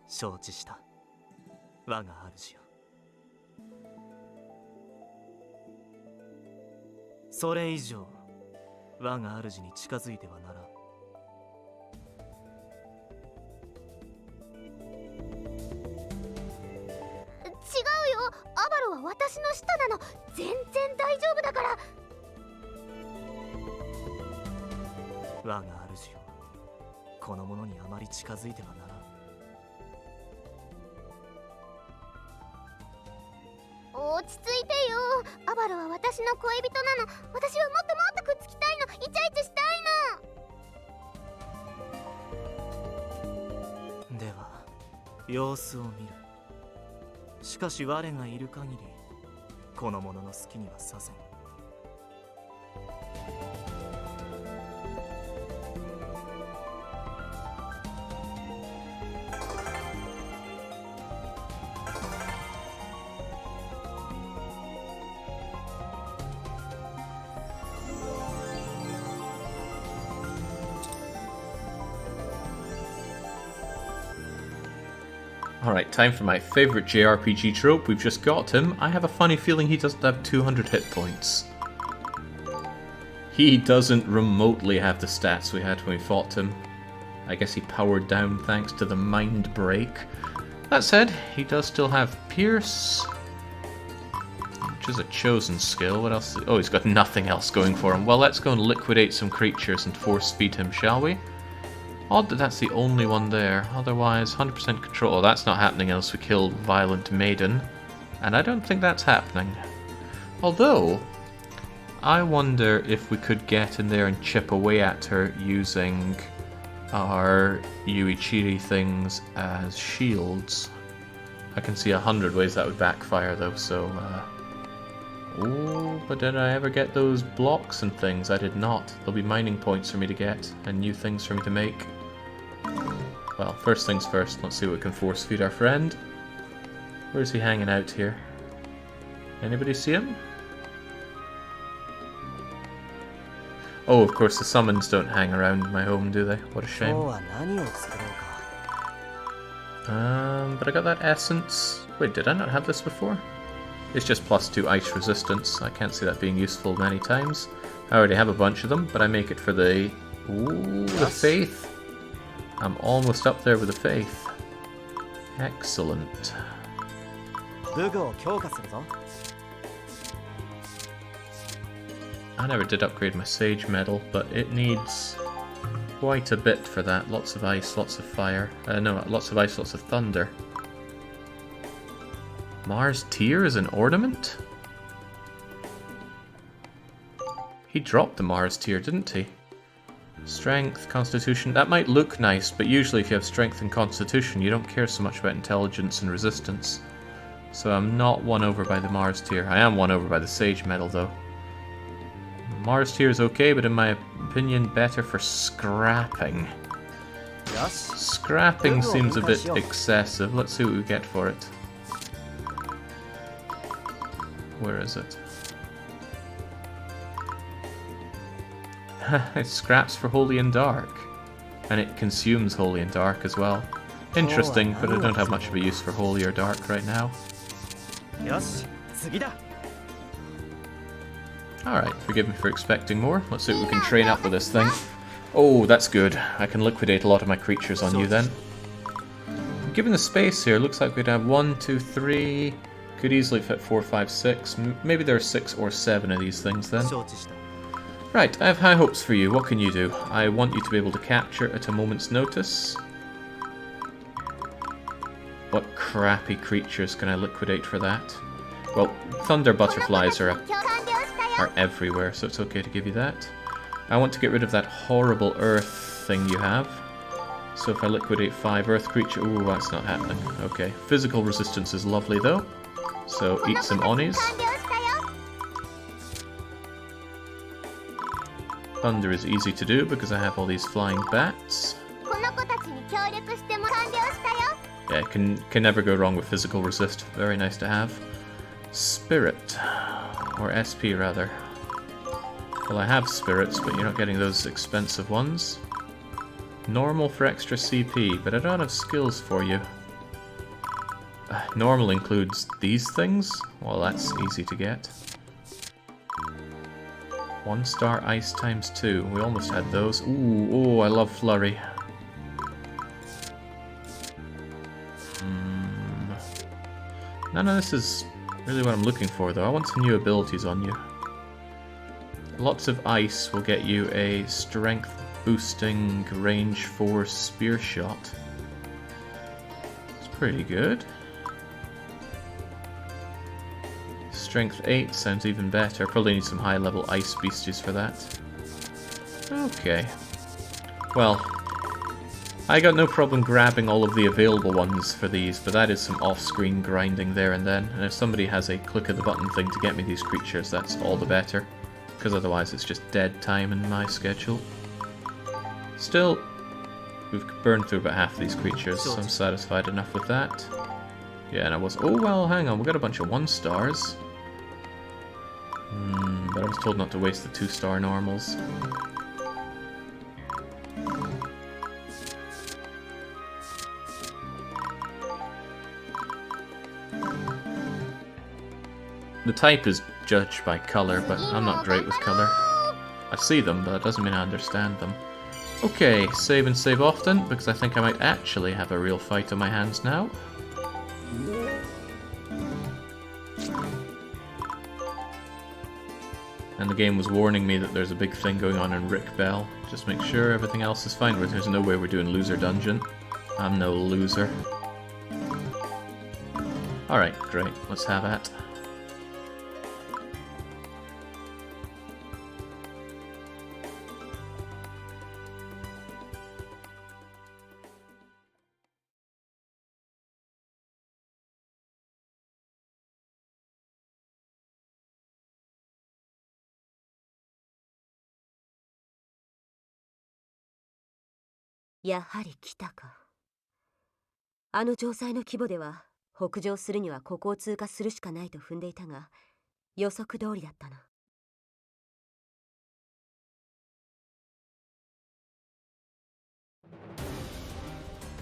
承知した、我が主よ。それ以上我が主に近づいてはならん。違うよ、アバロは私の舌なの。全然大丈夫だから。我が主よ、この者にあまり近づいてはならん。落ち着いてよ。アバロは私の恋人なの。私はもっともっとくっつきたいの。イチャイチャしたいの。で様子を見る。しかし我がいる限りこの者の好きにはさせん。Alright, time for my favourite JRPG trope. We've just got him. I have a funny feeling he doesn't have 200 hit points. He doesn't remotely have the stats we had when we fought him. I guess he powered down thanks to the mind break. That said, he does still have Pierce, which is a chosen skill. What else? Oh, he's got nothing else going for him. Well, let's go and liquidate some creatures and force feed him, shall we? Odd that that's the only one there. Otherwise, 100% control. Oh, that's not happening unless we kill Violent Maiden. And I don't think that's happening. Although, I wonder if we could get in there and chip away at her using our Yuichiri things as shields. I can see 100 ways that would backfire though, so... Oh, but did I ever get those blocks and things? I did not. There'll be mining points for me to get, and new things for me to make. Well, first things first, let's see what we can force feed our friend. Where's he hanging out here? Anybody see him? Oh, of course the summons don't hang around my home, do they? What a shame. But I got that essence. Wait, did I not have this before? It's just +2 ice resistance. I can't see that being useful many times. I already have a bunch of them, but I make it for the... Ooh, the faith. I'm almost up there with the faith. Excellent. I never did upgrade my Sage Medal, but it needs quite a bit for that. Lots of ice, lots of fire. No, lots of ice, lots of thunder. Mars Tier is an ornament? He dropped the Mars Tier, didn't he? Strength, Constitution, that might look nice, but usually if you have Strength and Constitution, you don't care so much about Intelligence and Resistance. So I'm not won over by the Mars Tier. I am won over by the Sage Medal, though. Mars Tier is okay, but in my opinion, better for scrapping. Scrapping seems a bit excessive. Let's see what we get for it. Where is it? It scraps for Holy and Dark. And it consumes Holy and Dark as well. Interesting, but I don't have much of a use for Holy or Dark right now. Alright, forgive me for expecting more. Let's see what we can train up with this thing. Oh, that's good. I can liquidate a lot of my creatures on you then. Given the space here, looks like we'd have 1, 2, 3... Could easily fit 4, 5, 6. Maybe there are 6 or 7 of these things then. Right, I have high hopes for you. What can you do? I want you to be able to capture at a moment's notice. What crappy creatures can I liquidate for that? Well, thunder butterflies are everywhere, so it's okay to give you that. I want to get rid of that horrible earth thing you have. So if I liquidate 5 earth creatures... Ooh, that's not happening. Okay. Physical resistance is lovely though. So eat some Onis. Thunder is easy to do because I have all these flying bats. Yeah, can never go wrong with physical resist. Very nice to have. Spirit. Or SP rather. Well, I have spirits, but you're not getting those expensive ones. Normal for extra CP, but I don't have skills for you. Normal includes these things? Well, that's easy to get. 1 star ice times 2. We almost had those. Ooh, oh, I love flurry. None of this is really what I'm looking for, though. I want some new abilities on you. Lots of ice will get you a strength boosting range 4 spear shot. It's pretty good. Strength 8 sounds even better. Probably need some high level ice beasties for that. Okay. Well, I got no problem grabbing all of the available ones for these, but that is some off-screen grinding there and then. And if somebody has a click of the button thing to get me these creatures, that's all the better. Because otherwise it's just dead time in my schedule. Still, we've burned through about half of these creatures, so I'm satisfied enough with that. Yeah, and I was... Oh, well, hang on, we got a bunch of 1-stars. But I was told not to waste the 2-star normals. The type is judged by colour, but I'm not great with colour. I see them, but that doesn't mean I understand them. Okay, save and save often, because I think I might actually have a real fight on my hands now. And the game was warning me that there's a big thing going on in Rick Bell. Just make sure everything else is fine. There's no way we're doing loser dungeon. I'm no loser. Alright, great. Let's have at.やはり来たか。あの城塞の規模では北上するにはここを通過するしかないと踏んでいたが、予測通りだったな。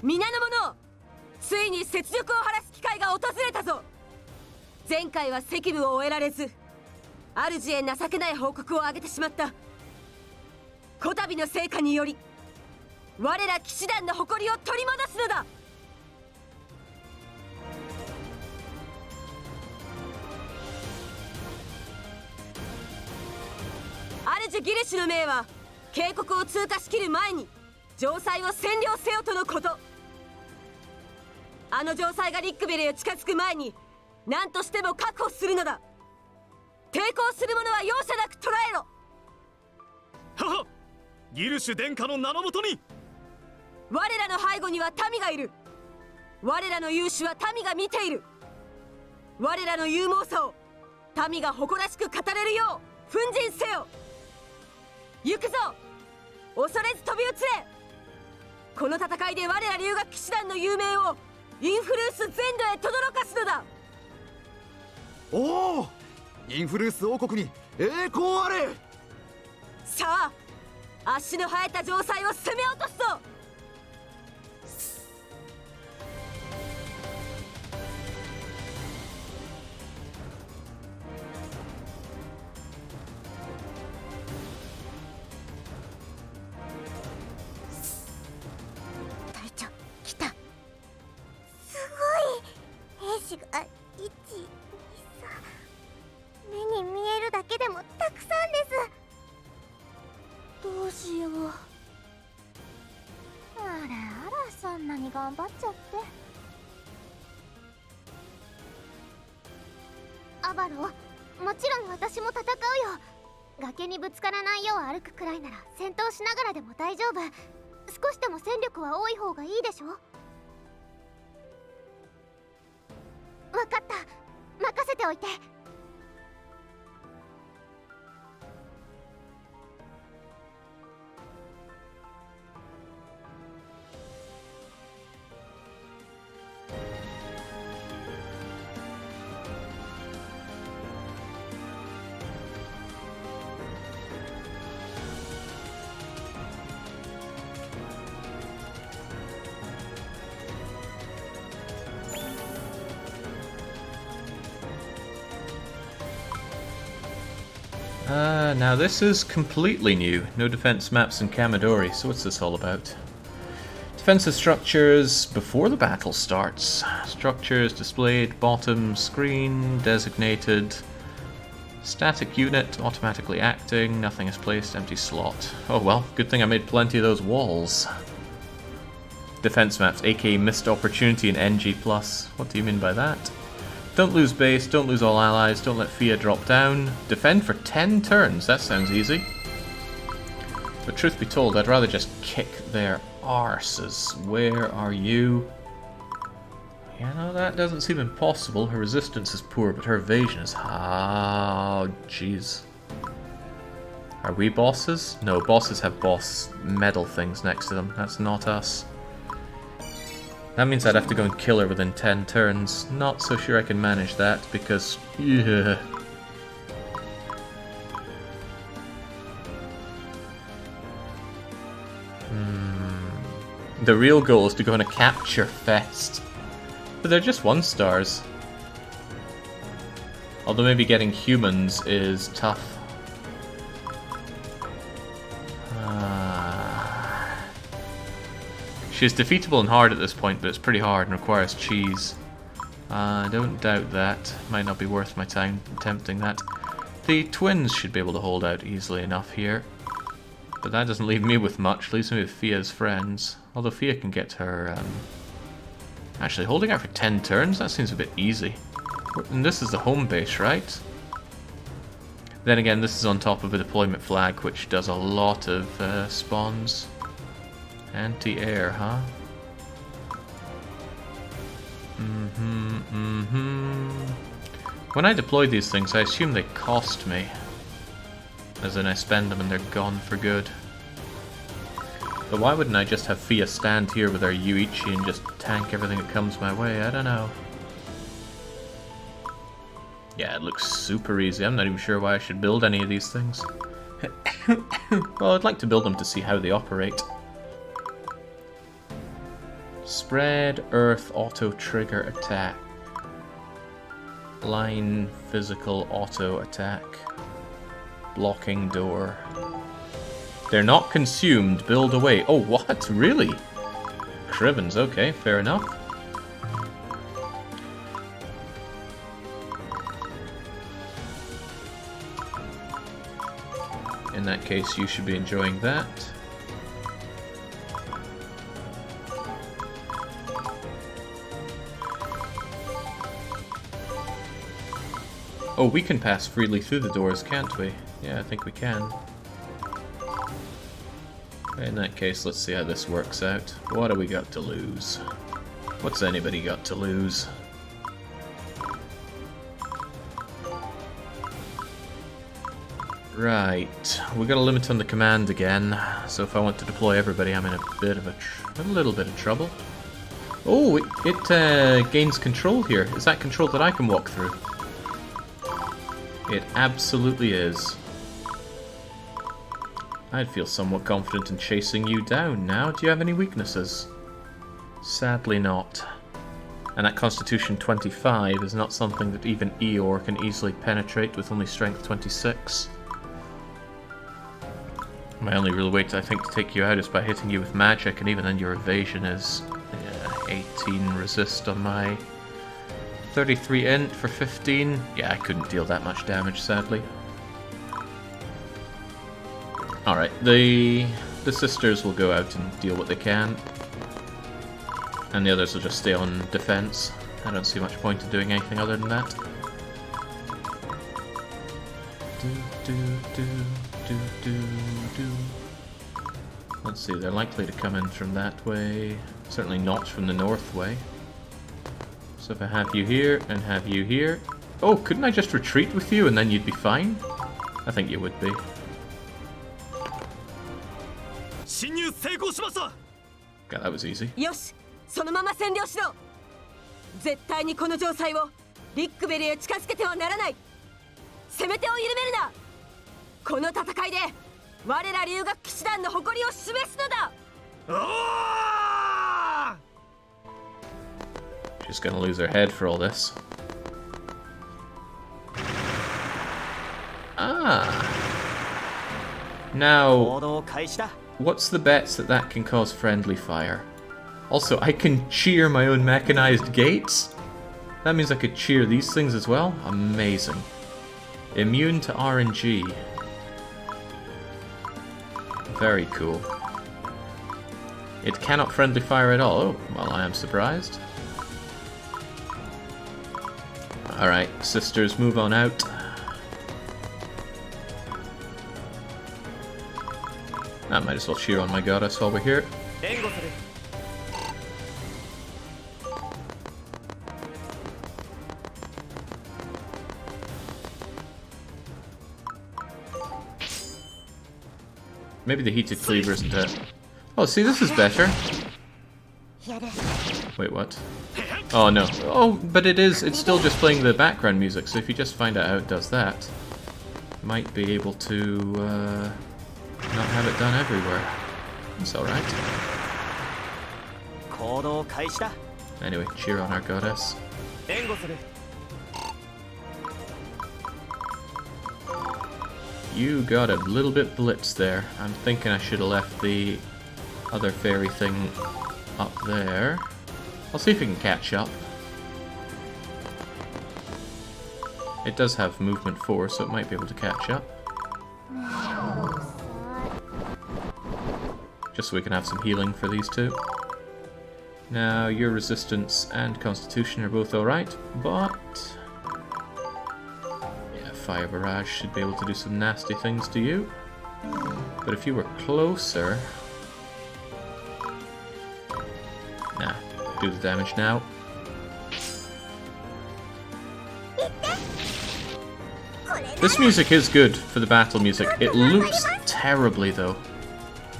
皆の者、ついに雪辱を晴らす機会が訪れたぞ。前回は責務を終えられず、主へ情けない報告を上げてしまった。こたびの成果により我ら騎士団の誇りを取り戻すのだ。主ギルシュの命は渓谷を通過しきる前に城塞を占領せよとのこと。あの城塞がリックベルへ近づく前に何としても確保するのだ。抵抗する者は容赦なく捕らえろ。はは、ギルシュ殿下の名のもとに。我らの背後には民がいる。我らの勇姿は民が見ている。我らの勇猛さを民が誇らしく語れるよう奮陣せよ。行くぞ、恐れず飛び移れ。この戦いで我ら留学騎士団の有名をインフルース全土へ轟かすのだ。おお、インフルース王国に栄光あれ。さあ、足の生えた城塞を攻め落とすぞ。兵士が1、2、3、目に見えるだけでもたくさんです。どうしよう。あらあら、そんなに頑張っちゃって。アバロ、もちろん私も戦うよ。崖にぶつからないよう歩くくらいなら戦闘しながらでも大丈夫。少しでも戦力は多い方がいいでしょ。分かった、任せておいて。Now this is completely new. No defense maps in Kamidori, so what's this all about? Defensive structures before the battle starts. Structures displayed, bottom screen, designated. Static unit, automatically acting, nothing is placed, empty slot. Oh well, good thing I made plenty of those walls. Defense maps, aka missed opportunity in NG+. What do you mean by that? Don't lose base, don't lose all allies, don't let Fia drop down. Defend for 10 turns, that sounds easy. But truth be told, I'd rather just kick their arses. Where are you? You know, that doesn't seem impossible. Her resistance is poor, but her evasion is... Oh, jeez. Are we bosses? No, bosses have boss medal things next to them. That's not us. That means I'd have to go and kill her within 10 turns. Not so sure I can manage that, because... Yeah. The real goal is to go on a capture fest. But they're just 1-stars. Although maybe getting humans is tough. She's defeatable and hard at this point, but it's pretty hard and requires cheese. I don't doubt that. Might not be worth my time attempting that. The twins should be able to hold out easily enough here. But that doesn't leave me with much, leaves me with Fia's friends. Although Fia can get her... Actually, holding out for 10 turns? That seems a bit easy. And this is the home base, right? Then again, this is on top of a deployment flag, which does a lot of spawns. Anti-air, huh? When I deploy these things, I assume they cost me. As in I spend them and they're gone for good. But why wouldn't I just have Fia stand here with our Yuichi and just tank everything that comes my way? I don't know. Yeah, it looks super easy. I'm not even sure why I should build any of these things. Well, I'd like to build them to see how they operate. Spread, earth, auto trigger attack. Line, physical, auto attack. Blocking door. They're not consumed, build away. Oh, what? Really? Crivens, okay, fair enough. In that case, you should be enjoying that. Oh, we can pass freely through the doors, can't we? Yeah, I think we can. In that case, let's see how this works out. What do we got to lose? What's anybody got to lose? Right, we got a limit on the command again, so if I want to deploy everybody, I'm in a little bit of trouble. Oh, it gains control here. Is that control that I can walk through? It absolutely is. I'd feel somewhat confident in chasing you down now. Do you have any weaknesses? Sadly not. And that Constitution 25 is not something that even Eeyore can easily penetrate with only Strength 26. My only real way, I think, to take you out is by hitting you with magic, and even then your evasion is 18 resist on my 33 int for 15. Yeah, I couldn't deal that much damage, sadly. Alright, the sisters will go out and deal what they can. And the others will just stay on defense. I don't see much point in doing anything other than that. Let's see, they're likely to come in from that way. Certainly not from the north way. So if I have you here and have you here... Oh, couldn't I just retreat with you and then you'd be fine? I think you would be. God, that was easy. よし、そのまま占領しろ。絶対にこの城塞をリックベリへ近づけてはならない。攻め手を緩めるな。この戦いで我ら龍学騎士団の誇りを示すのだ。She's gonna lose her head for all this. Ah. Now, what's the bets that that can cause friendly fire? Also, I can cheer my own mechanized gates? That means I could cheer these things as well? Amazing. Immune to RNG. Very cool. It cannot friendly fire at all. Oh, well, I am surprised. Alright, sisters, move on out. I might as well cheer on my goddess while we're here. 援護する。 Maybe the heated cleaver isn't it. Oh, see, this is better. Wait, what? Oh, no. Oh, but it is. It's still just playing the background music, so if you just find out how it does that, might be able to not have it done everywhere. It's alright. Anyway, cheer on our goddess. You got a little bit blitzed there. I'm thinking I should have left the other fairy thing up there. I'll see if it can catch up. It does have movement 4, so it might be able to catch up. Just so we can have some healing for these two. Now, your resistance and constitution are both alright, but... yeah, Fire Barrage should be able to do some nasty things to you. But if you were closer... nah, do the damage now. This music is good for the battle music. It loops terribly though.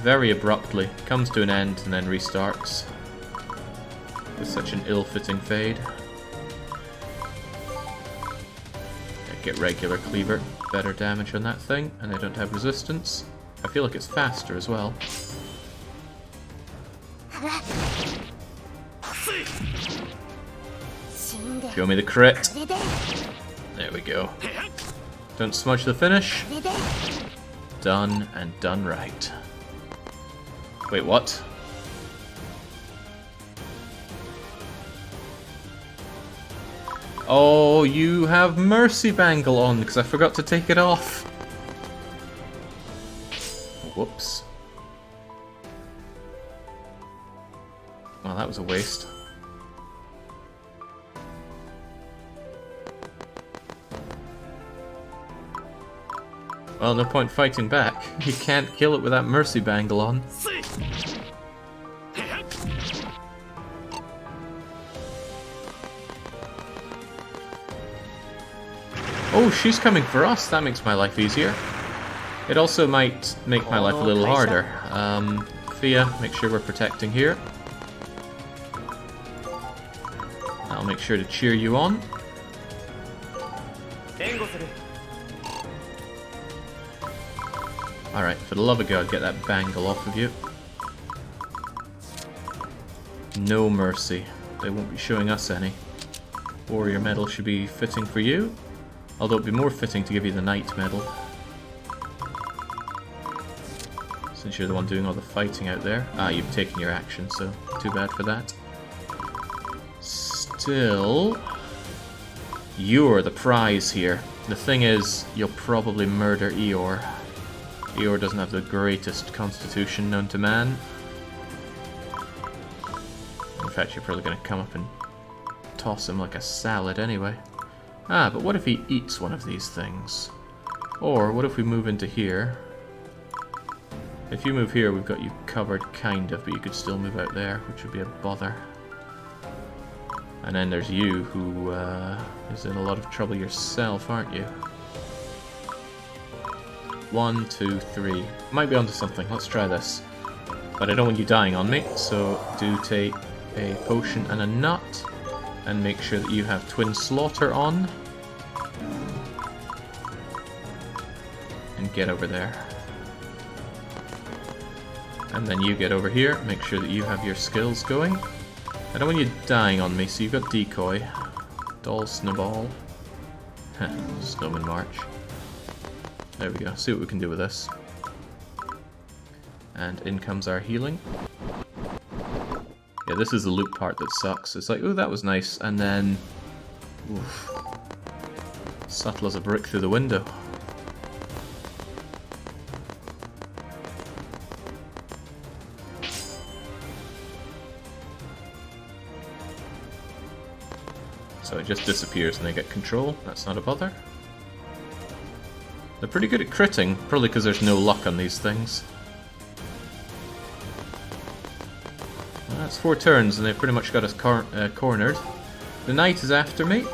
Very abruptly. Comes to an end and then restarts. With such an ill-fitting fade. Get regular cleaver. Better damage on that thing. And they don't have resistance. I feel like it's faster as well. Show me the crit. There we go. Don't smudge the finish. Done and done right. Wait, what? Oh, you have Mercy Bangle on because I forgot to take it off. Whoops. Well, that was a waste. Well, no point fighting back. You can't kill it with that Mercy Bangle on. Oh, she's coming for us. That makes my life easier. It also might make my life a little harder. Fia, make sure we're protecting here. I'll make sure to cheer you on. Alright, for the love of God, get that bangle off of you. No mercy. They won't be showing us any. Warrior medal should be fitting for you. Although it'd be more fitting to give you the knight medal. Since you're the one doing all the fighting out there. Ah, you've taken your action, so too bad for that. Still... you're the prize here. The thing is, you'll probably murder Eeyore. Eeyore doesn't have the greatest constitution known to man. In fact, you're probably going to come up and toss him like a salad anyway. Ah, but what if he eats one of these things? Or what if we move into here? If you move here, we've got you covered, kind of, but you could still move out there, which would be a bother. And then there's you, who is in a lot of trouble yourself, aren't you? 1, 2, 3. Might be onto something. Let's try this. But I don't want you dying on me, so do take a potion and a nut. And make sure that you have Twin Slaughter on. And get over there. And then you get over here. Make sure that you have your skills going. I don't want you dying on me, so you've got Decoy. Doll Snowball. Snowman March. There we go. See what we can do with this. And in comes our healing. Yeah, this is the loop part that sucks. It's like, oh, that was nice, and then... oof. Subtle as a brick through the window. So it just disappears and they get control. That's not a bother. They're pretty good at critting, probably because there's no luck on these things. That's 4 turns, and they've pretty much got us cornered. The knight is after me.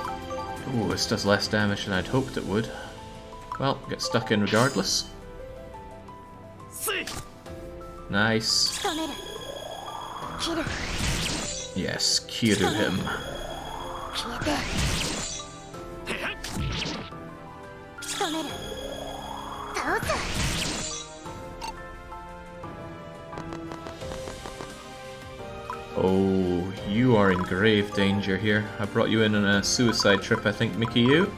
Ooh, this does less damage than I'd hoped it would. Well, get stuck in regardless. Nice. Yes, Kiru him. Oh, you are in grave danger here. I brought you in on a suicide trip, I think, Mikiyu.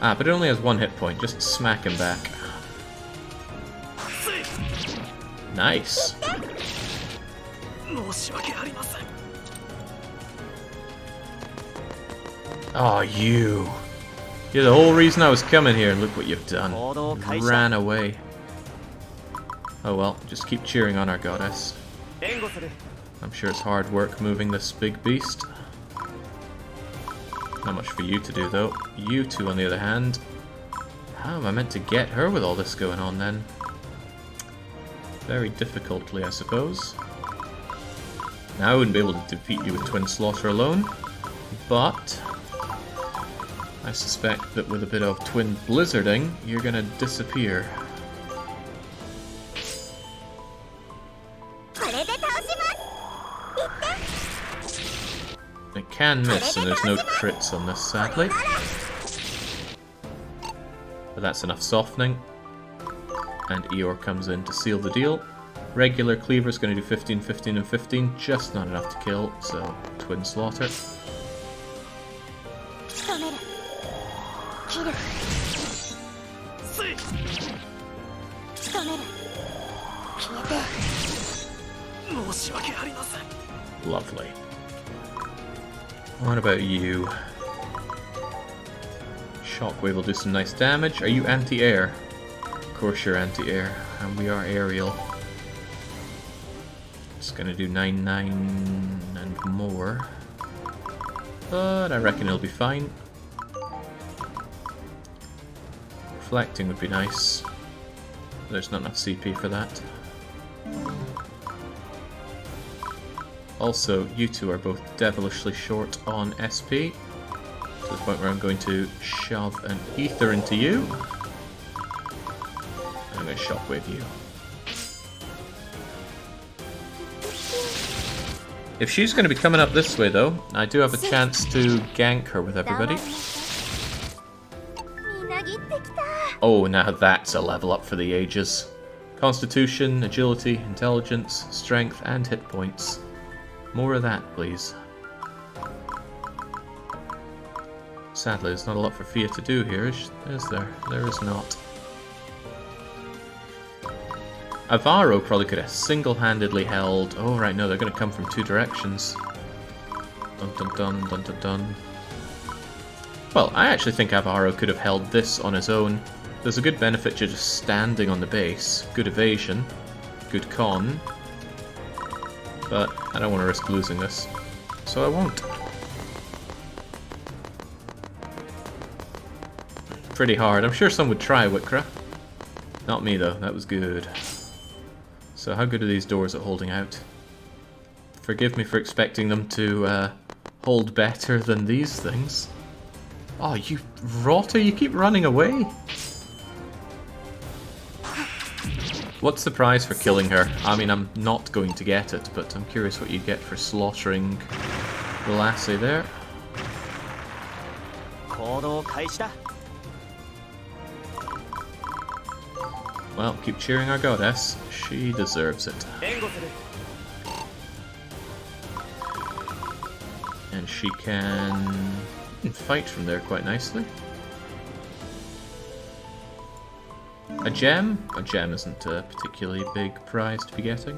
Ah, but it only has 1 hit point. Just smack him back. Nice. Oh, you. You're the whole reason I was coming here. Look what you've done. Ran away. Oh well, just keep cheering on our goddess. I'm sure it's hard work moving this big beast. Not much for you to do though. You two, on the other hand. How am I meant to get her with all this going on then? Very difficultly, I suppose. Now I wouldn't be able to defeat you with Twin Slaughter alone, but I suspect that with a bit of Twin Blizzarding, you're gonna disappear. It can miss, and there's no crits on this, sadly. But that's enough softening. And Eeyore comes in to seal the deal. Regular Cleaver's going to do 15, 15, and 15, just not enough to kill, so Twin Slaughter. Lovely. What about you? Shockwave will do some nice damage. Are you anti-air? Of course you're anti-air, and we are aerial. It's gonna do 9-9 and more. But I reckon it'll be fine. Reflecting would be nice. There's not enough CP for that. Also, you two are both devilishly short on SP, to the point where I'm going to shove an ether into you. And I'm going to shockwave you. If she's going to be coming up this way though, I do have a chance to gank her with everybody. Oh, now that's a level up for the ages. Constitution, agility, intelligence, strength, and hit points. More of that, please. Sadly, there's not a lot for Fia to do here, is there? There is not. Avaro probably could have single-handedly held... Oh, right, no, they're going to come from 2 directions. Dun dun dun dun dun dun. Well, I actually think Avaro could have held this on his own. There's a good benefit to just standing on the base. Good evasion. Good con. But I don't want to risk losing this, so I won't. Pretty hard. I'm sure some would try, Wikra. Not me, though. That was good. So how good are these doors at holding out? Forgive me for expecting them to hold better than these things. Oh, you rotter! You keep running away! What's the prize for killing her? I mean, I'm not going to get it, but I'm curious what you get for slaughtering the lassie there. Well, keep cheering our goddess. She deserves it. And she can fight from there quite nicely. A gem? A gem isn't a particularly big prize to be getting.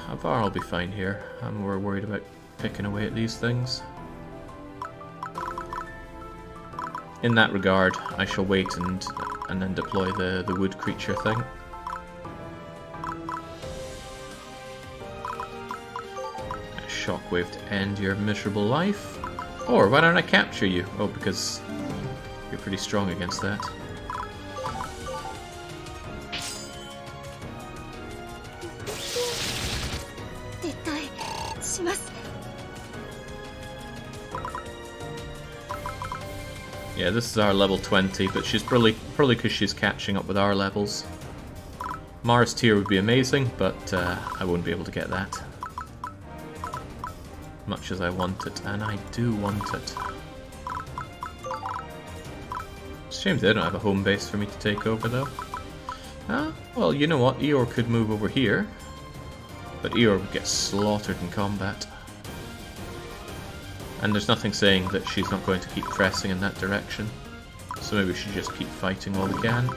Avar will be fine here. I'm more worried about picking away at these things. In that regard, I shall wait and then deploy the wood creature thing. A shockwave to end your miserable life. Or why don't I capture you? Oh, because you're pretty strong against that. します。 Yeah, this is our level 20, but she's probably because she's catching up with our levels. Mars tier would be amazing, but I won't be able to get that. Much as I want it, and I do want it. It's a shame they don't have a home base for me to take over, though. Ah, well, you know what? Eeyore could move over here, but Eeyore would get slaughtered in combat. And there's nothing saying that she's not going to keep pressing in that direction. So maybe we should just keep fighting all we can.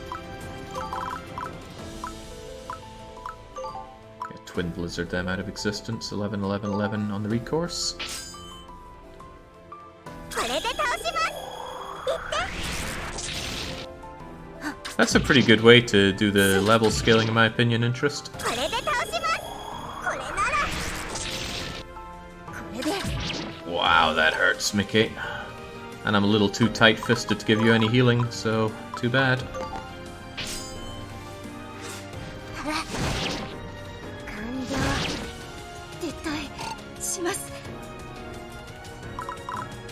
Get Twin Blizzard them out of existence. 11, 11, 11 on the recourse. That's a pretty good way to do the level scaling in my opinion, Interest. Wow, that hurts, Mickey. And I'm a little too tight-fisted to give you any healing, so too bad.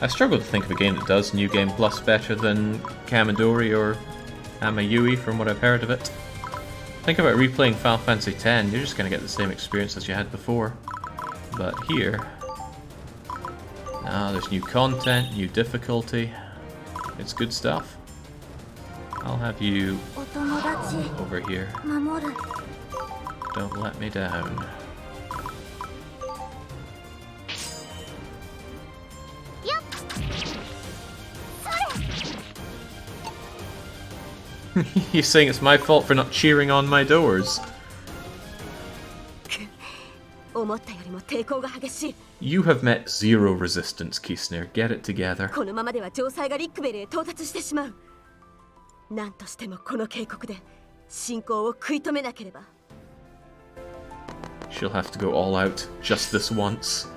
I struggle to think of a game that does New Game Plus better than Kamidori or Amayui from what I've heard of it. Think about replaying Final Fantasy X, you're just going to get the same experience as you had before. But here... Ah, there's new content, new difficulty. It's good stuff. I'll have you over here. Don't let me down. You're saying it's my fault for not cheering on my doors? You have met zero resistance, Kisner. Get it together. このままでは城塞がリックベルへ到達してしまう。何としてもこの警告で進行を食い止めなければ。 She'll have to go all out just this once.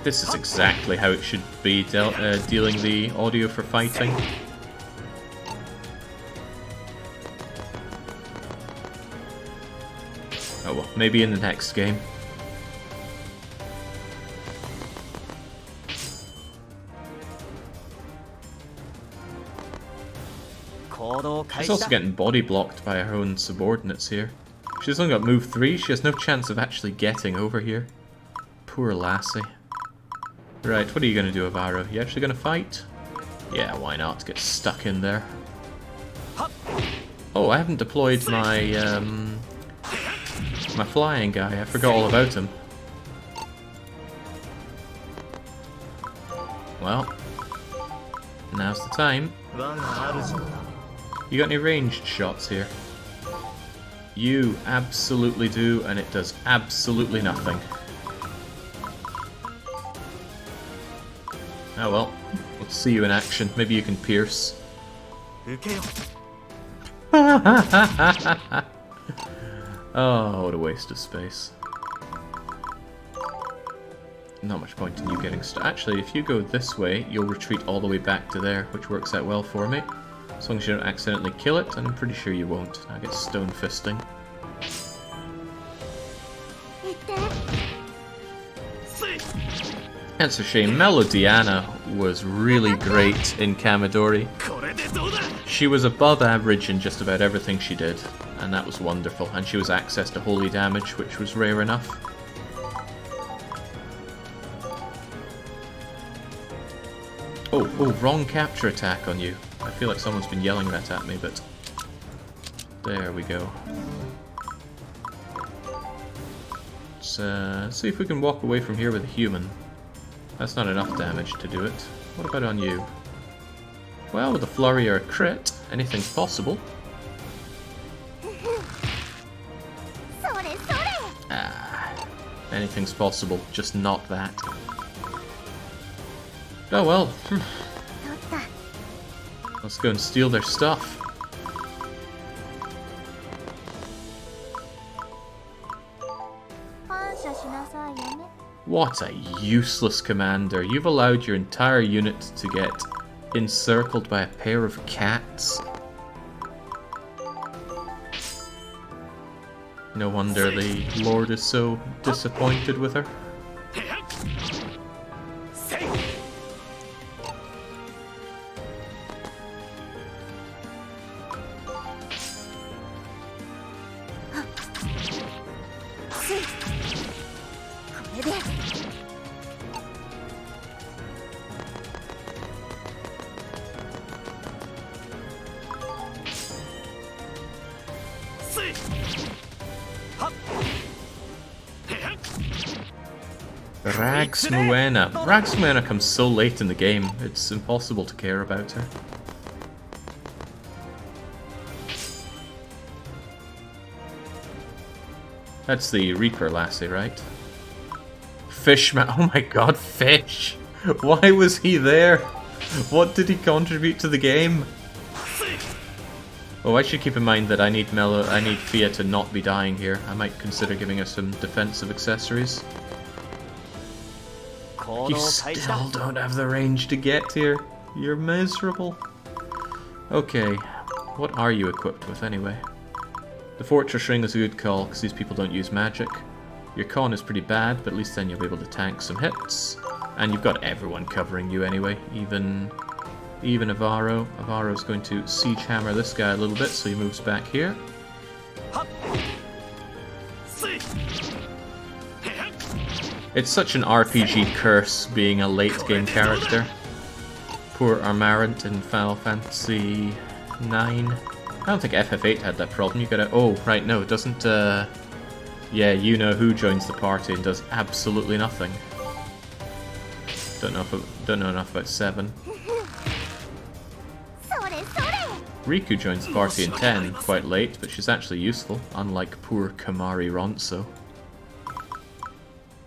This is exactly how it should be dealing the audio for fighting. Oh well, maybe in the next game. She's also getting body blocked by her own subordinates here. She's only got move 3, she has no chance of actually getting over here. Poor lassie. Right, what are you going to do, Avaro? You actually going to fight? Yeah, why not? Get stuck in there. Oh, I haven't deployed my, my flying guy. I forgot all about him. Well, now's the time. You got any ranged shots here? You absolutely do, and it does absolutely nothing. Oh well, let's see you in action. Maybe you can pierce. Oh, what a waste of space. Not much point in you getting Actually, if you go this way, you'll retreat all the way back to there, which works out well for me. As long as you don't accidentally kill it, and I'm pretty sure you won't. I get stone fisting. That's a shame. Melodiana was really great in Kamidori. She was above average in just about everything she did, and that was wonderful. And she was access to holy damage, which was rare enough. Oh, wrong capture attack on you. I feel like someone's been yelling that at me, but... There we go. Let's see if we can walk away from here with a human. That's not enough damage to do it. What about on you? Well, with a flurry or a crit, anything's possible. Ah, anything's possible, just not that. Oh well. Let's go and steal their stuff. What a useless commander. You've allowed your entire unit to get encircled by a pair of cats. No wonder the Lord is so disappointed with her. Ragsmuena. Ragsmuena comes so late in the game, it's impossible to care about her. That's the Reaper lassie, right? Fishman. Oh my god, Fish! Why was he there? What did he contribute to the game? Oh, I should keep in mind that I need Fia to not be dying here. I might consider giving her some defensive accessories. You still don't have the range to get here. You're miserable. Okay, what are you equipped with anyway? The Fortress Ring is a good call, because these people don't use magic. Your con is pretty bad, but at least then you'll be able to tank some hits. And you've got everyone covering you anyway, even Avaro. Avaro's going to siege hammer this guy a little bit, so he moves back here. It's such an RPG curse being a late game character. Poor Armarant in Final Fantasy 9. I don't think FF8 had that problem. You gotta. Oh, right, no, it doesn't. Yeah, you know who joins the party and does absolutely nothing. Don't know enough about 7. Riku joins the party in 10, quite late, but she's actually useful, unlike poor Kamari Ronso.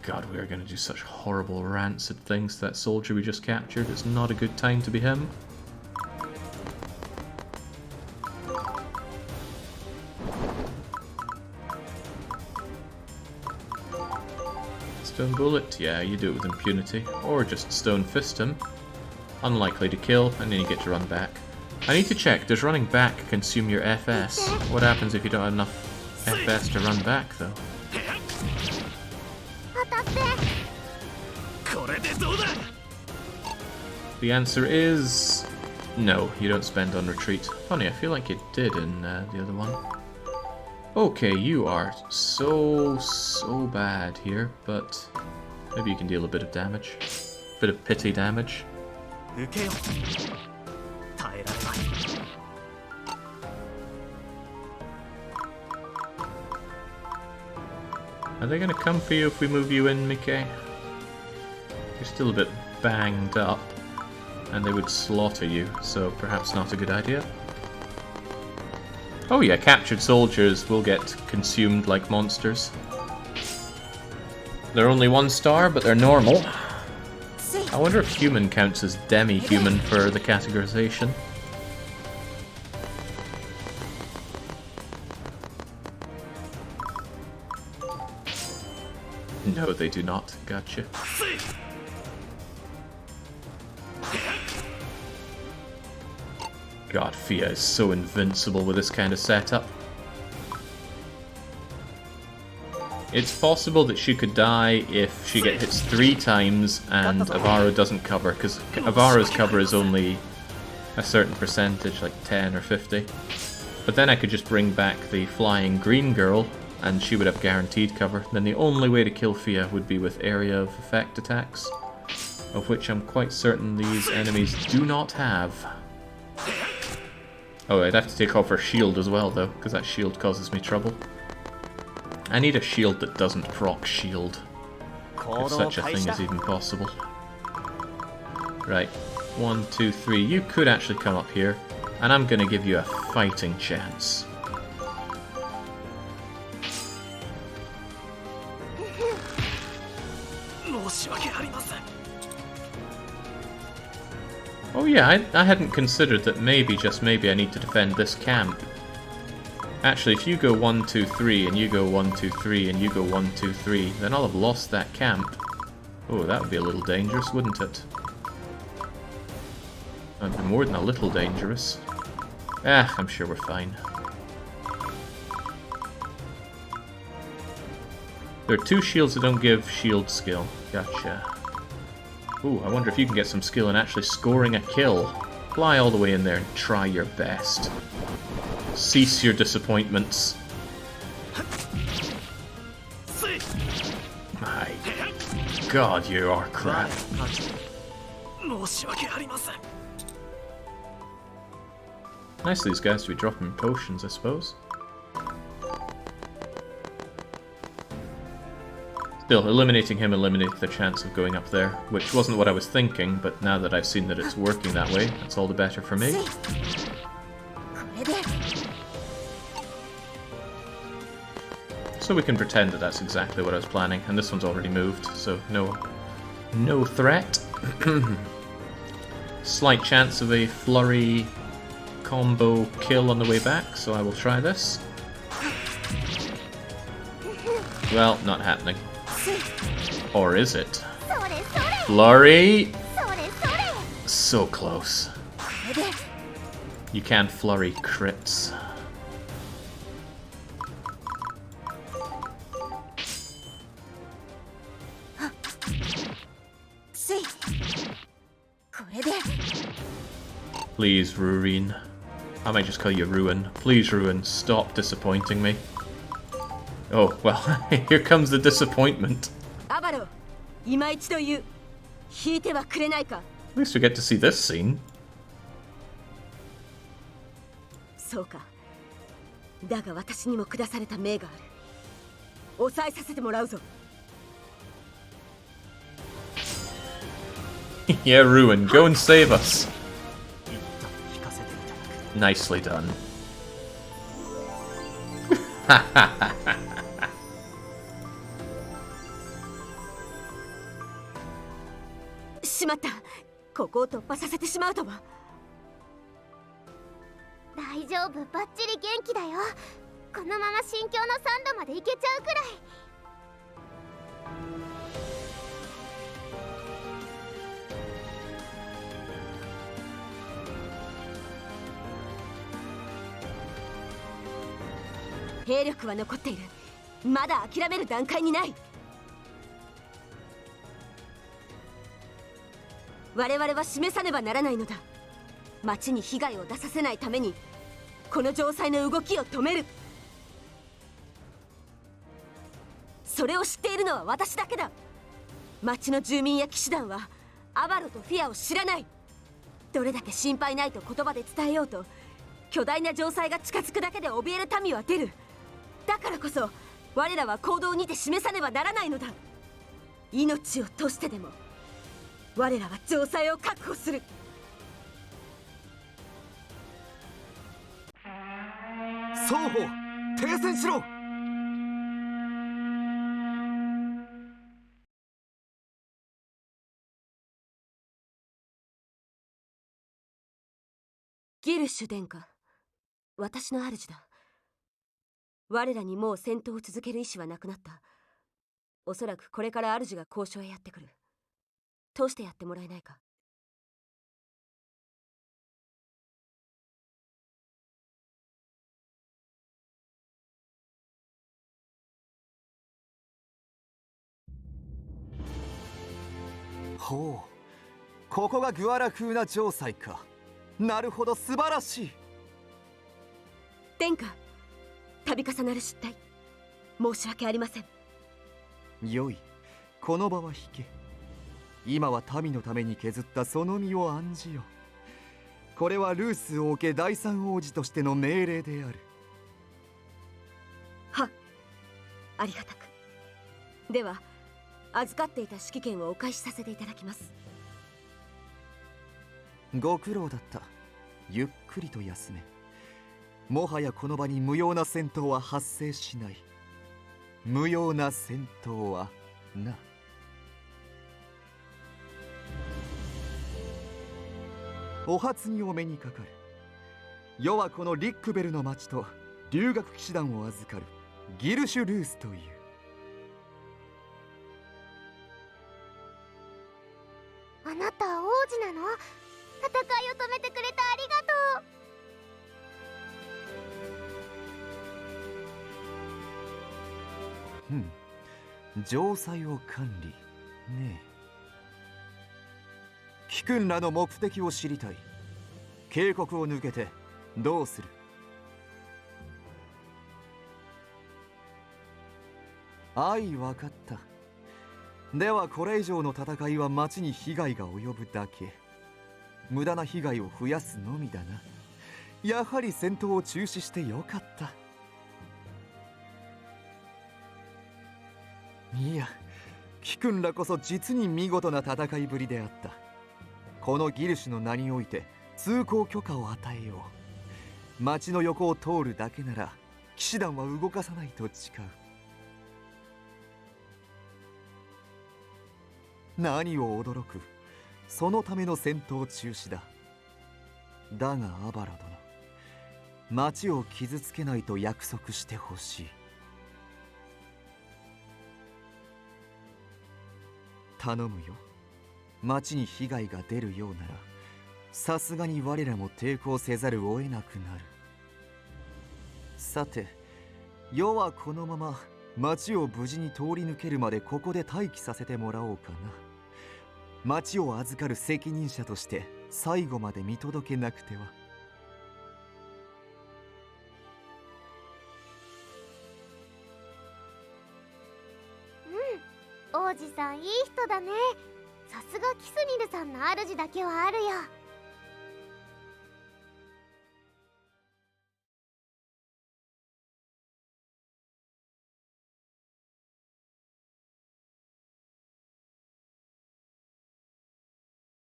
God, we are going to do such horrible, rancid things to that soldier we just captured. It's not a good time to be him. Stone Bullet? Yeah, you do it with impunity. Or just Stone Fist him. Unlikely to kill, and then you get to run back. I need to check, does running back consume your FS? What happens if you don't have enough FS to run back, though? The answer is... no, you don't spend on retreat. Funny, I feel like it did in the other one. Okay, you are so bad here, but maybe you can deal a bit of damage. Bit of pity damage. Are they gonna come for you if we move you in, Mike? You're still a bit banged up, and they would slaughter you, so perhaps not a good idea. Oh yeah, captured soldiers will get consumed like monsters. They're only 1 star, but they're normal. I wonder if human counts as demi-human for the categorization. No, they do not. Gotcha. God, Fia is so invincible with this kind of setup. It's possible that she could die if she gets hit 3 times and Avaro doesn't cover, because Avaro's cover is only a certain percentage, like 10 or 50. But then I could just bring back the flying green girl, and she would have guaranteed cover. Then the only way to kill Fia would be with area of effect attacks, of which I'm quite certain these enemies do not have. Oh, I'd have to take off her shield as well, though, because that shield causes me trouble. I need a shield that doesn't proc shield, if such a thing is even possible. Right, 1, 2, 3. You could actually come up here, and I'm going to give you a fighting chance. Oh yeah, I hadn't considered that maybe, just maybe, I need to defend this camp. Actually, if you go 1, 2, 3, and you go 1, 2, 3, and you go 1, 2, 3, then I'll have lost that camp. Oh, that would be a little dangerous, wouldn't it? That'd be more than a little dangerous. Ah, I'm sure we're fine. There are 2 shields that don't give shield skill. Gotcha. Ooh, I wonder if you can get some skill in actually scoring a kill. Fly all the way in there and try your best. Cease your disappointments. My God, you are crap. Nice of these guys to be dropping potions, I suppose. Still, eliminating him eliminates the chance of going up there, which wasn't what I was thinking, but now that I've seen that it's working that way, that's all the better for me. So we can pretend that that's exactly what I was planning, and this one's already moved, so no threat. Slight chance of a flurry combo kill on the way back, so I will try this. Well, not happening. Or is it? Flurry! So close. You can't flurry crits. Please, Ruin. I might just call you Ruin. Please, Ruin, stop disappointing me. Oh, well, here comes the disappointment. At least we get to see this scene. Yeah, Ruin, go and save us. Nicely done.ほう、ここがグアラ風な城塞か。なるほど、素晴らしい。殿下、度重なる失態、申し訳ありません。よい、この場は引け。今は民のために削ったその身を案じよ。これはルース王家第三王子としての命令である。は、ありがたく。では、預かっていた指揮権をお返しさせていただきます。ご苦労だった。ゆっくりと休め。もはやこの場に無用な戦闘は発生しない。無用な戦闘はな。お初にお目にかかる。世はこのリックベルの町と留学騎士団を預かるギルシュ・ルースという。止めてくれてありがとう。城塞を管理ねえ。貴君らの目的を知りたい。渓谷を抜けてどうする？分かった。ではこれ以上の戦いは町に被害が及ぶだけ。無駄な被害を増やすのみだな。やはり戦闘を中止してよかった。いや、貴君らこそ実に見事な戦いぶりであった。このギルシュの名において通行許可を与えよう。町の横を通るだけなら騎士団は動かさないと誓う。何を驚く。そのための戦闘中止だ。だがアバラ殿、町を傷つけないと約束してほしい。頼むよ。町に被害が出るようならさすがに我らも抵抗せざるを得なくなる。さて、余はこのまま町を無事に通り抜けるまでここで待機させてもらおうかな。町を預かる責任者として最後まで見届けなくては。王子さんいい人だね。さすがキスニルさんの主だけはあるよ。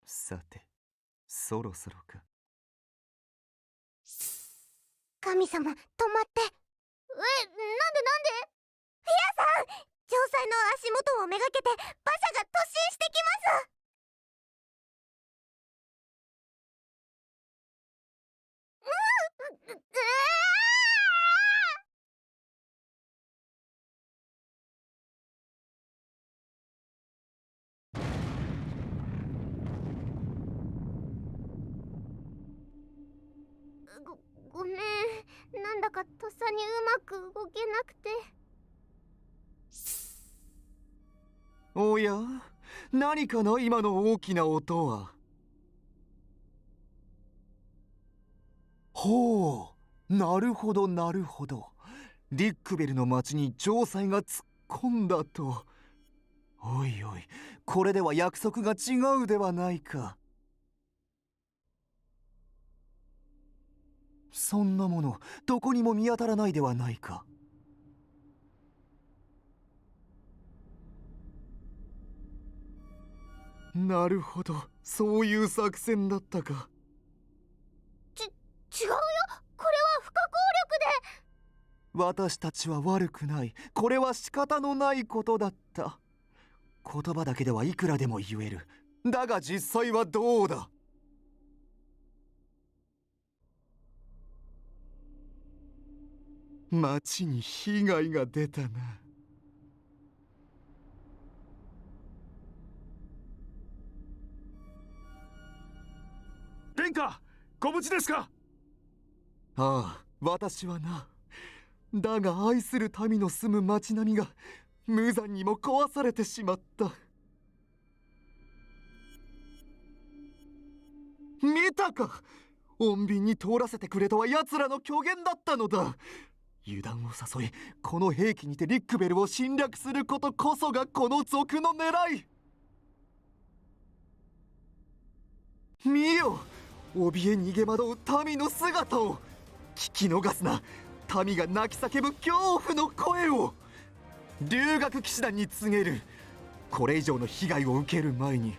さて、そろそろか。神様、止まって。なんでフィアさん、城塞の足元をめがけて馬車が突進してきます。ごめん、なんだかとっさにうまく動けなくて。おや、何かな今の大きな音は。ほう、なるほどなるほど。リックベルの町に城塞が突っ込んだと。おいおい、これでは約束が違うではないか。そんなものどこにも見当たらないではないか。なるほど、そういう作戦だったか。違うよ、これは不可抗力で。私たちは悪くない。これは仕方のないことだった。言葉だけではいくらでも言える。だが実際はどうだ。町に被害が出たな。殿下、ご無事ですか？ああ、私はな。だが愛する民の住む町並みが無残にも壊されてしまった。見たか？穏便に通らせてくれとは奴らの虚言だったのだ。油断を誘い、この兵器にてリックベルを侵略することこそがこの賊の狙い。見よ、怯え逃げ惑う民の姿を。聞き逃すな。民が泣き叫ぶ恐怖の声を。留学騎士団に告げる。これ以上の被害を受ける前に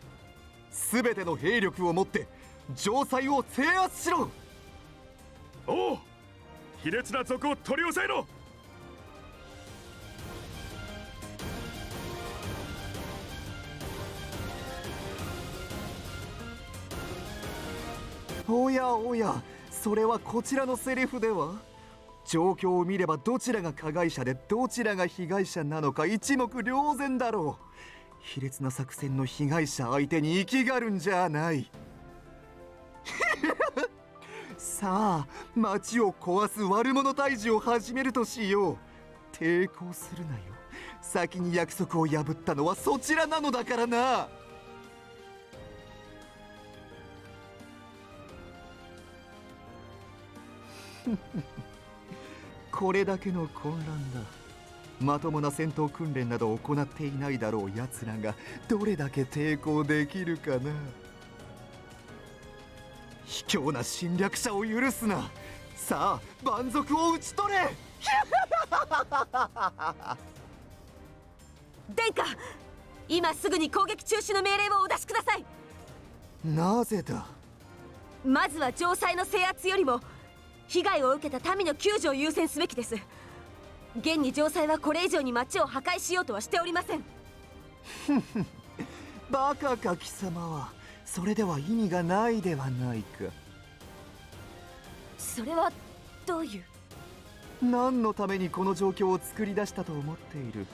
全ての兵力をもって城塞を制圧しろ。おう、卑劣な賊を取り押さえろ。おやおや、それはこちらのセリフでは。状況を見ればどちらが加害者でどちらが被害者なのか一目瞭然だろう。卑劣な作戦の被害者相手に生きがるんじゃない。さあ町を壊す悪者退治を始めるとしよう。抵抗するなよ。先に約束を破ったのはそちらなのだからな。これだけの混乱だ。まともな戦闘訓練などを行っていないだろう奴らがどれだけ抵抗できるかな。卑怯な侵略者を許すな。さあ蛮族を討ち取れ。殿下、今すぐに攻撃中止の命令をお出しください。なぜだ。まずは城塞の制圧よりも被害を受けた民の救助を優先すべきです。現に城塞はこれ以上に町を破壊しようとはしておりません。バカか貴様は。それでは意味がないではないか。それはどういう。何のためにこの状況を作り出したと思っている。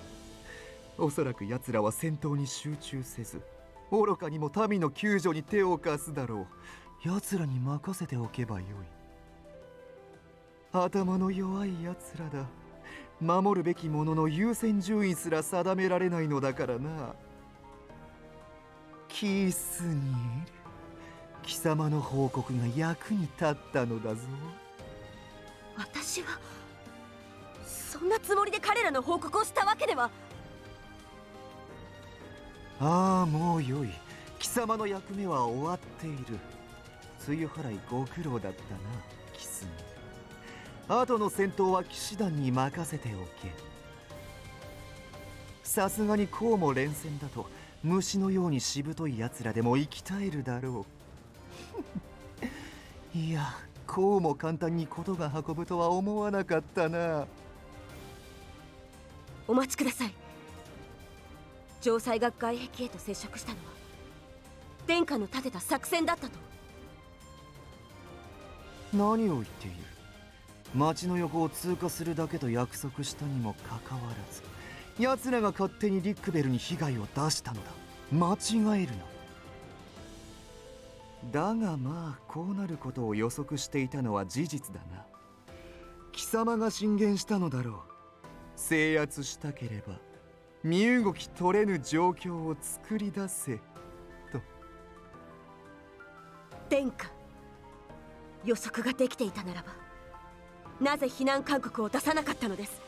おそらく奴らは戦闘に集中せず愚かにも民の救助に手を貸すだろう。奴らに任せておけばよい。頭の弱い奴らだ。守るべきものの優先順位すら定められないのだからな。キスニエル、貴様の報告が役に立ったのだぞ。私はそんなつもりで彼らの報告をしたわけでは。ああ、もうよい。貴様の役目は終わっている。梅雨払いご苦労だったな、キスニエル。後の戦闘は騎士団に任せておけ。さすがにこうも連戦だと虫のようにしぶとい奴らでも生き絶えるだろう。いや、こうも簡単に事が運ぶとは思わなかったな。お待ちください。城塞が外壁へと接触したのは殿下の立てた作戦だったと。何を言っている。町の横を通過するだけと約束したにもかかわらず奴らが勝手にリックベルに被害を出したのだ。間違えるな。だがまあこうなることを予測していたのは事実だな。貴様が進言したのだろう。制圧したければ身動き取れぬ状況を作り出せと。殿下、予測ができていたならばなぜ避難勧告を出さなかったのです。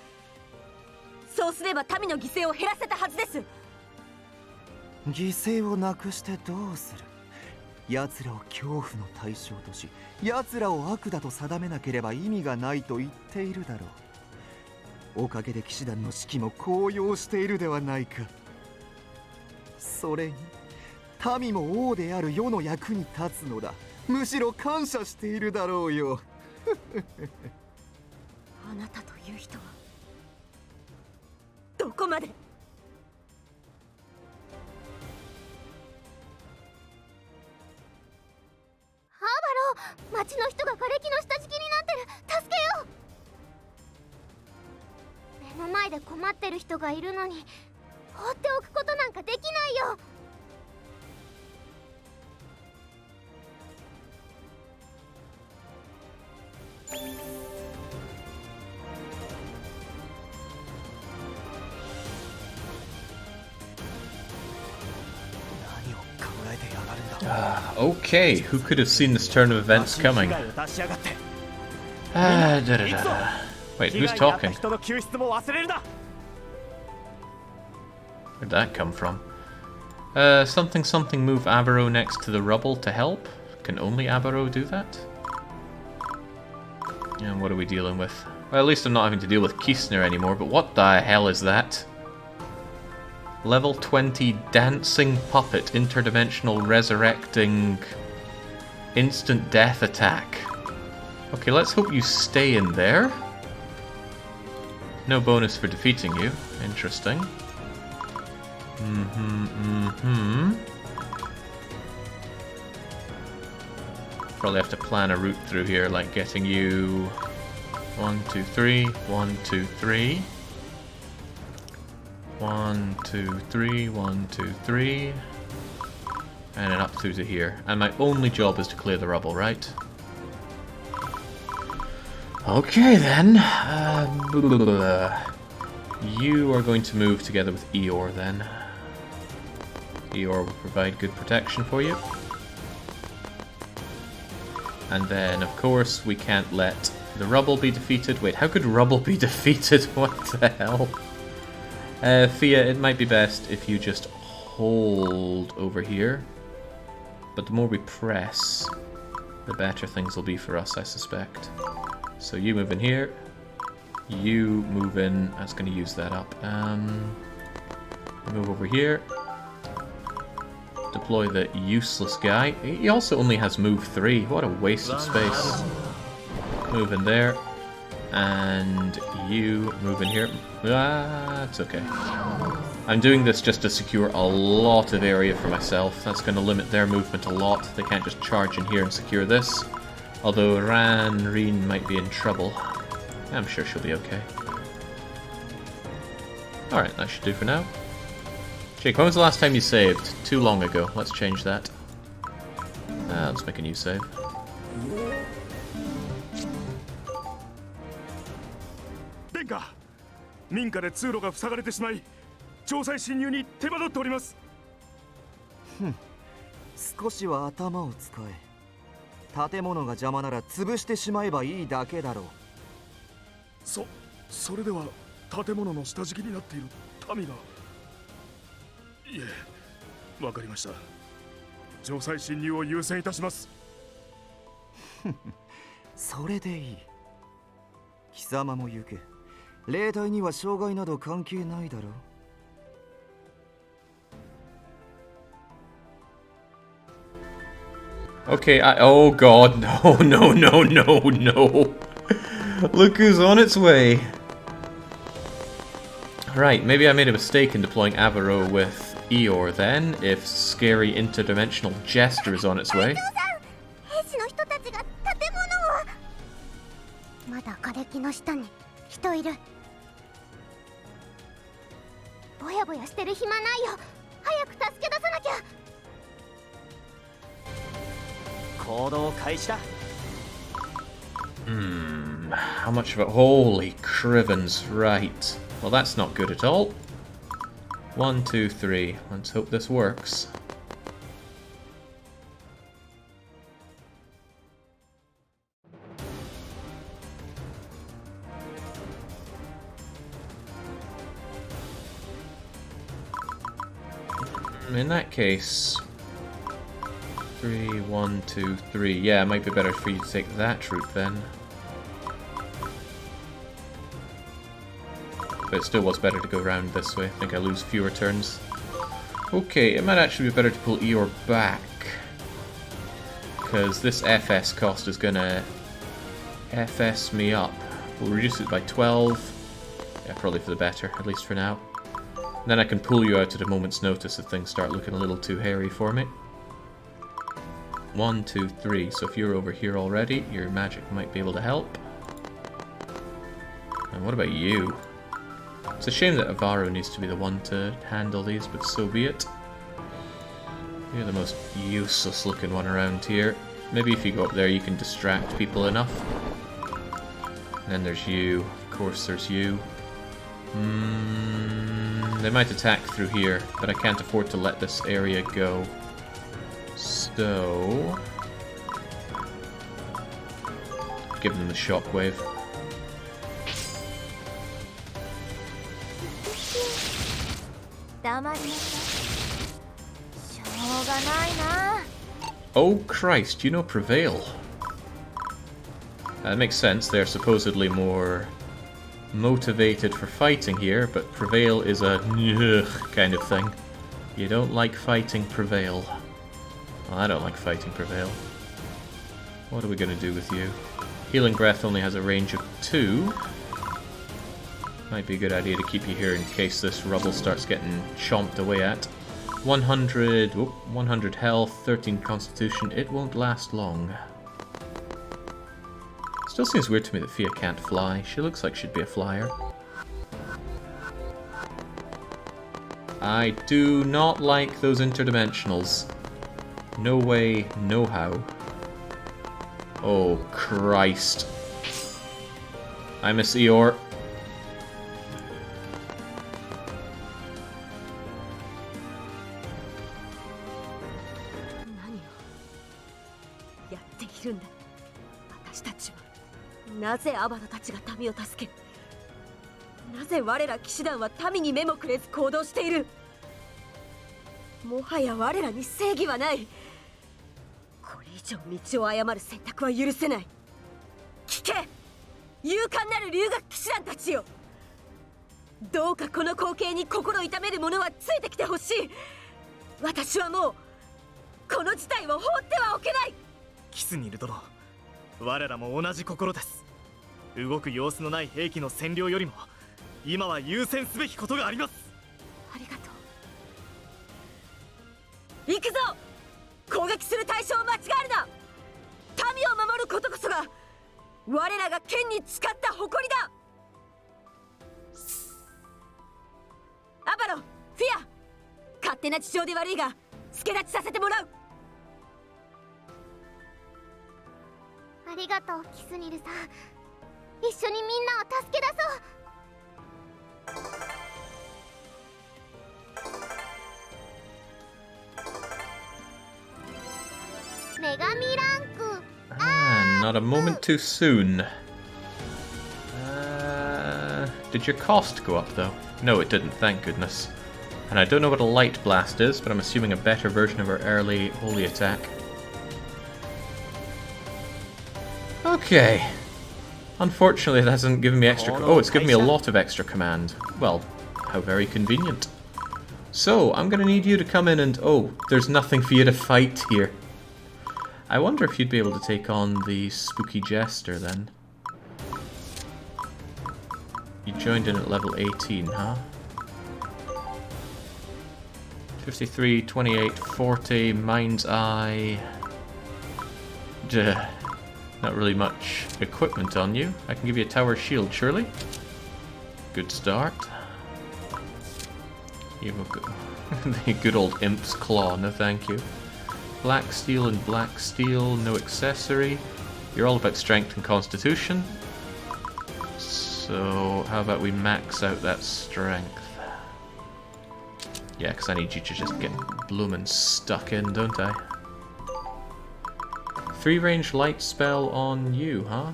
そうすれば民の犠牲を減らせたはずです。犠牲をなくしてどうする。奴らを恐怖の対象とし奴らを悪だと定めなければ意味がないと言っているだろう。おかげで騎士団の士気も高揚しているではないか。それに民も王である世の役に立つのだ。むしろ感謝しているだろうよ。あなたという人はどこまで。ハーバロー、町の人が瓦礫の下敷きになってる。助けよう。目の前で困ってる人がいるのに放っておくことなんかできないよ。Okay, who could have seen this turn of events coming? Wait, who's talking? Where'd that come from? Something move Abaro next to the rubble to help? Can only Abaro do that? And what are we dealing with? Well, at least I'm not having to deal with Kiesner anymore, but what the hell is that? Level 20 Dancing Puppet, interdimensional resurrecting instant death attack. Okay, let's hope you stay in there. No bonus for defeating you. Interesting. Probably have to plan a route through here, like getting you 1, 2, 3, 1, 2, 3. 1, 2, 3, 1, 2, 3. And then up through to here. And my only job is to clear the rubble, right? Okay then. You are going to move together with Eeyore then. Eeyore will provide good protection for you. And then, of course, we can't let the rubble be defeated. Wait, how could rubble be defeated? What the hell? Fia, it might be best if you just hold over here. But the more we press, the better things will be for us, I suspect. So you move in here. You move in. I was going to use that up. Move over here. Deploy the useless guy. He also only has move 3. What a waste of space. Move in there. And you move in here. Ah, it's okay. I'm doing this just to secure a lot of area for myself. That's going to limit their movement a lot. They can't just charge in here and secure this. Although Reen might be in trouble. I'm sure she'll be okay. Alright, that should do for now. Jake, when was the last time you saved? Too long ago. Let's change that. Let's make a new save. Benka! 民家で通路が塞がれてしまい、城塞侵入に手間取っております。少しは頭を使え。建物が邪魔なら潰してしまえばいいだけだろう。それでは建物の下敷きになっている民が。いえ、わかりました。城塞侵入を優先いたします。それでいい。貴様も行け。霊体には障害など関係ないだろう。Okay, oh god, no, no, no, no, no. Look who's on its way. Right, maybe I made a mistake in deploying Avaro with Eeyore then, if scary interdimensional Jester is on its way. 兵士の人たちが建物を。まだ瓦礫の下に人いる。ぼやぼやしてる暇ないよ。早く助け出さなきゃ。行動開始だ。How much of it? Holy crivens, right. Well, that's not good at all. 1, 2, 3. Let's hope this works. In that case... 3, 1, 2, 3. Yeah, it might be better for you to take that route then. But it still was better to go around this way. I think I lose fewer turns. Okay, it might actually be better to pull Eeyore back. Because this FS cost is gonna FS me up. We'll reduce it by 12. Yeah, probably for the better, at least for now. And then I can pull you out at a moment's notice if things start looking a little too hairy for me. 1, 2, 3. So if you're over here already, your magic might be able to help. And what about you? It's a shame that Avaro needs to be the one to handle these, but so be it. You're the most useless looking one around here. Maybe if you go up there you can distract people enough. And then there's you. Of course there's you. They might attack through here, but I can't afford to let this area go. So... give them the shockwave. Oh Christ, you know Prevail. That makes sense, they're supposedly more motivated for fighting here, but Prevail is a kind of thing. You don't like fighting Prevail. Well, I don't like fighting Prevail. What are we going to do with you? Healing Breath only has a range of 2. Might be a good idea to keep you here in case this rubble starts getting chomped away at. 100 health, 13 constitution. It won't last long. Still seems weird to me that Fia can't fly. She looks like she'd be a flyer. I do not like those interdimensionals. No way, no how. Oh, Christ. I miss Eeyore. What なぜアバロたちが民を助け、なぜ我ら騎士団は民に目もくれず行動している。もはや我らに正義はない。これ以上道を誤る選択は許せない。聞け、勇敢なる留学騎士団たちよ。どうかこの光景に心痛める者はついてきてほしい。私はもうこの事態を放ってはおけない。キスニル殿、我らも同じ心です。動く様子のない兵器の占領よりも今は優先すべきことがあります。ありがとう。行くぞ。攻撃する対象を間違えるな。民を守ることこそが我らが剣に誓った誇りだ。アバロ、フィア、勝手な事情で悪いが助立ちさせてもらう。ありがとうキスニルさん。一緒にみんなを助け出そう。女神ランク Not a moment too soon. Did your cost go up though? No, it didn't, thank goodness. And I don't know what a light blast is, but I'm assuming a better version of our early holy attack. Okay. Unfortunately, it hasn't given me extra... Oh, it's given me a lot of extra command. Well, how very convenient. So, I'm gonna need you to come in and... Oh, there's nothing for you to fight here. I wonder if you'd be able to take on the Spooky Jester then. You joined in at level 18, huh? 53, 28, 40, Mind's Eye... Duh. Not really much equipment on you. I can give you a tower shield, surely? Good start. You have the good old Imp's Claw, no thank you. Black steel and black steel, no accessory. You're all about strength and constitution. So, how about we max out that strength? Yeah, because I need you to just get bloomin' stuck in, don't I? 3-range light spell on you, huh?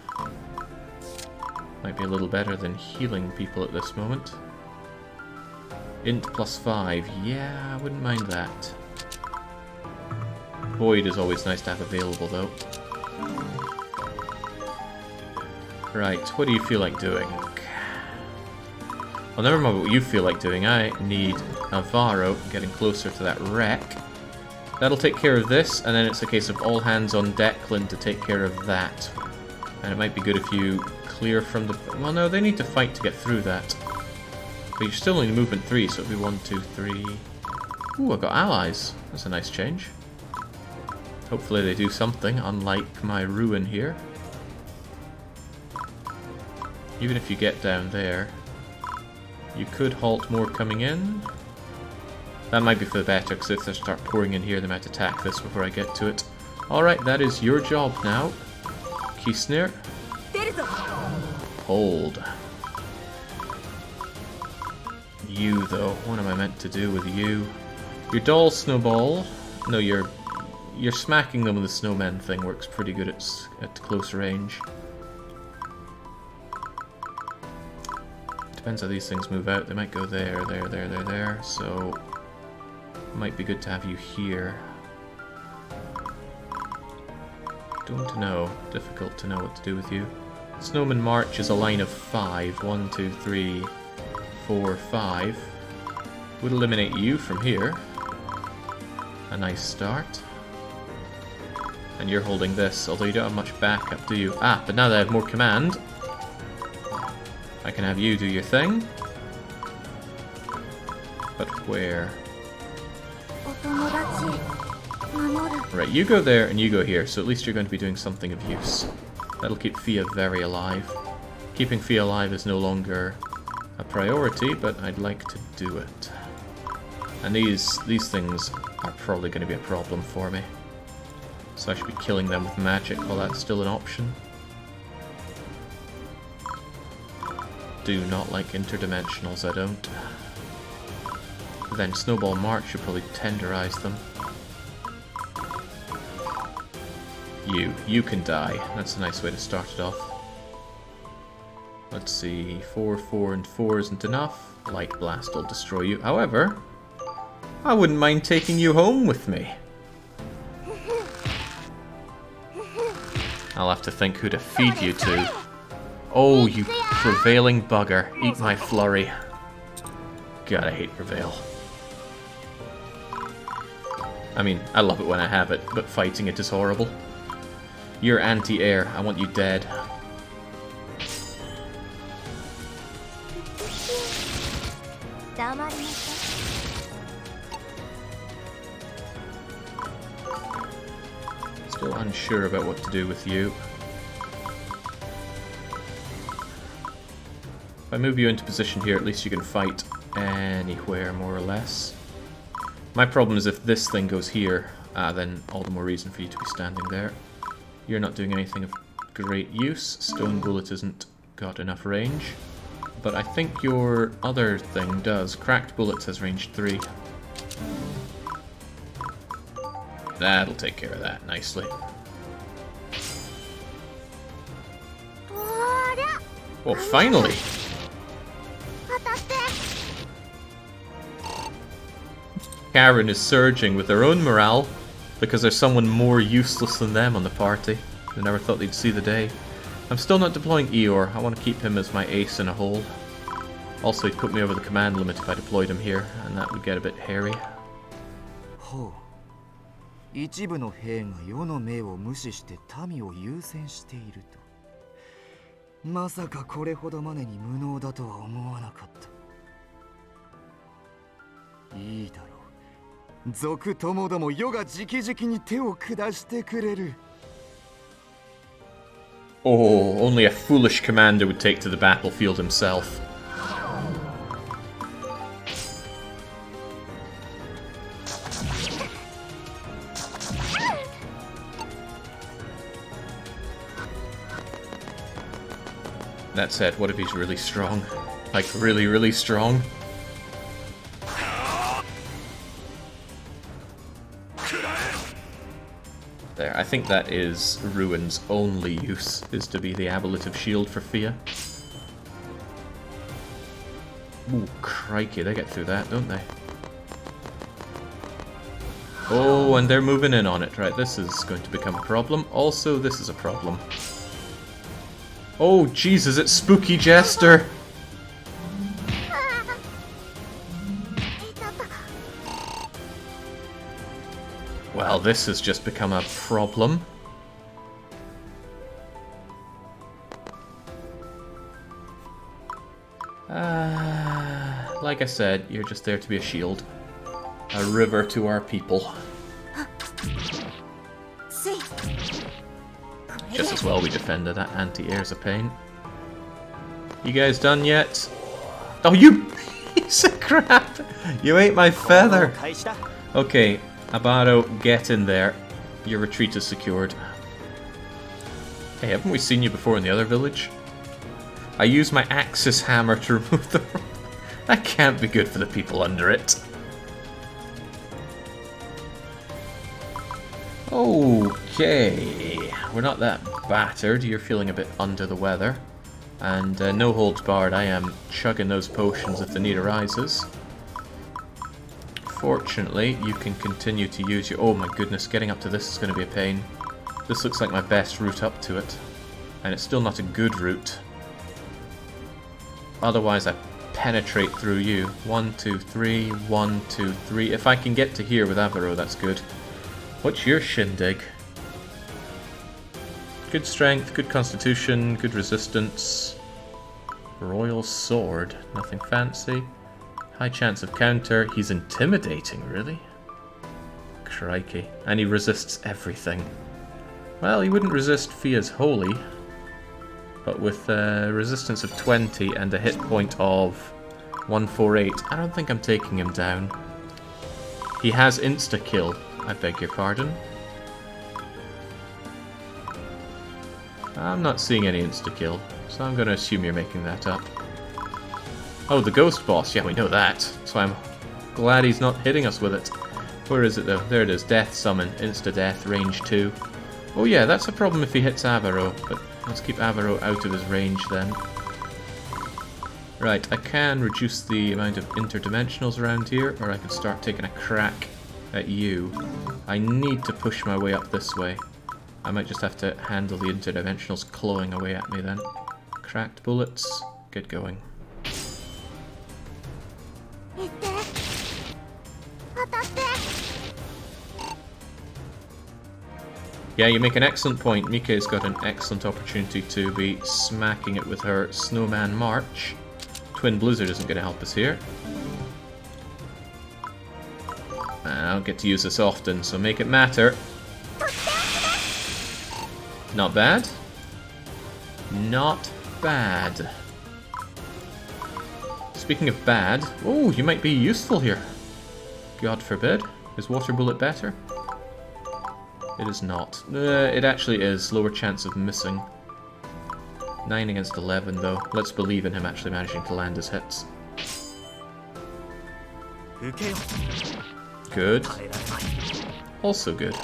Might be a little better than healing people at this moment. Int +5, yeah, I wouldn't mind that. Void is always nice to have available though. Right, what do you feel like doing? Well, never mind what you feel like doing. I need Navarro getting closer to that wreck. That'll take care of this, and then it's a case of all hands on Declan to take care of that. And it might be good if you clear from the... Well, no, they need to fight to get through that. But you're still only movement 3, so it'll be 1, 2, 3... Ooh, I've got allies. That's a nice change. Hopefully they do something, unlike my ruin here. Even if you get down there, you could halt more coming in. That might be for the better, because if they start pouring in here, they might attack this before I get to it. Alright, that is your job now. Kisnir. Hold. You, though. What am I meant to do with you? Your doll snowball. No, your smacking them with the snowman thing works pretty good at close range. Depends how these things move out. They might go there, there, so... Might be good to have you here. Don't know. Difficult to know what to do with you. Snowman March is a line of 5. 1, 2, 3, 4, 5. Would eliminate you from here. A nice start. And you're holding this, although you don't have much backup, do you? Ah, but now that I have more command, I can have you do your thing. But where? Right, you go there and you go here, so at least you're going to be doing something of use. That'll keep Fia very alive. Keeping Fia alive is no longer a priority, but I'd like to do it. And these things are probably going to be a problem for me. So I should be killing them with magic while that's still an option. Do not like interdimensionals, I don't. Then Snowball March should probably tenderize them. You can die. That's a nice way to start it off. Let's see, 4, 4, and 4 isn't enough. Light Blast will destroy you. However, I wouldn't mind taking you home with me. I'll have to think who to feed you to. Oh, you prevailing bugger. Eat my flurry. God, I hate Prevail. I mean, I love it when I have it, but fighting it is horrible. You're anti-air. I want you dead. Still unsure about what to do with you. If I move you into position here, at least you can fight anywhere, more or less. My problem is if this thing goes here, then all the more reason for you to be standing there. You're not doing anything of great use. Stone Bullet isn't got enough range. But I think your other thing does. Cracked Bullets has range 3. That'll take care of that nicely. Oh, finally! Karen is surging with their own morale because there's someone more useless than them on the party. They never thought they'd see the day. I'm still not deploying Eeyore. I want to keep him as my ace in a hole. Also, he'd put me over the command limit if I deployed him here, and that would get a bit hairy. ほう。一部の兵が世の命を無視して民を優先していると。まさかこれほどまでに無能だとは思わなかった。いいだろう。賊ともども世が直々に手を下してくれる。Oh, only a foolish commander would take to the battlefield himself. That said, what if he's really strong? Like, really, really strong? There, I think that is Ruin's only use, is to be the ablative shield for Fia. Ooh, crikey, they get through that, don't they? Oh, and they're moving in on it. Right, this is going to become a problem. Also, this is a problem. Oh, Jesus, it's Spooky Jester! Well, this has just become a problem. Like I said, you're just there to be a shield. A river to our people. Just as well we defended that anti-air's a pain. You guys done yet? Oh, you piece of crap! You ate my feather! Okay, Abaro, get in there. Your retreat is secured. Hey, haven't we seen you before in the other village? I use my Axis hammer to remove the... That can't be good for the people under it. Okay, we're not that battered. You're feeling a bit under the weather. And no holds barred, I am chugging those potions if the need arises. Fortunately, you can continue to use your... Oh my goodness, getting up to this is going to be a pain. This looks like my best route up to it. And it's still not a good route. Otherwise, I penetrate through you. 1, 2, 3, 1, 2, 3. If I can get to here with Avaro, that's good. What's your shindig? Good strength, good constitution, good resistance. Royal sword, nothing fancy. High chance of counter. He's intimidating, really? Crikey. And he resists everything. Well, he wouldn't resist Fia's Holy. But with a resistance of 20 and a hit point of 148, I don't think I'm taking him down. He has insta-kill. I beg your pardon. I'm not seeing any insta-kill, so I'm going to assume you're making that up. Oh, the ghost boss. Yeah, we know that. So I'm glad he's not hitting us with it. Where is it though? There it is. Death summon. Insta-death. Range 2. Oh yeah, that's a problem if he hits Avaro. But let's keep Avaro out of his range then. Right, I can reduce the amount of interdimensionals around here, or I can start taking a crack at you. I need to push my way up this way. I might just have to handle the interdimensionals clawing away at me then. Cracked bullets. Get going. Yeah, you make an excellent point. Mike's got an excellent opportunity to be smacking it with her Snowman March. Twin Blizzard isn't going to help us here. I don't get to use this often, so make it matter. Not bad. Not bad. Speaking of bad, oh, you might be useful here. God forbid. Is Water Bullet better? It is not. It actually is. Lower chance of missing. 9 against 11 though. Let's believe in him actually managing to land his hits. Good. Also good.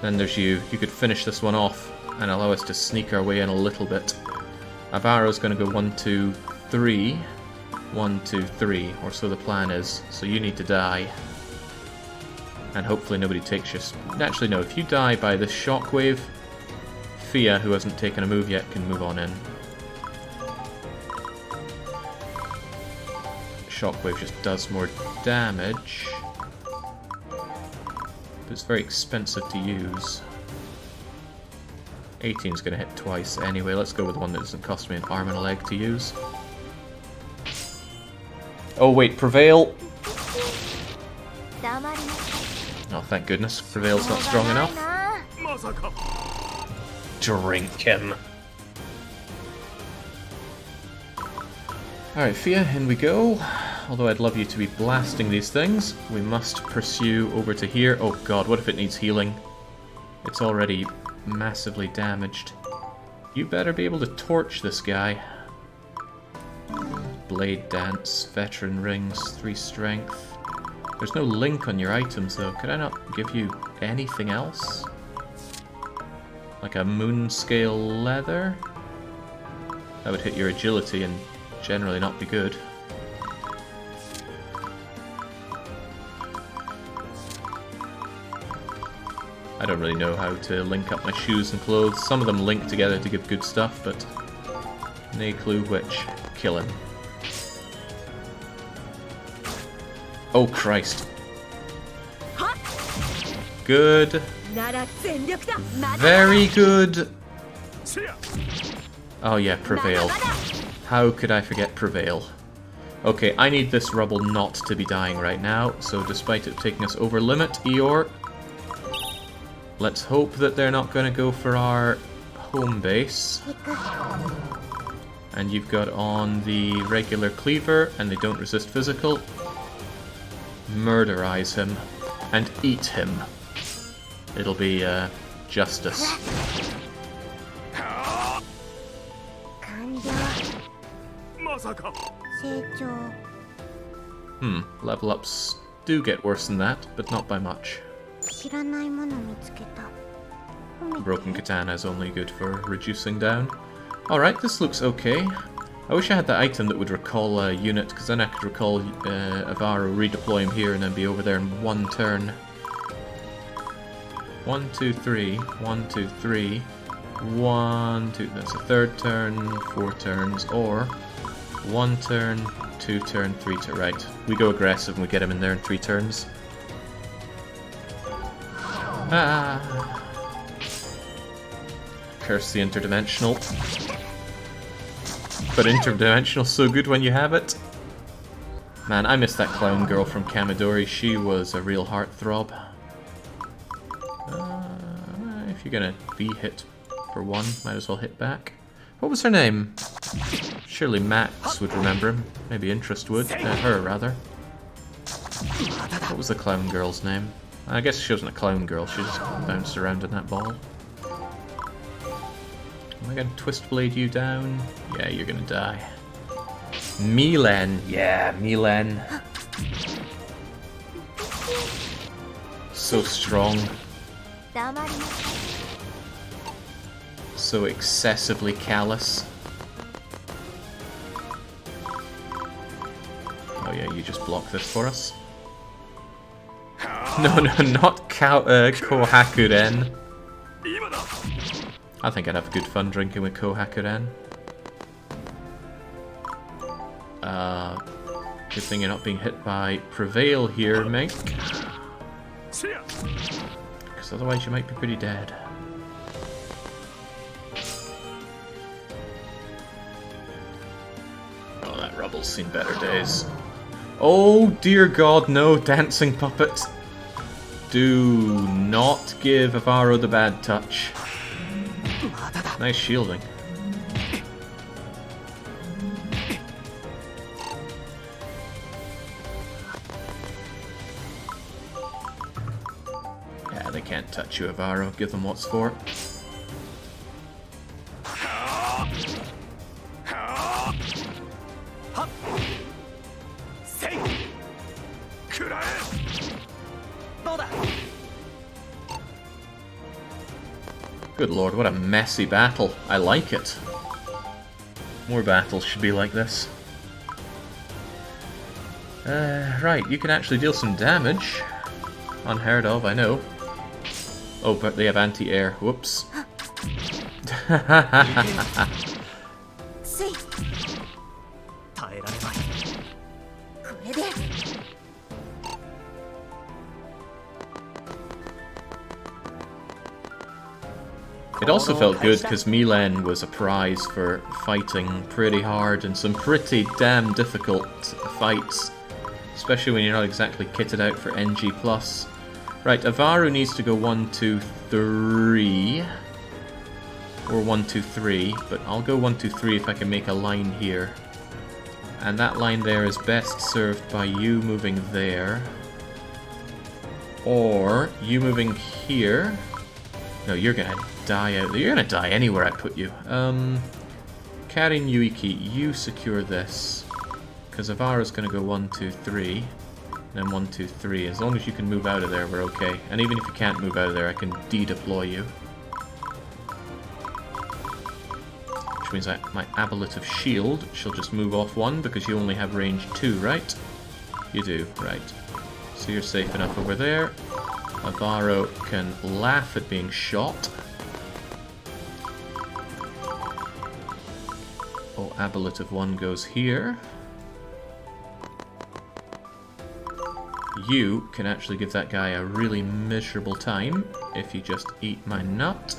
Then there's you. You could finish this one off and allow us to sneak our way in a little bit. Avaro's going to go 1, 2, 3. 1, 2, 3, or so the plan is. So you need to die. And hopefully nobody takes you. Actually, no. If you die by this shockwave, Fia, who hasn't taken a move yet, can move on in. Shockwave just does more damage. But it's very expensive to use. 18's going to hit twice anyway. Let's go with one that doesn't cost me an arm and a leg to use. Oh wait, Prevail! Oh, thank goodness. Prevail's not strong enough. Drink him. Alright, Fia, in we go. Although I'd love you to be blasting these things, we must pursue over to here. Oh god, what if it needs healing? It's already massively damaged. You better be able to torch this guy. Blade Dance, Veteran Rings, 3 Strength. There's no link on your items though. Could I not give you anything else? Like a moon scale leather? That would hit your agility and generally not be good. I don't really know how to link up my shoes and clothes. Some of them link together to give good stuff, but no clue which. Kill him. Oh Christ. Good. Very good. Oh yeah, Prevail. How could I forget Prevail? Okay, I need this rubble not to be dying right now, so despite it taking us over limit, Eeyore, let's hope that they're not going to go for our home base. And you've got on the regular cleaver, and they don't resist physical. Murderize him, and eat him. It'll be, justice. Level ups do get worse than that, but not by much. Broken Katana is only good for reducing down. Alright, this looks okay. I wish I had the item that would recall a unit, because then I could recall Avaro, redeploy him here, and then be over there in one turn. 1, 2, 3. 1, 2, 3. 1, 2. That's a third turn, 4 turns, or 1 turn, 2 turn, 3 turn. Right, we go aggressive and we get him in there in 3 turns. Ah! Curse the interdimensional. But interdimensional's so good when you have it. Man, I miss that clown girl from Kamidori. She was a real heartthrob. If you're gonna be hit for 1, might as well hit back. What was her name? Surely Max would remember him. Maybe Interest would. Her, rather. What was the clown girl's name? I guess she wasn't a clown girl, she just bounced around in that ball. Am I gonna twist blade you down? Yeah, you're gonna die. Milen. Yeah, Milen. So strong. 黙りなさい So excessively callous. Oh yeah, you just block this for us. No, not Kohakuren. I think I'd have good fun drinking with Kohakuren. Good thing you're not being hit by Prevail here, Mink. Because otherwise you might be pretty dead. Oh, that rubble's seen better days. Oh dear God, no, dancing puppet. Do not give Avaro the bad touch. Nice shielding. Yeah, they can't touch you, Avaro. Give them what's for. Good lord, what a messy battle. I like it. More battles should be like this. Right, you can actually deal some damage. Unheard of, I know. Oh, but they have anti-air. Whoops. つい耐えられない。これで It also felt good because Milen was a prize for fighting pretty hard in some pretty damn difficult fights. Especially when you're not exactly kitted out for NG+. Right, Avaru needs to go 1, 2, 3. Or 1, 2, 3. But I'll go 1, 2, 3 if I can make a line here. And that line there is best served by you moving there. Or you moving here. No, you're gonna die out there. You're gonna die anywhere I put you. Karin Yuiki, you secure this. Because Avara's gonna go 1, 2, 3. Then 1, 2, 3. As long as you can move out of there, we're okay. And even if you can't move out of there, I can de-deploy you. Which means that my abolitive shield, she'll just move off 1 because you only have range 2, right? You do, right. So you're safe enough over there. Avaro can laugh at being shot. Oh, abolitive 1 goes here. You can actually give that guy a really miserable time if you just eat my nut.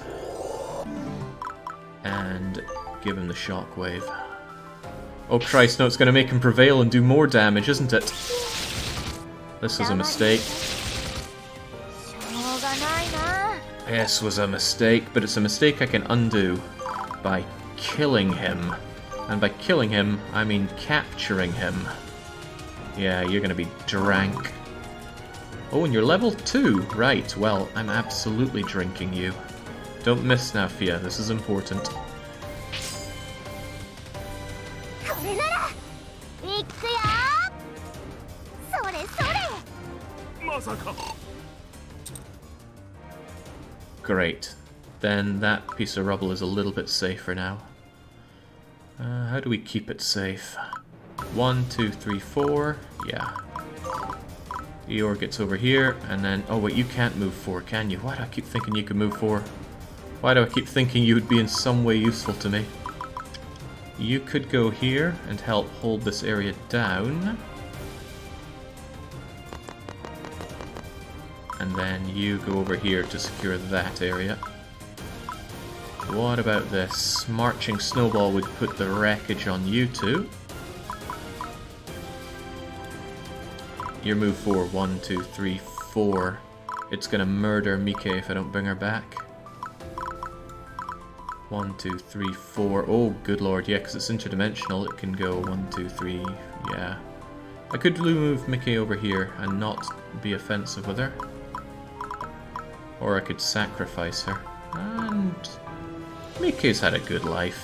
And give him the shockwave. Oh Christ, no, it's going to make him prevail and do more damage, isn't it? This was a mistake. しょうがないな This was a mistake, but it's a mistake I can undo by killing him. And by killing him, I mean capturing him. Yeah, you're gonna be drank. Oh, and you're level 2. Right, well, I'm absolutely drinking you. Don't miss now, Fia. This is important. これならいくよそれそれまさか Great. Then that piece of rubble is a little bit safer now. How do we keep it safe? 1, 2, 3, 4. Yeah. Eeyore gets over here, and then... Oh, wait, you can't move 4, can you? Why do I keep thinking you can move 4? Why do I keep thinking you would be in some way useful to me? You could go here and help hold this area down. And then you go over here to secure that area. What about this? Marching Snowball would put the wreckage on you two. Your move 4, 1, 2, 3, 4. It's gonna murder Mike if I don't bring her back. 1, 2, 3, 4. Oh, good lord, yeah, because it's interdimensional, it can go 1, 2, 3, yeah. I could move Mickey over here and not be offensive with her. Or I could sacrifice her. And Mickey's had a good life.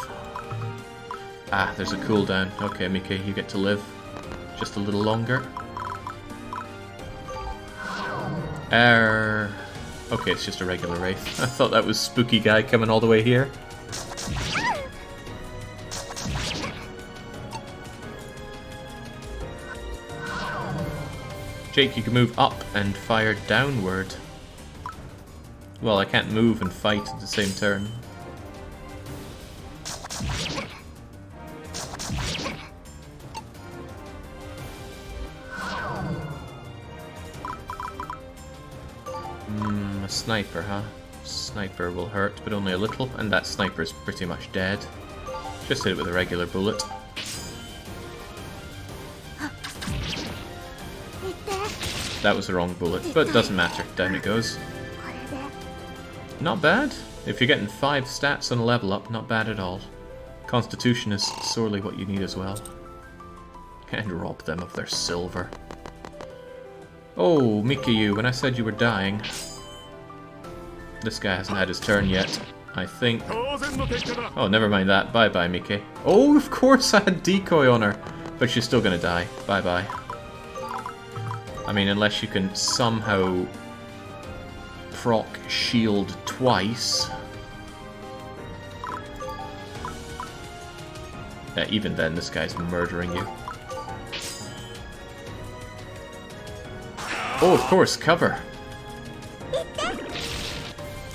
Ah, there's a cooldown. Okay, Mickey, you get to live just a little longer. Okay, it's just a regular wraith. I thought that was spooky guy coming all the way here. Jake, you can move up and fire downward. Well, I can't move and fight at the same turn. A sniper, huh? Sniper will hurt, but only a little, and that sniper's pretty much dead. Just hit it with a regular bullet. That was the wrong bullet, but it doesn't matter. Down it goes. Not bad. If you're getting 5 stats on a level up, not bad at all. Constitution is sorely what you need as well. And rob them of their silver. Oh, Mikiyu, when I said you were dying... This guy hasn't had his turn yet, I think. Oh, never mind that. Bye-bye, Miki. Oh, of course I had decoy on her. But she's still gonna die. Bye-bye. I mean, unless you can somehow proc shield twice. Yeah, even then, this guy's murdering you. Oh, of course, cover.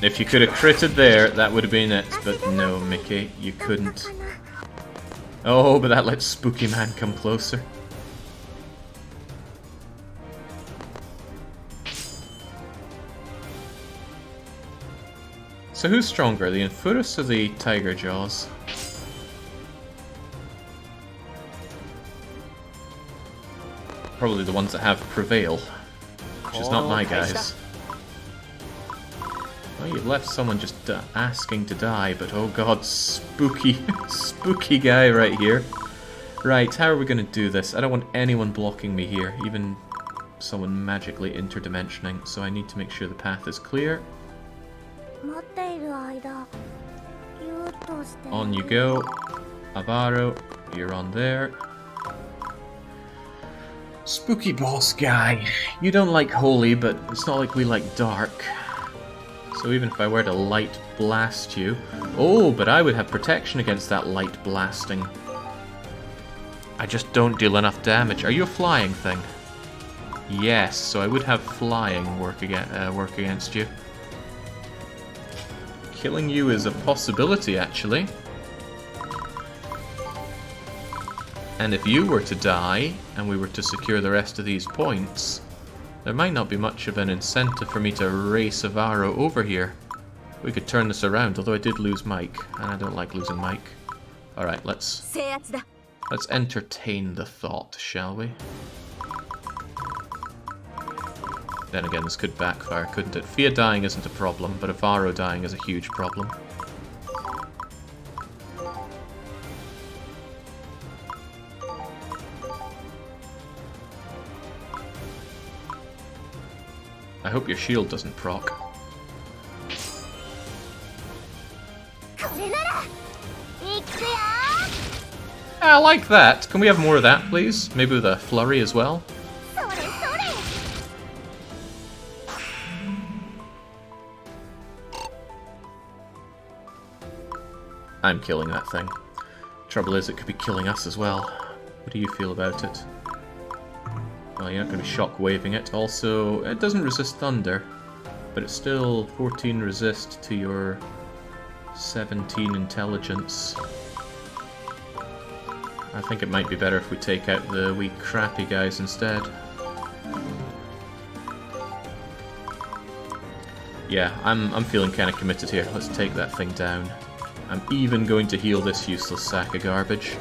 If you could have critted there, that would have been it. But no, Mickey, you couldn't. Oh, but that lets Spooky Man come closer. So who's stronger, the Infurus or the Tiger Jaws? Probably the ones that have Prevail, which is not my guys. Oh, you've left someone just asking to die, but oh god, spooky, spooky guy right here. Right, how are we going to do this? I don't want anyone blocking me here, even someone magically interdimensioning, so I need to make sure the path is clear. On you go. Avaro, you're on there. Spooky boss guy. You don't like holy, but it's not like we like dark. So even if I were to light blast you... Oh, but I would have protection against that light blasting. I just don't deal enough damage. Are you a flying thing? Yes, so I would have flying work against you. Killing you is a possibility, actually. And if you were to die, and we were to secure the rest of these points, there might not be much of an incentive for me to race Avaro over here. We could turn this around, although I did lose Mike, and I don't like losing Mike. Alright, let's entertain the thought, shall we? Then again, this could backfire, couldn't it? Fia dying isn't a problem, but Avaro dying is a huge problem. I hope your shield doesn't proc. I like that. Can we have more of that, please? Maybe with a flurry as well? I'm killing that thing. Trouble is, it could be killing us as well. What do you feel about it? Well, you're not going to be shock-waving it. Also, it doesn't resist thunder, but it's still 14 resist to your 17 intelligence. I think it might be better if we take out the wee crappy guys instead. Yeah, I'm feeling kind of committed here. Let's take that thing down. I'm even going to heal this useless sack of garbage.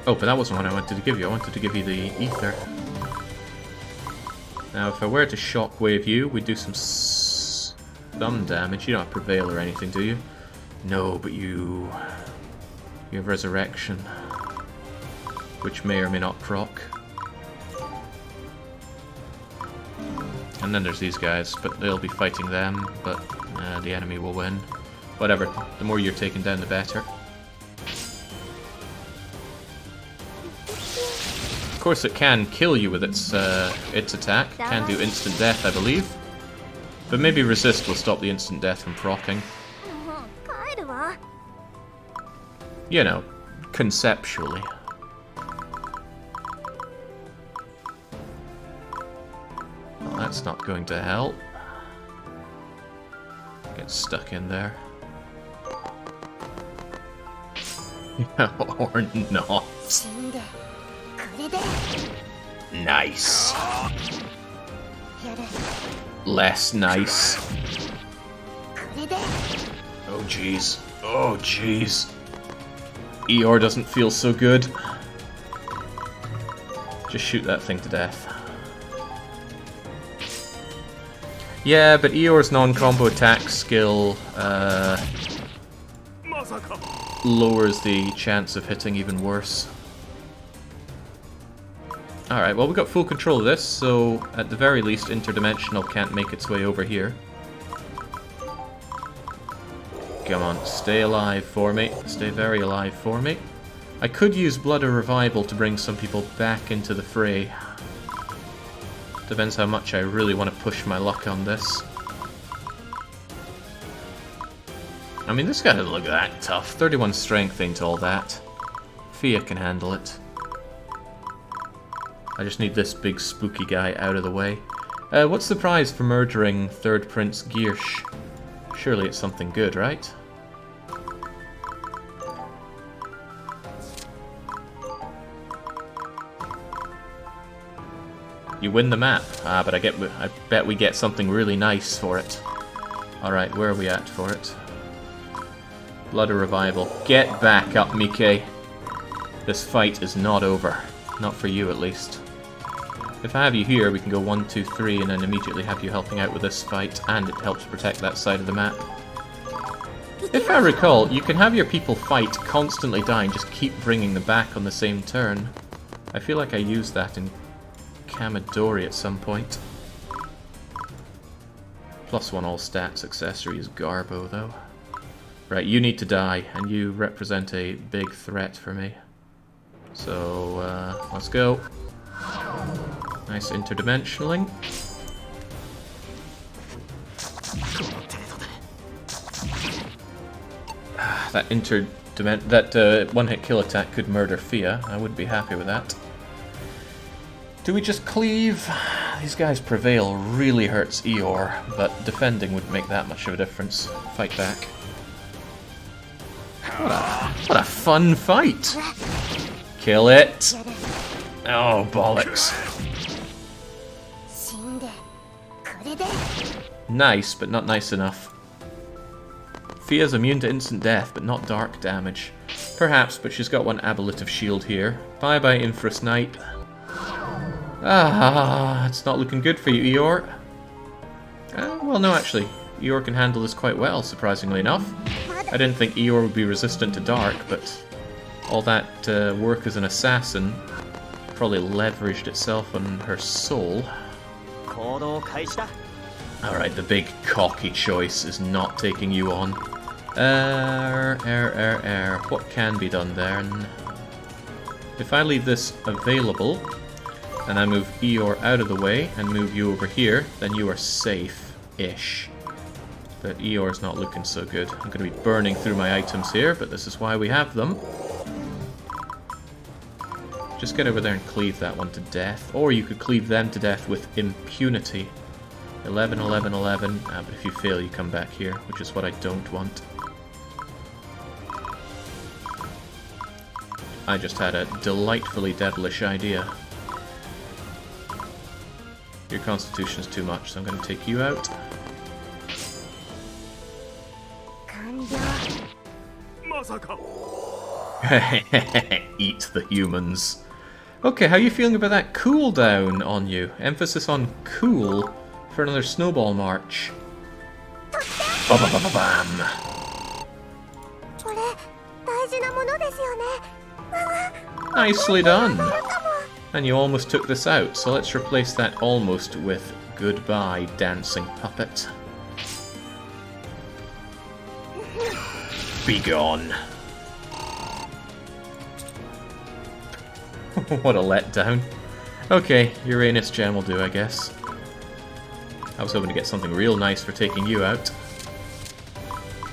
Oh, but that wasn't what I wanted to give you. I wanted to give you the ether. Now, if I were to shockwave you, we'd do some damage. You don't have Prevail or anything, do you? No, but you have Resurrection, which may or may not proc. And And then there's these guys, but they'll be fighting them, but the enemy will win. Whatever, the more you're taken down, the better. Of course, it can kill you with its attack. It can do instant death, I believe. But maybe resist will stop the instant death from proccing. You know, conceptually. Well, that's not going to help. Get stuck in there. Or not. Nice. Less nice. Oh jeez. Oh jeez. Eeyore doesn't feel so good. Just shoot that thing to death. Yeah, but Eeyore's non-combo attack skill lowers the chance of hitting even worse. Alright, well we got full control of this, so at the very least Interdimensional can't make its way over here. Come on, stay alive for me. Stay very alive for me. I could use Blood or Revival to bring some people back into the fray. Depends how much I really want to push my luck on this. I mean, this guy doesn't look that tough. 31 strength ain't all that. Fia can handle it. I just need this big spooky guy out of the way. What's the prize for murdering Third Prince Giersch? Surely it's something good, right? You win the map. Ah, but I bet we get something really nice for it. Alright, where are we at for it? Blood or Revival. Get back up, Mike. This fight is not over. Not for you, at least. If I have you here, we can go 1, 2, 3, and then immediately have you helping out with this fight, and it helps protect that side of the map. If I recall, you can have your people fight, constantly die, and just keep bringing them back on the same turn. I feel like I used that in Kamidori at some point. +1 all stats accessory is Garbo, though. Right, you need to die, and you represent a big threat for me. So, let's go. Nice interdimensionaling. That one-hit kill attack could murder Fia. I would be happy with that. Do we just cleave? These guys prevail really hurts Eeyore, but defending wouldn't make that much of a difference. Fight back. What a fun fight! Kill it! Oh, bollocks. Nice, but not nice enough. Fia's immune to instant death, but not dark damage. Perhaps, but she's got one abolitive shield here. Bye-bye, Infrus Knight. Ah, it's not looking good for you, Eeyore. Well, no, actually. Eeyore can handle this quite well, surprisingly enough. I didn't think Eeyore would be resistant to dark, but all that work as an assassin probably leveraged itself on her soul. Alright, the big cocky choice is not taking you on. What can be done there? If I leave this available, and I move Eeyore out of the way and move you over here, then you are safe-ish. But Eeyore's not looking so good. I'm going to be burning through my items here, but this is why we have them. Just get over there and cleave that one to death. Or you could cleave them to death with impunity. 11, 11, 11. But if you fail, you come back here, which is what I don't want. I just had a delightfully devilish idea. Your constitution's too much, so I'm going to take you out. Eat the humans. Okay, how are you feeling about that cooldown on you? Emphasis on cool for another snowball march. Ba-ba-ba-ba-bam! Nicely done. And you almost took this out, so let's replace that almost with goodbye, dancing puppet. Be gone. What a letdown. Okay, Uranus gem will do, I guess. I was hoping to get something real nice for taking you out.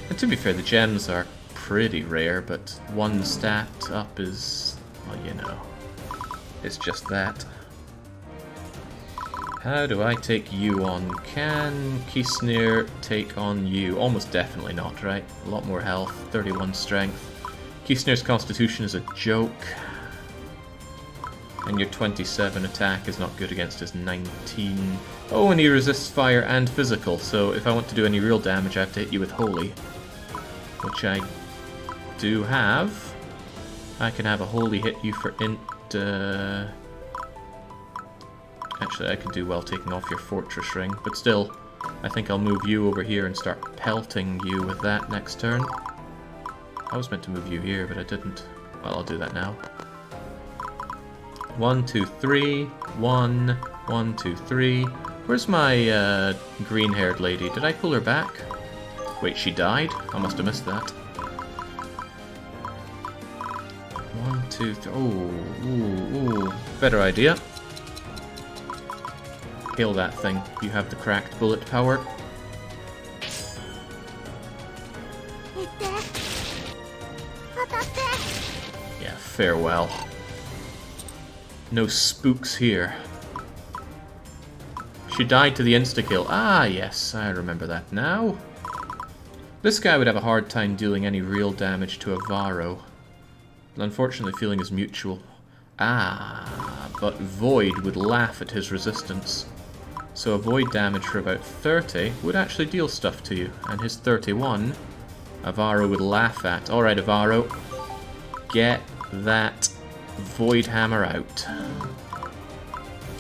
And to be fair, the gems are pretty rare, but one stat up is, well, you know, it's just that. How do I take you on? Can Kisnir take on you? Almost definitely not, right? A lot more health, 31 strength. Kisnir's constitution is a joke. And your 27 attack is not good against his 19. Oh, and he resists fire and physical, so if I want to do any real damage I have to hit you with Holy. Which I do have. I can have a Holy hit you for int... Actually, I could do well taking off your Fortress Ring, but still, I think I'll move you over here and start pelting you with that next turn. I was meant to move you here, but I didn't. Well, I'll do that now. 1, 2, 3. 1, 1, 2, 3. Where's my green-haired lady? Did I pull her back? Wait, she died? I must have missed that. 1, 2, 3. Oh, ooh. Better idea. Kill that thing. You have the cracked bullet power. Yeah, farewell. No spooks here. She died to the insta-kill. Ah, yes, I remember that now. This guy would have a hard time dealing any real damage to a Varro. Unfortunately, feeling is mutual. Ah, but Void would laugh at his resistance. So a Void damage for about 30 would actually deal stuff to you. And his 31, Avaro would laugh at. Alright, Avaro, get that Void Hammer out.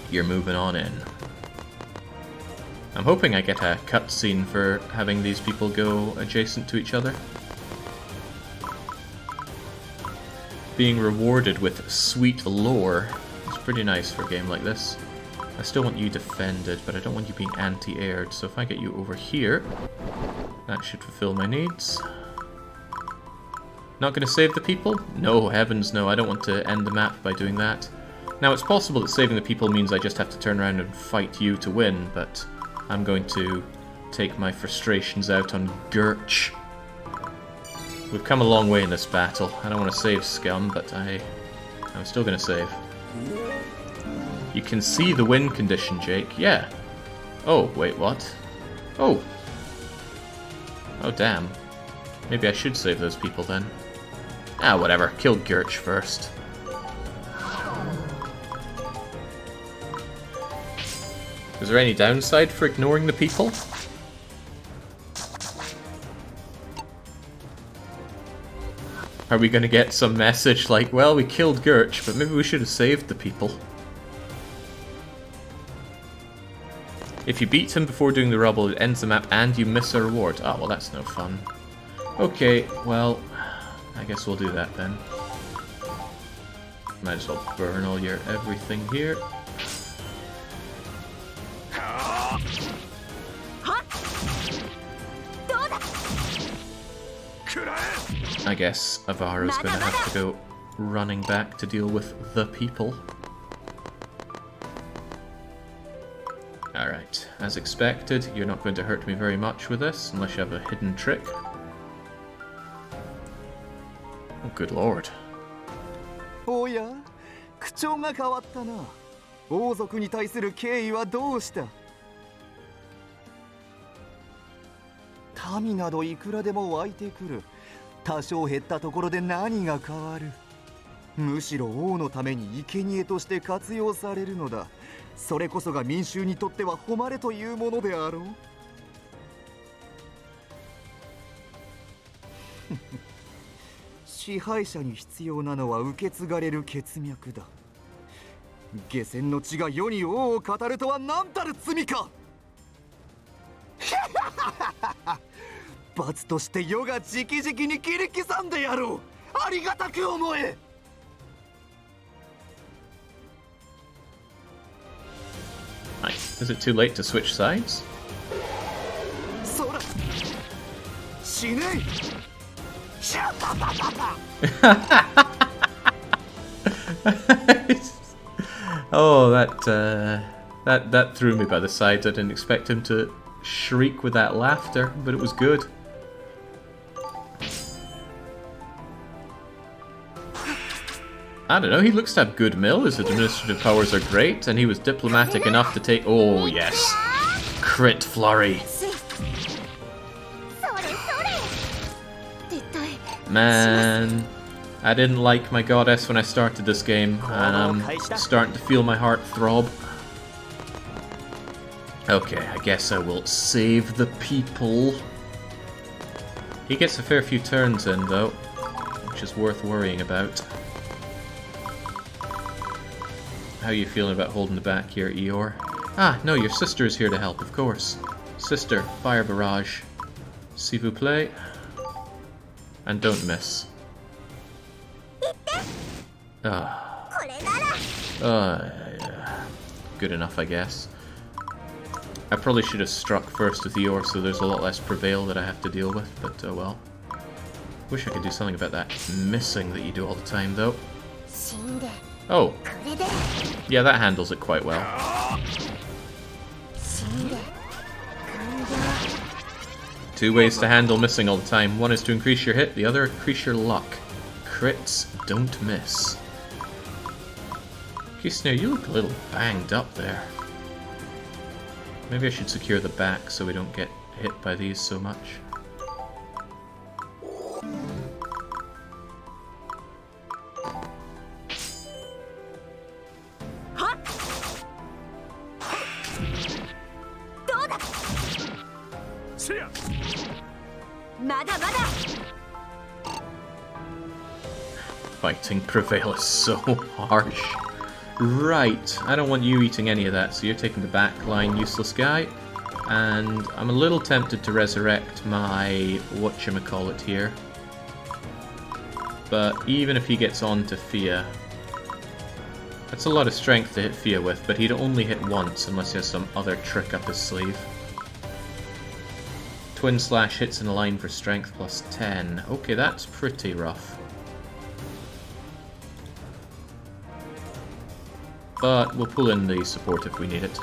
You're moving on in. I'm hoping I get a cutscene for having these people go adjacent to each other. Being rewarded with sweet lore is pretty nice for a game like this. I still want you defended, but I don't want you being anti-aired, so if I get you over here, that should fulfill my needs. Not going to save the people? No, heavens no, I don't want to end the map by doing that. Now, it's possible that saving the people means I just have to turn around and fight you to win, but I'm going to take my frustrations out on Gurch. We've come a long way in this battle. I don't want to save Scum, but I'm still going to save. You can see the win condition, Jake. Yeah. Oh, wait, what? Oh. Oh, damn. Maybe I should save those people then. Ah, whatever. Kill Gurch first. Is there any downside for ignoring the people? Are we going to get some message like, well, we killed Gurch, but maybe we should have saved the people? If you beat him before doing the rubble, it ends the map and you miss a reward. Ah, well, that's no fun. Okay, well, I guess we'll do that then. Might as well burn all your everything here. I guess Avaro's gonna have to go running back to deal with the people. Alright, as expected, you're not going to hurt me very much with this, unless you have a hidden trick. Oh, good lord. Oh yeah? 口調が変わったな。王族に対する敬意はどうした？民などいくらでも湧いてくる。多少減ったところで何が変わる？むしろ王のために生贄として活用されるのだ。それこそが民衆にとっては誉れというものであろう。支配者に必要なのは受け継がれる血脈だ。下船の血が世に王を語るとは何たる罪か。罰として世が直々に切り刻んでやろう。ありがたく思え。Is it too late to switch sides? そら死ねシャOh, that threw me by the sides. I didn't expect him to shriek with that laughter, but it was good. I don't know, he looks to have good mill, his administrative powers are great, and he was diplomatic enough to take... Oh, yes. Crit flurry. Man, I didn't like my goddess when I started this game, and I'm starting to feel my heart throb. Okay, I guess I will save the people. He gets a fair few turns in, though, which is worth worrying about. How are you feeling about holding the back here, Eeyore? Ah, no, your sister is here to help, of course. Sister, fire barrage. S'il vous plaît. And don't miss. Good enough, I guess. I probably should have struck first with Eeyore, so there's a lot less prevail that I have to deal with, but oh well. Wish I could do something about that missing that you do all the time, though. Oh. Yeah, that handles it quite well. Two ways to handle missing all the time. One is to increase your hit, the other increase your luck. Crits don't miss. Kisner, you look a little banged up there. Maybe I should secure the back so we don't get hit by these so much. Fighting prevail is so harsh. Right, I don't want you eating any of that, so you're taking the back line, useless guy. And I'm a little tempted to resurrect my whatchamacallit here. But even if he gets on to Fia, that's a lot of strength to hit Fia with, but he'd only hit once unless he has some other trick up his sleeve. Twin Slash hits in a line for strength plus 10. Okay, that's pretty rough. But we'll pull in the support if we need it.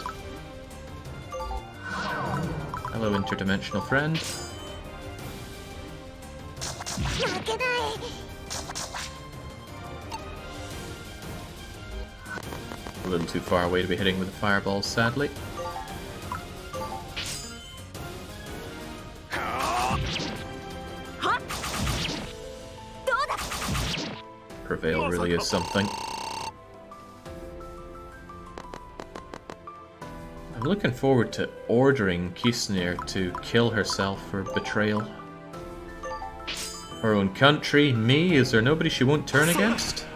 Hello, interdimensional friend. A little too far away to be hitting with the fireballs, sadly. Prevail really is something. I'm looking forward to ordering Kisnir to kill herself for betrayal. Her own country, me, is there nobody she won't turn against?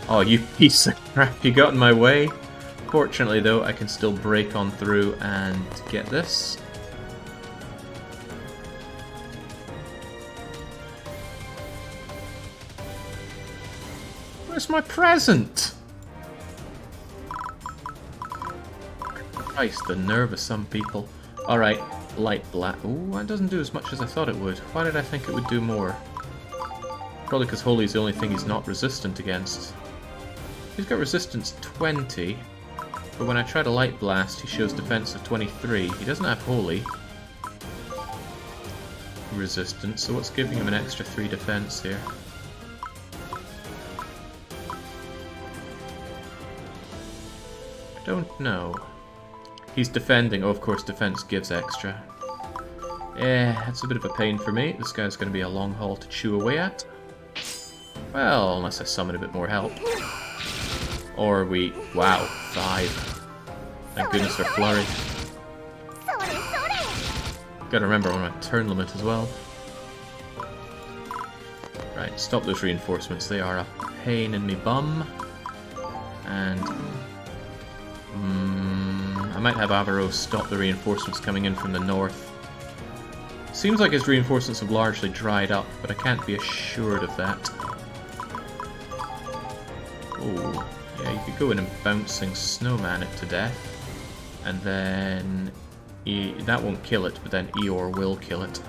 Oh, you piece of crap, you got in my way. Fortunately, though, I can still break on through and get this. Where's my present? Christ, the nerve of some people. Alright, light black. Ooh, that doesn't do as much as I thought it would. Why did I think it would do more? Probably because Holy's the only thing he's not resistant against. He's got resistance 20, but when I try to light blast, he shows defense of 23. He doesn't have Holy resistance, so what's giving him an extra 3 defense here? I don't know. He's defending. Oh, of course, defense gives extra. That's a bit of a pain for me. This guy's going to be a long haul to chew away at. Well, unless I summon a bit more help. Or we... Wow, 5. Thank goodness for Flurry. Gotta remember I'm on a turn limit as well. Right, stop those reinforcements. They are a pain in me bum. And... I might have Avaro stop the reinforcements coming in from the north. Seems like his reinforcements have largely dried up, but I can't be assured of that. Oh, yeah, you could go in and bouncing snowman it to death. And then... that won't kill it, but then Eeyore will kill it.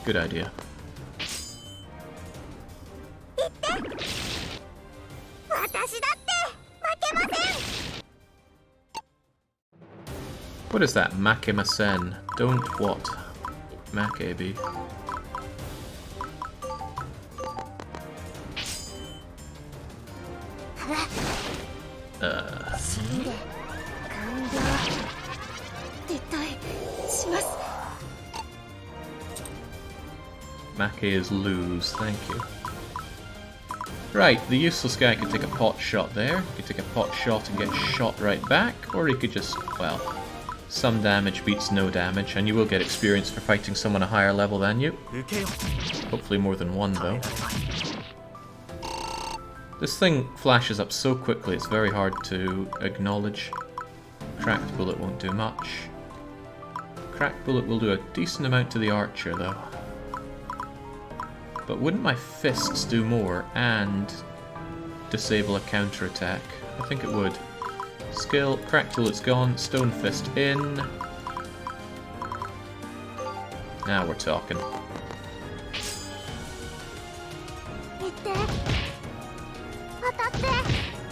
Good idea. What is that? Makemasen. Don't what? Makebi. Make is lose, thank you. Right, the useless guy could take a pot shot there. He could take a pot shot and get shot right back, or he could just, well, some damage beats no damage, and you will get experience for fighting someone a higher level than you. Hopefully more than one, though. This thing flashes up so quickly it's very hard to acknowledge. Cracked bullet won't do much. Cracked bullet will do a decent amount to the archer, though. But wouldn't my fists do more and disable a counterattack? I think it would. Skill, cracked bullet's gone, stone fist in. Now we're talking.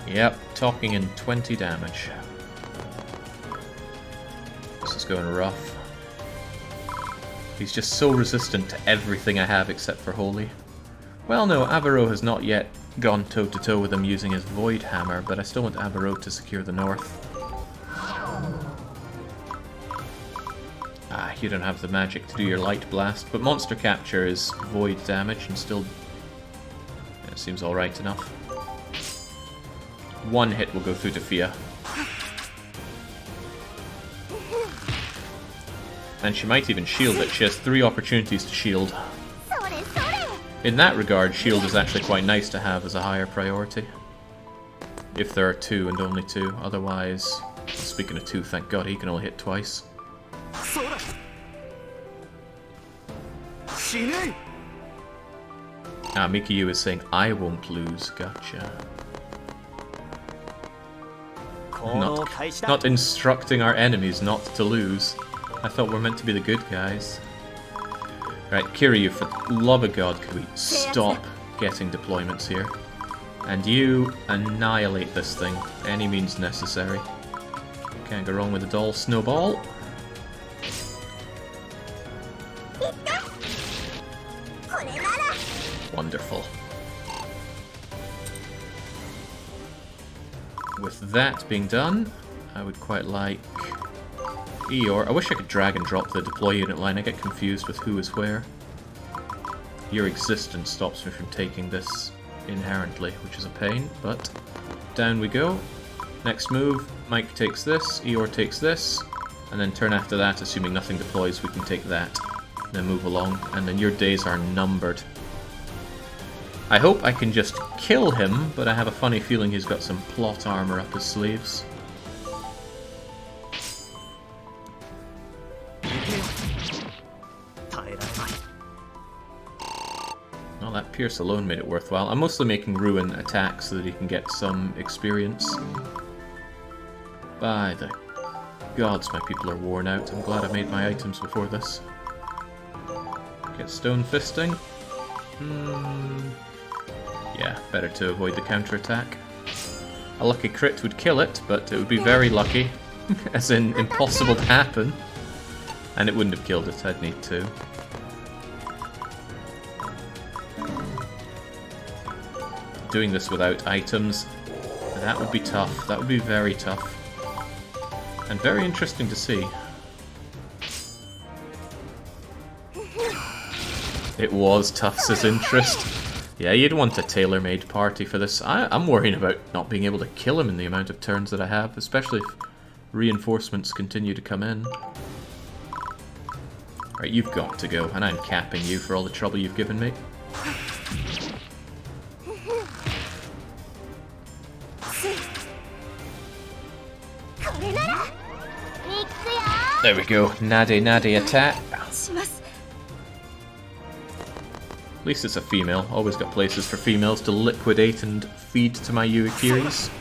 Yep, talking in 20 damage. This is going rough. He's just so resistant to everything I have except for Holy. Well, no, Avaro has not yet gone toe-to-toe with him using his Void Hammer, but I still want Avaro to secure the north. Ah, you don't have the magic to do your Light Blast, but Monster Capture is Void damage and still... it seems alright enough. One hit will go through to Fia. And she might even shield it. She has 3 opportunities to shield. In that regard, shield is actually quite nice to have as a higher priority. If there are 2 and only 2. Otherwise, speaking of 2, thank God he can only hit twice. Ah, Mikiyu is saying, I won't lose. Gotcha. Not instructing our enemies not to lose. I thought we're meant to be the good guys. Right, Kiryu, for the love of God, could we stop getting deployments here? And you annihilate this thing, any means necessary. Can't go wrong with a doll snowball. Wonderful. With that being done, I would quite like Eeyore. I wish I could drag and drop the deploy unit line. I get confused with who is where. Your existence stops me from taking this inherently, which is a pain, but down we go. Next move, Mike takes this, Eeyore takes this, and then turn after that, assuming nothing deploys, we can take that. Then move along, and then your days are numbered. I hope I can just kill him, but I have a funny feeling he's got some plot armor up his sleeves. Well, that Pierce alone made it worthwhile. I'm mostly making Ruin attack so that he can get some experience. By the gods, my people are worn out. I'm glad I made my items before this. Get stone fisting. Yeah, better to avoid the counterattack. A lucky crit would kill it, but it would be very lucky. As in, impossible to happen. And it wouldn't have killed it, I'd need to. Doing this without items, that would be tough. That would be very tough. And very interesting to see. It was Tufts' interest. Yeah, you'd want a tailor-made party for this. I'm worrying about not being able to kill him in the amount of turns that I have, especially if reinforcements continue to come in. Right, you've got to go, and I'm capping you for all the trouble you've given me. There we go. Nade Nade attack. します。 At least it's a female. Always got places for females to liquidate and feed to my Yuikiris.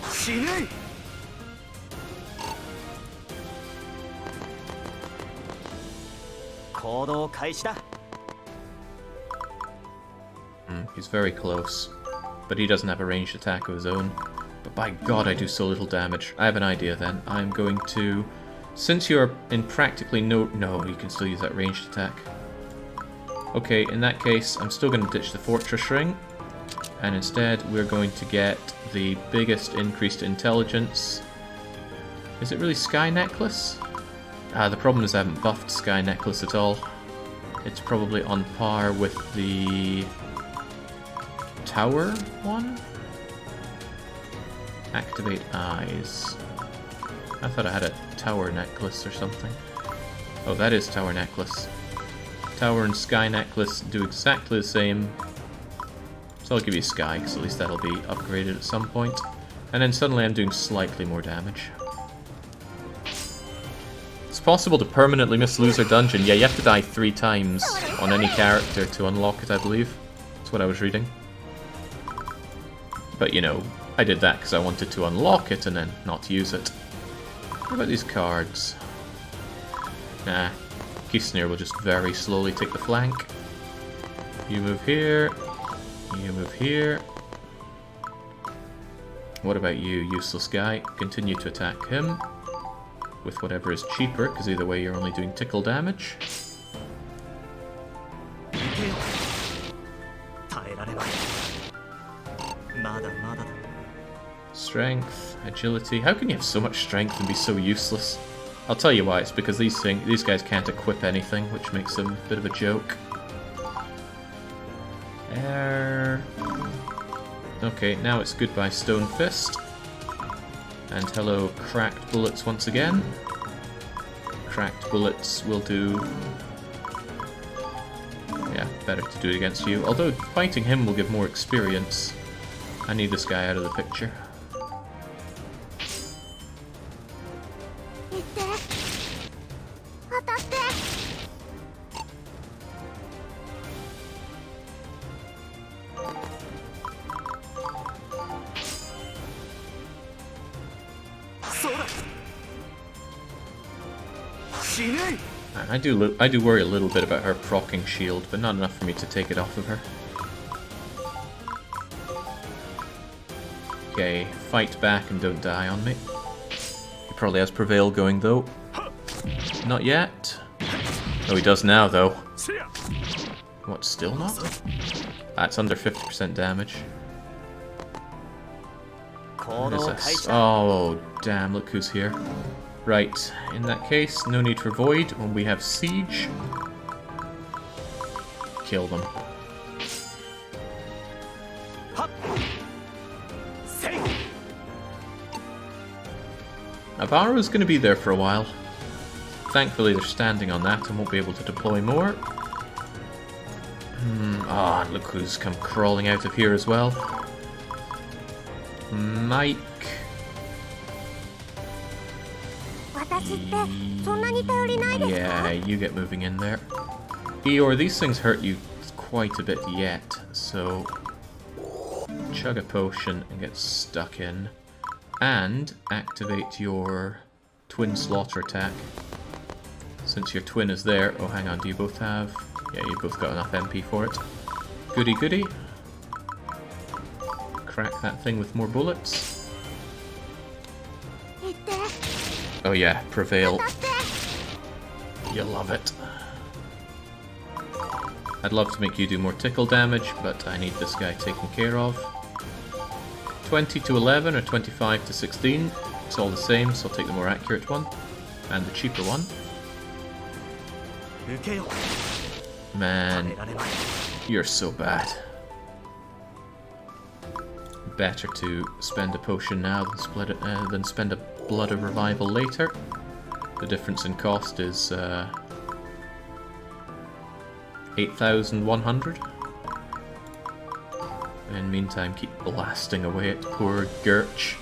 死ね。行動開始だ。 He's very close, but he doesn't have a ranged attack of his own. But by God, I do so little damage. I have an idea then. I'm going to... Since you're in practically no... No, you can still use that ranged attack. Okay, in that case, I'm still going to ditch the Fortress Ring. And instead, we're going to get the biggest increased intelligence. Is it really Sky Necklace? The problem is I haven't buffed Sky Necklace at all. It's probably on par with the... Tower one? Activate eyes. I thought I had a tower necklace or something. Oh, that is tower necklace. Tower and sky necklace do exactly the same. So I'll give you sky, because at least that'll be upgraded at some point. And then suddenly I'm doing slightly more damage. It's possible to permanently miss Loser Dungeon. Yeah, you have to die 3 times on any character to unlock it, I believe. That's what I was reading. But, you know, I did that because I wanted to unlock it and then not use it. What about these cards? Nah. Kisnir will just very slowly take the flank. You move here. You move here. What about you, useless guy? Continue to attack him with whatever is cheaper, because either way you're only doing tickle damage. Strength, agility. How can you have so much strength and be so useless? I'll tell you why. It's because these guys can't equip anything, which makes them a bit of a joke. Okay, now it's goodbye Stone Fist. And hello Cracked Bullets once again. Cracked Bullets will do... Yeah, better to do it against you. Although fighting him will give more experience. I need this guy out of the picture. I do worry a little bit about her proccing shield, but not enough for me to take it off of her. Okay, fight back and don't die on me. He probably has Prevail going though. Not yet. Oh, he does now though. What, still not? That's under 50% damage. What is this? Oh, damn, look who's here. Right, in that case, no need for Void. When we have Siege, kill them. Navarro's going to be there for a while. Thankfully they're standing on that and won't be able to deploy more. Ah, look who's come crawling out of here as well. Mike. Yeah, you get moving in there. Eeyore, these things hurt you quite a bit yet, so chug a potion and get stuck in. And activate your twin slaughter attack. Since your twin is there. Oh, hang on, do you both have... Yeah, you both got enough MP for it. Goody goody. Crack that thing with more bullets. Oh yeah, Prevail. You love it. I'd love to make you do more tickle damage, but I need this guy taken care of. 20 to 11 or 25 to 16. It's all the same, so I'll take the more accurate one. And the cheaper one. Man, you're so bad. Better to spend a potion now than spend a Blood of Revival later. The difference in cost is 8,100. In the meantime, keep blasting away at poor Gurch.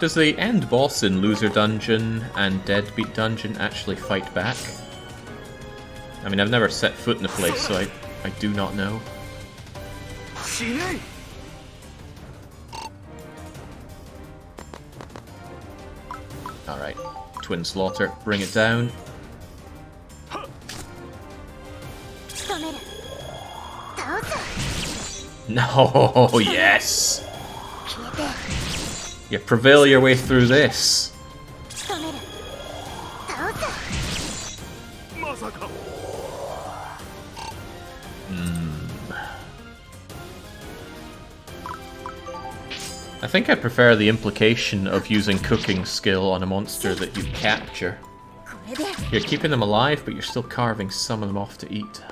Does the end boss in Loser Dungeon and Deadbeat Dungeon actually fight back? I mean, I've never set foot in the place, so I do not know. Alright, Twin Slaughter, bring it down. No, yes! You prevail your way through this. I think I prefer the implication of using cooking skill on a monster that you capture. You're keeping them alive, but you're still carving some of them off to eat.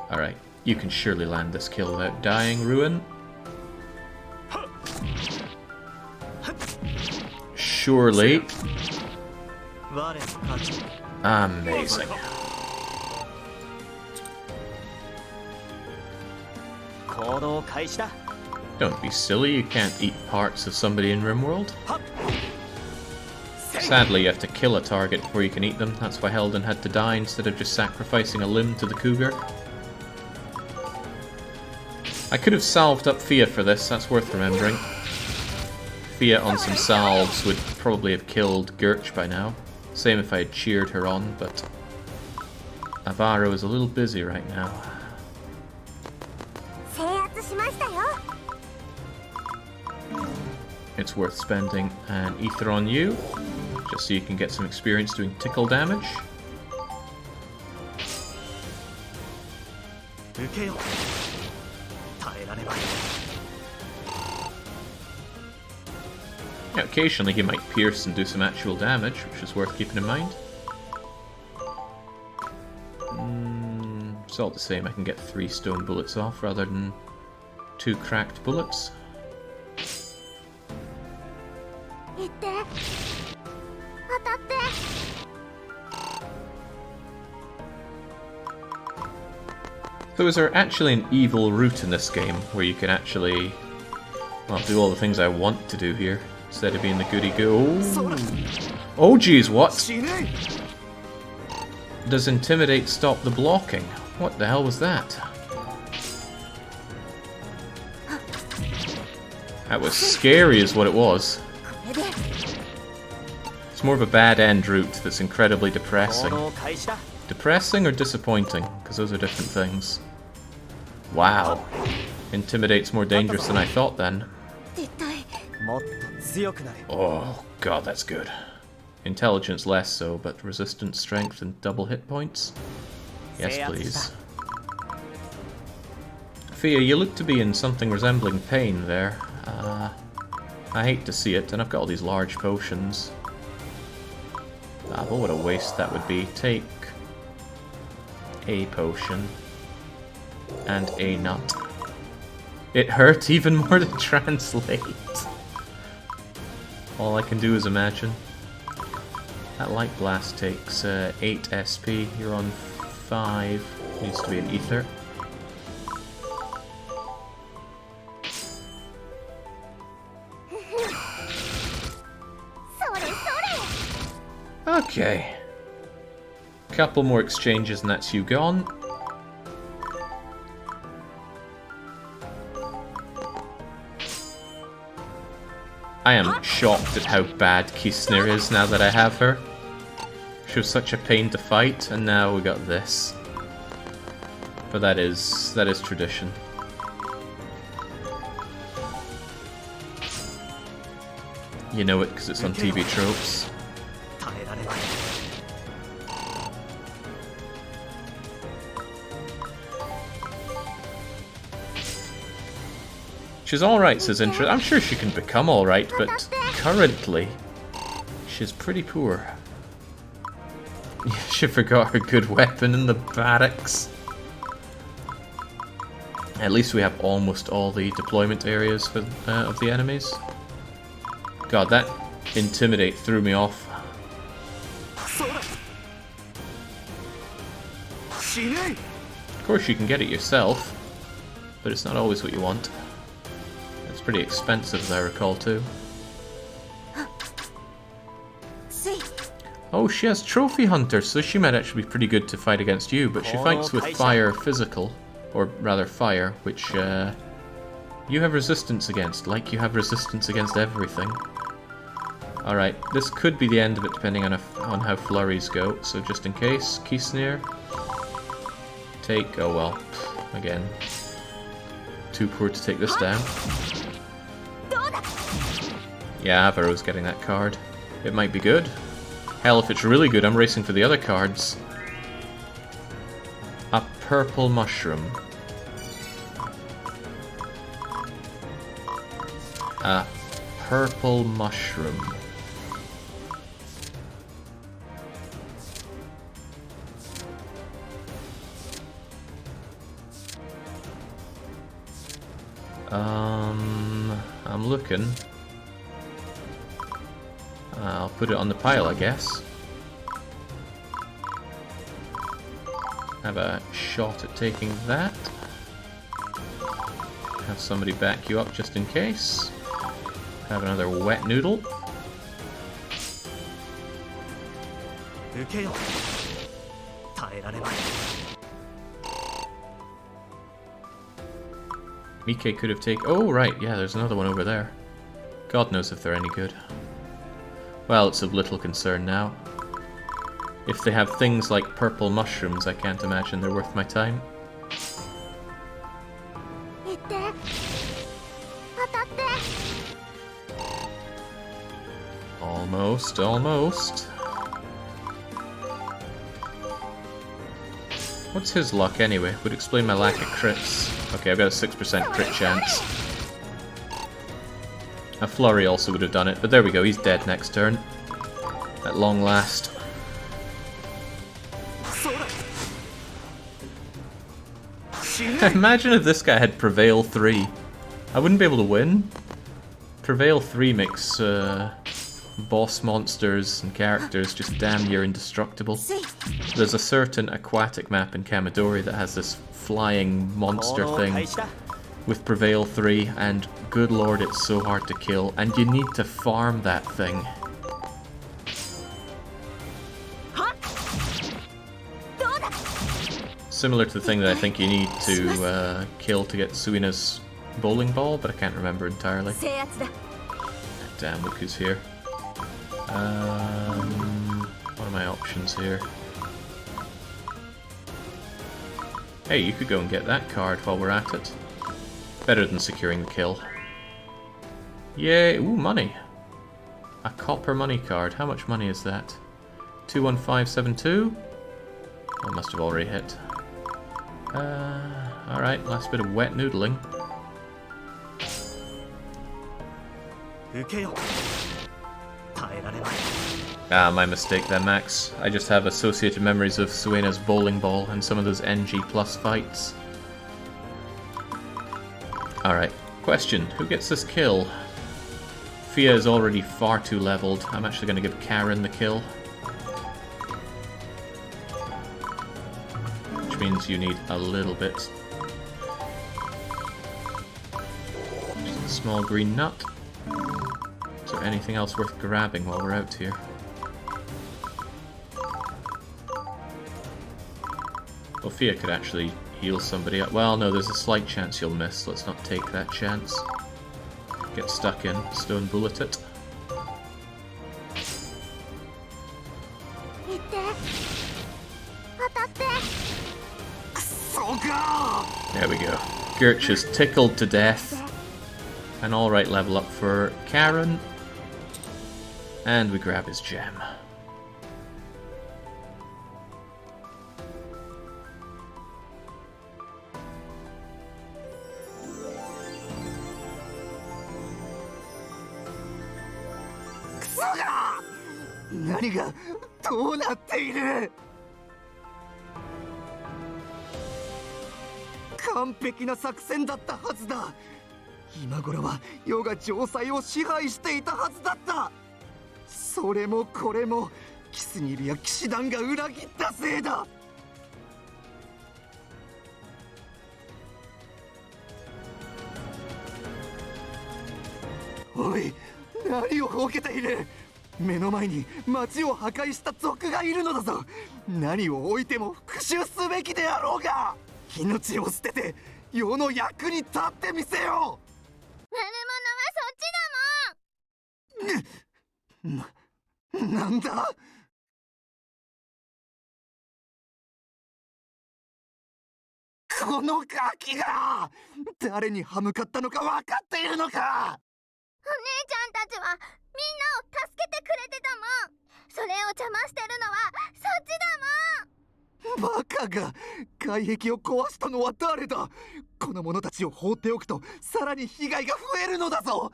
Alright, you can surely land this kill without dying, Ruin. Surely. Amazing. Don't be silly, you can't eat parts of somebody in RimWorld. Sadly, you have to kill a target before you can eat them. That's why Helden had to die instead of just sacrificing a limb to the cougar. I could have salved up Fia for this, that's worth remembering. Fia on some salves would probably have killed Gurch by now. Same if I had cheered her on, but Avaro is a little busy right now. It's worth spending an ether on you, just so you can get some experience doing tickle damage. Yeah, occasionally he might pierce and do some actual damage, which is worth keeping in mind. It's all the same, I can get 3 stone bullets off rather than 2 cracked bullets. So is there actually an evil route in this game where you can actually, well, do all the things I want to do here instead of being the goody-go? Oh geez, what? Does Intimidate stop the blocking? What the hell was that? That was scary is what it was. It's more of a bad end route that's incredibly depressing. Depressing or disappointing? Because those are different things. Wow. Intimidate's more dangerous than I thought then. Oh god, that's good. Intelligence less so, but resistance, strength, and double hit points? Yes, please. Fia, you look to be in something resembling pain there. I hate to see it, and I've got all these large potions. Ah, but what a waste that would be. Take a potion and a nut. It hurt even more to translate. All I can do is imagine. That Light Blast takes 8 SP. You're on 5. Needs to be an ether. Okay. Couple more exchanges and that's you gone. I am shocked at how bad Kisner is now that I have her. She was such a pain to fight, and now we got this. But that is tradition. You know it because it's on TV tropes. She's alright, says Interest. I'm sure she can become alright, but currently, she's pretty poor. She forgot her good weapon in the barracks. At least we have almost all the deployment areas for, of the enemies. God, that Intimidate threw me off. Of course you can get it yourself, but it's not always what you want. Let's pretty expensive as I recall too. See? Oh, she has Trophy Hunter, so she might actually be pretty good to fight against you, but she fights with fire physical, or rather fire, which you have resistance against, like you have resistance against everything. Alright, this could be the end of it depending on how flurries go, so just in case, Kisnir. Take, oh well, again. Too poor to take this down. Yeah, Avaro's getting that card. It might be good. Hell, if it's really good, I'm racing for the other cards. A purple mushroom. A purple mushroom. I'm looking. I'll put it on the pile, I guess. Have a shot at taking that. Have somebody back you up just in case. Have another wet noodle. Mike could have taken... Oh, right, yeah, there's another one over there. God knows if they're any good. Well, it's of little concern now. If they have things like purple mushrooms, I can't imagine they're worth my time. Almost, almost. What's his luck anyway? Would explain my lack of crits. Okay, I've got a 6% crit chance. A flurry also would have done it, but there we go, he's dead next turn. At long last. Imagine if this guy had Prevail 3. I wouldn't be able to win. Prevail 3 makes boss monsters and characters just damn near indestructible. There's a certain aquatic map in Kamidori that has this flying monster thing with Prevail 3, and good lord, it's so hard to kill, and you need to farm that thing. Similar to the thing that I think you need to kill to get Suina's bowling ball, but I can't remember entirely. Damn, look who's here. What are my options here? Hey, you could go and get that card while we're at it. Better than securing the kill. Yay! Ooh, money! A copper money card. How much money is that? 21572? I must have already hit. Alright, last bit of wet noodling. Ah, my mistake then, Max. I just have associated memories of Suena's bowling ball and some of those NG plus fights. Alright, question. Who gets this kill? Fia is already far too leveled. I'm actually going to give Karen the kill. Which means you need a little bit. Just a small green nut. Is there anything else worth grabbing while we're out here? Well, Fia could actually heal somebody up. Well, no, there's a slight chance you'll miss. Let's not take that chance. Get stuck in. Stone bullet it. There we go. Gertch is tickled to death. An alright level up for Karen. And we grab his gem. おい、何をほうけている。目の前に町を破壊した賊がいるのだぞ。何を置いても復讐すべきであろうが、命を捨てて世の役に立ってみせよ。悪者はそっちだもん。なんだ。このガキが誰に歯向かったのか分かっているのか。お姉ちゃんたちはみんなを助けてくれてたもん。それを邪魔してるのはそっちだもん。バカが、外壁を壊したのは誰だ。この者たちを放っておくとさらに被害が増えるのだぞ。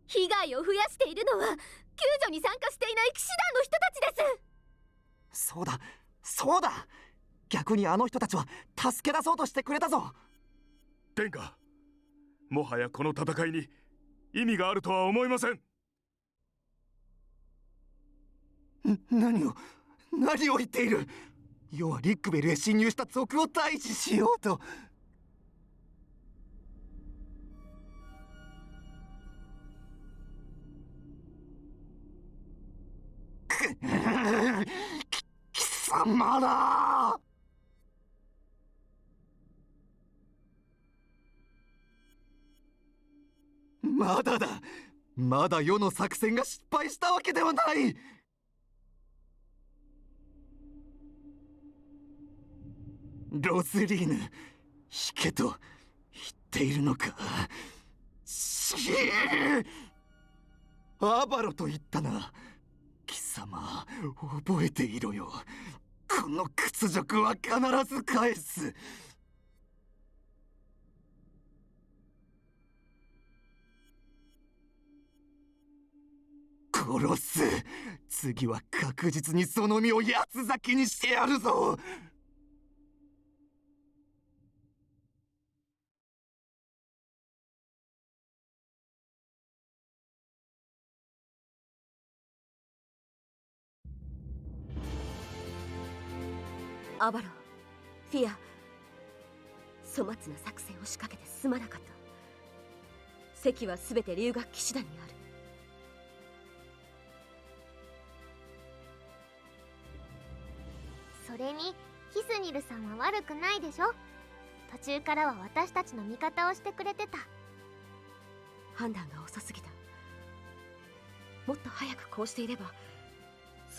被害を増やしているのは救助に参加していない騎士団の人たちです。そうだそうだ、逆にあの人たちは助け出そうとしてくれたぞ。殿下、もはやこの戦いに意味があるとは思いません。何を言っている。世はリックベルへ侵入した賊を退治しようと。貴様だ。まだだ。まだ世の作戦が失敗したわけではない。ロスリーヌ、引けと言っているのか。アバロと言ったな。貴様、覚えていろよ。この屈辱は必ず返す。殺す。次は確実にその身を八つ裂きにしてやるぞ。アバロ、フィア、粗末な作戦を仕掛けてすまなかった。席は全て竜学騎士団にある。それにヒスニルさんは悪くないでしょ。途中からは私たちの味方をしてくれてた。判断が遅すぎた。もっと早くこうしていれば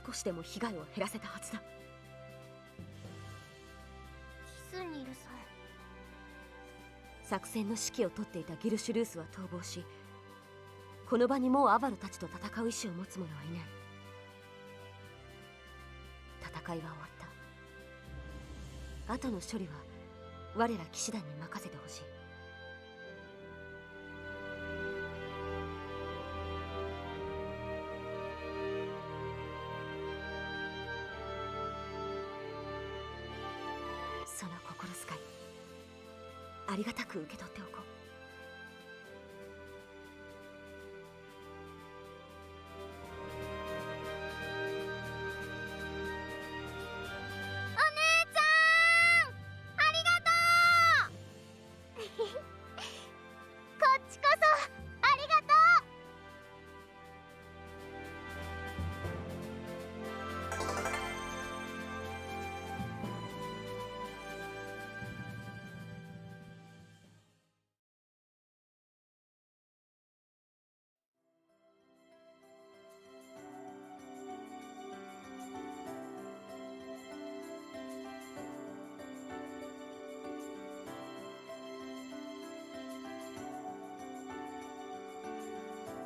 少しでも被害を減らせたはずだ。ヒスニルさん。作戦の指揮を取っていたギルシュルースは逃亡し、この場にもうアバロたちと戦う意志を持つ者はいない。戦いは終わった。後の処理は我ら騎士団に任せてほしい。その心遣い、ありがたく受け取っておこう。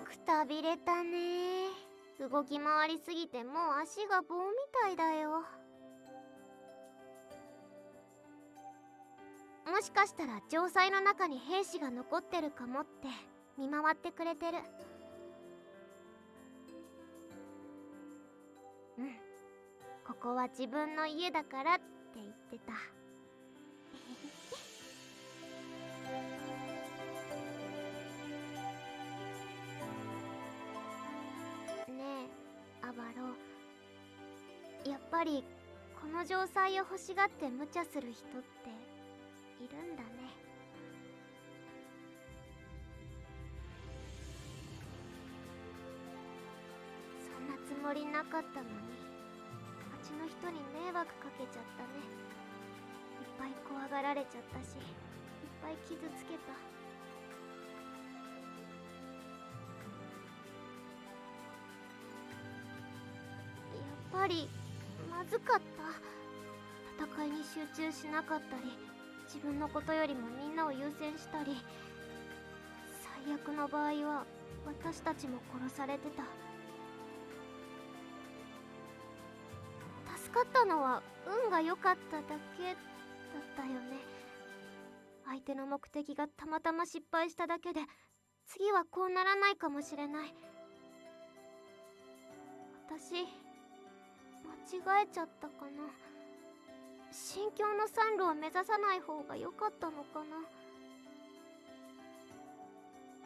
くたびれたね。動き回りすぎてもう足が棒みたいだよ。もしかしたら城塞の中に兵士が残ってるかもって見回ってくれてる。うん、ここは自分の家だからって言ってた。ねえアバロ、やっぱりこの城塞を欲しがって無茶する人っているんだね。もりなかったのに町の人に迷惑かけちゃったね。いっぱい怖がられちゃったし、いっぱい傷つけた。やっぱりまずかった。戦いに集中しなかったり、自分のことよりもみんなを優先したり、最悪の場合は私たちも殺されてた。助かったのは運が良かっただけだったよね。相手の目的がたまたま失敗しただけで、次はこうならないかもしれない。私間違えちゃったかな。新境の山路を目指さない方が良かったのかな。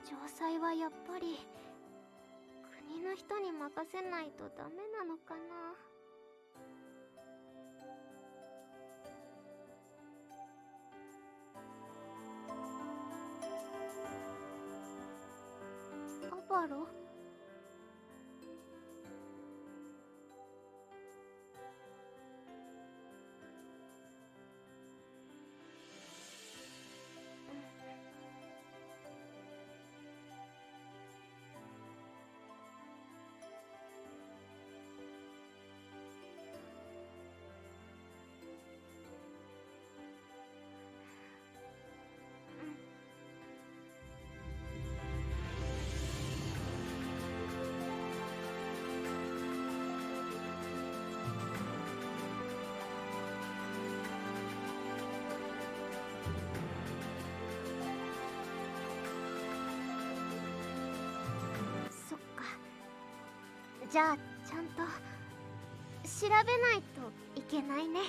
城塞はやっぱり国の人に任せないとダメなのかな。アバロ？そっか。じゃあちゃんと調べないといけないね。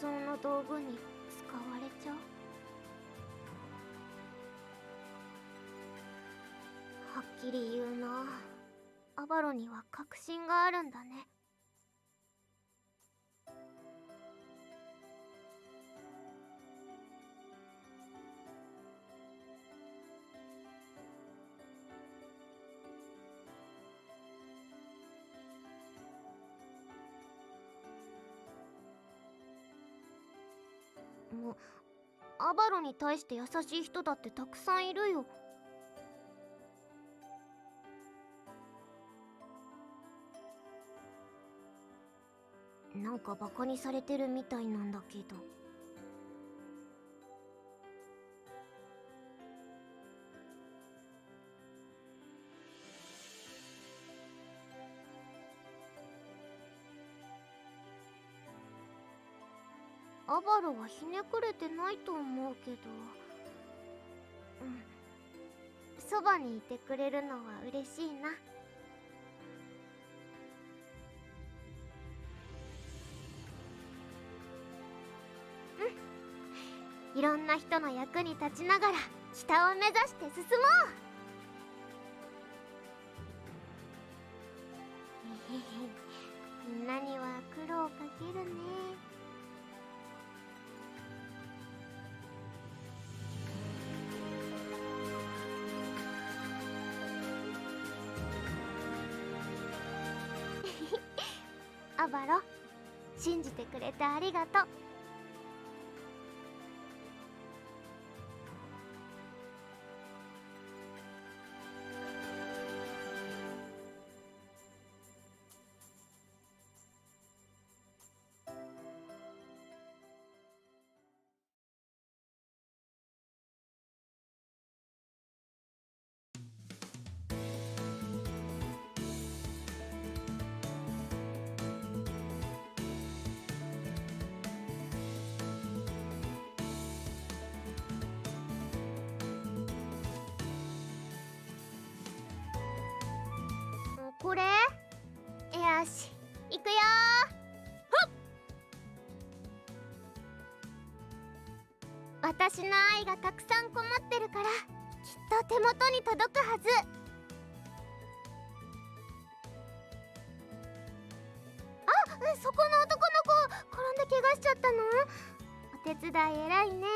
戦争の道具に使われちゃう。はっきり言うな。アバロには確信があるんだね。もうアバロに対して優しい人だってたくさんいるよ。なんかバカにされてるみたいなんだけど。アバロはひねくれてないと思うけど、そばにいてくれるのは嬉しいな。いろんな人の役に立ちながら北を目指して進もう。みんなには苦労かけるね。アバロ、信じてくれてありがとう。これ？よし、行くよー。私の愛がたくさんこもってるから、きっと手元に届くはず。あ、そこの男の子、転んで怪我しちゃったの？お手伝い偉いね。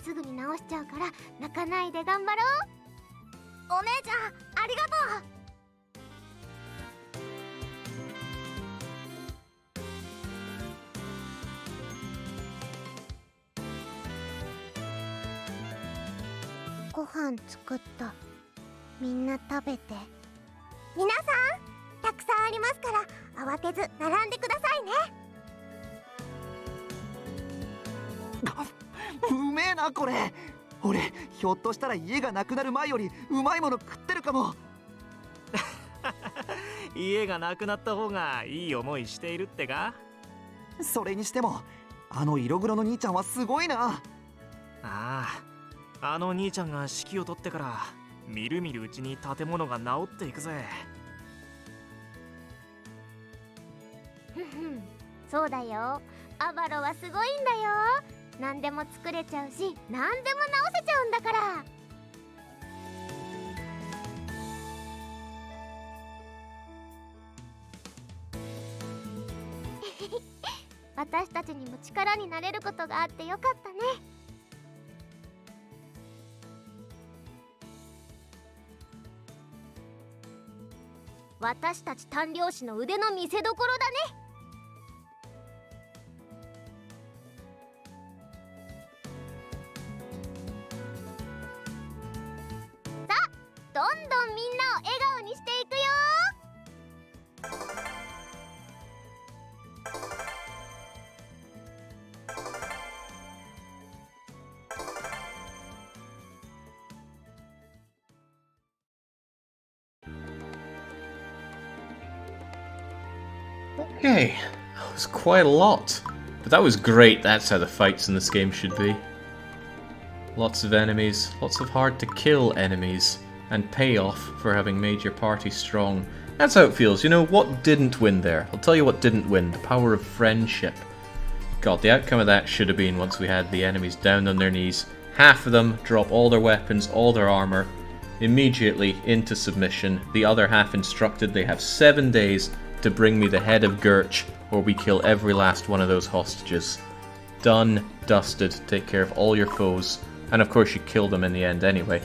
すぐに直しちゃうから泣かないで頑張ろう。お姉ちゃんありがとう。ご飯作った。みんな食べて。皆さんたくさんありますから慌てず並んでくださいね。うめえなこれ。俺ひょっとしたら家がなくなる前よりうまいもの食ってるかも。家がなくなった方がいい思いしているってか。それにしてもあの色黒の兄ちゃんはすごいな。ああの兄ちゃんが指揮を取ってからみるみるうちに建物が治っていくぜ。ふんふん、そうだよ。アバロはすごいんだよ。何でも作れちゃうし何でも直せちゃうんだから。私たちにも力になれることがあってよかったね。私たち鍛冶師の腕の見せ所だね。さあ、どんどんみんなを笑顔にしていくよ。Okay, that was quite a lot. But that was great, that's how the fights in this game should be. Lots of enemies, lots of hard to kill enemies, and payoff for having made your party strong. That's how it feels. You know, what didn't win there? I'll tell you what didn't win, the power of friendship. God, the outcome of that should have been, once we had the enemies down on their knees, half of them drop all their weapons, all their armor, immediately into submission, the other half instructed they have 7 days to bring me the head of Gurch, or we kill every last one of those hostages. Done, dusted, take care of all your foes, and of course you kill them in the end anyway.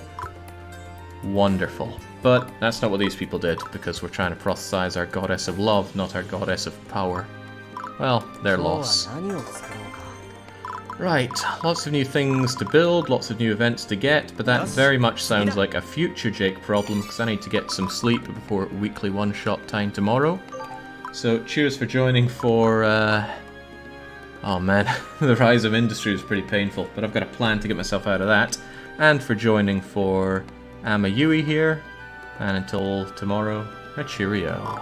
Wonderful. But that's not what these people did, because we're trying to proselytize our goddess of love, not our goddess of power. Well, their loss. Right, lots of new things to build, lots of new events to get, but that very much sounds like a future Jake problem, because I need to get some sleep before weekly one-shot time tomorrow. So, cheers for joining for, oh man, the rise of industry was pretty painful, but I've got a plan to get myself out of that. And for joining for Amayui here, and until tomorrow, a cheerio.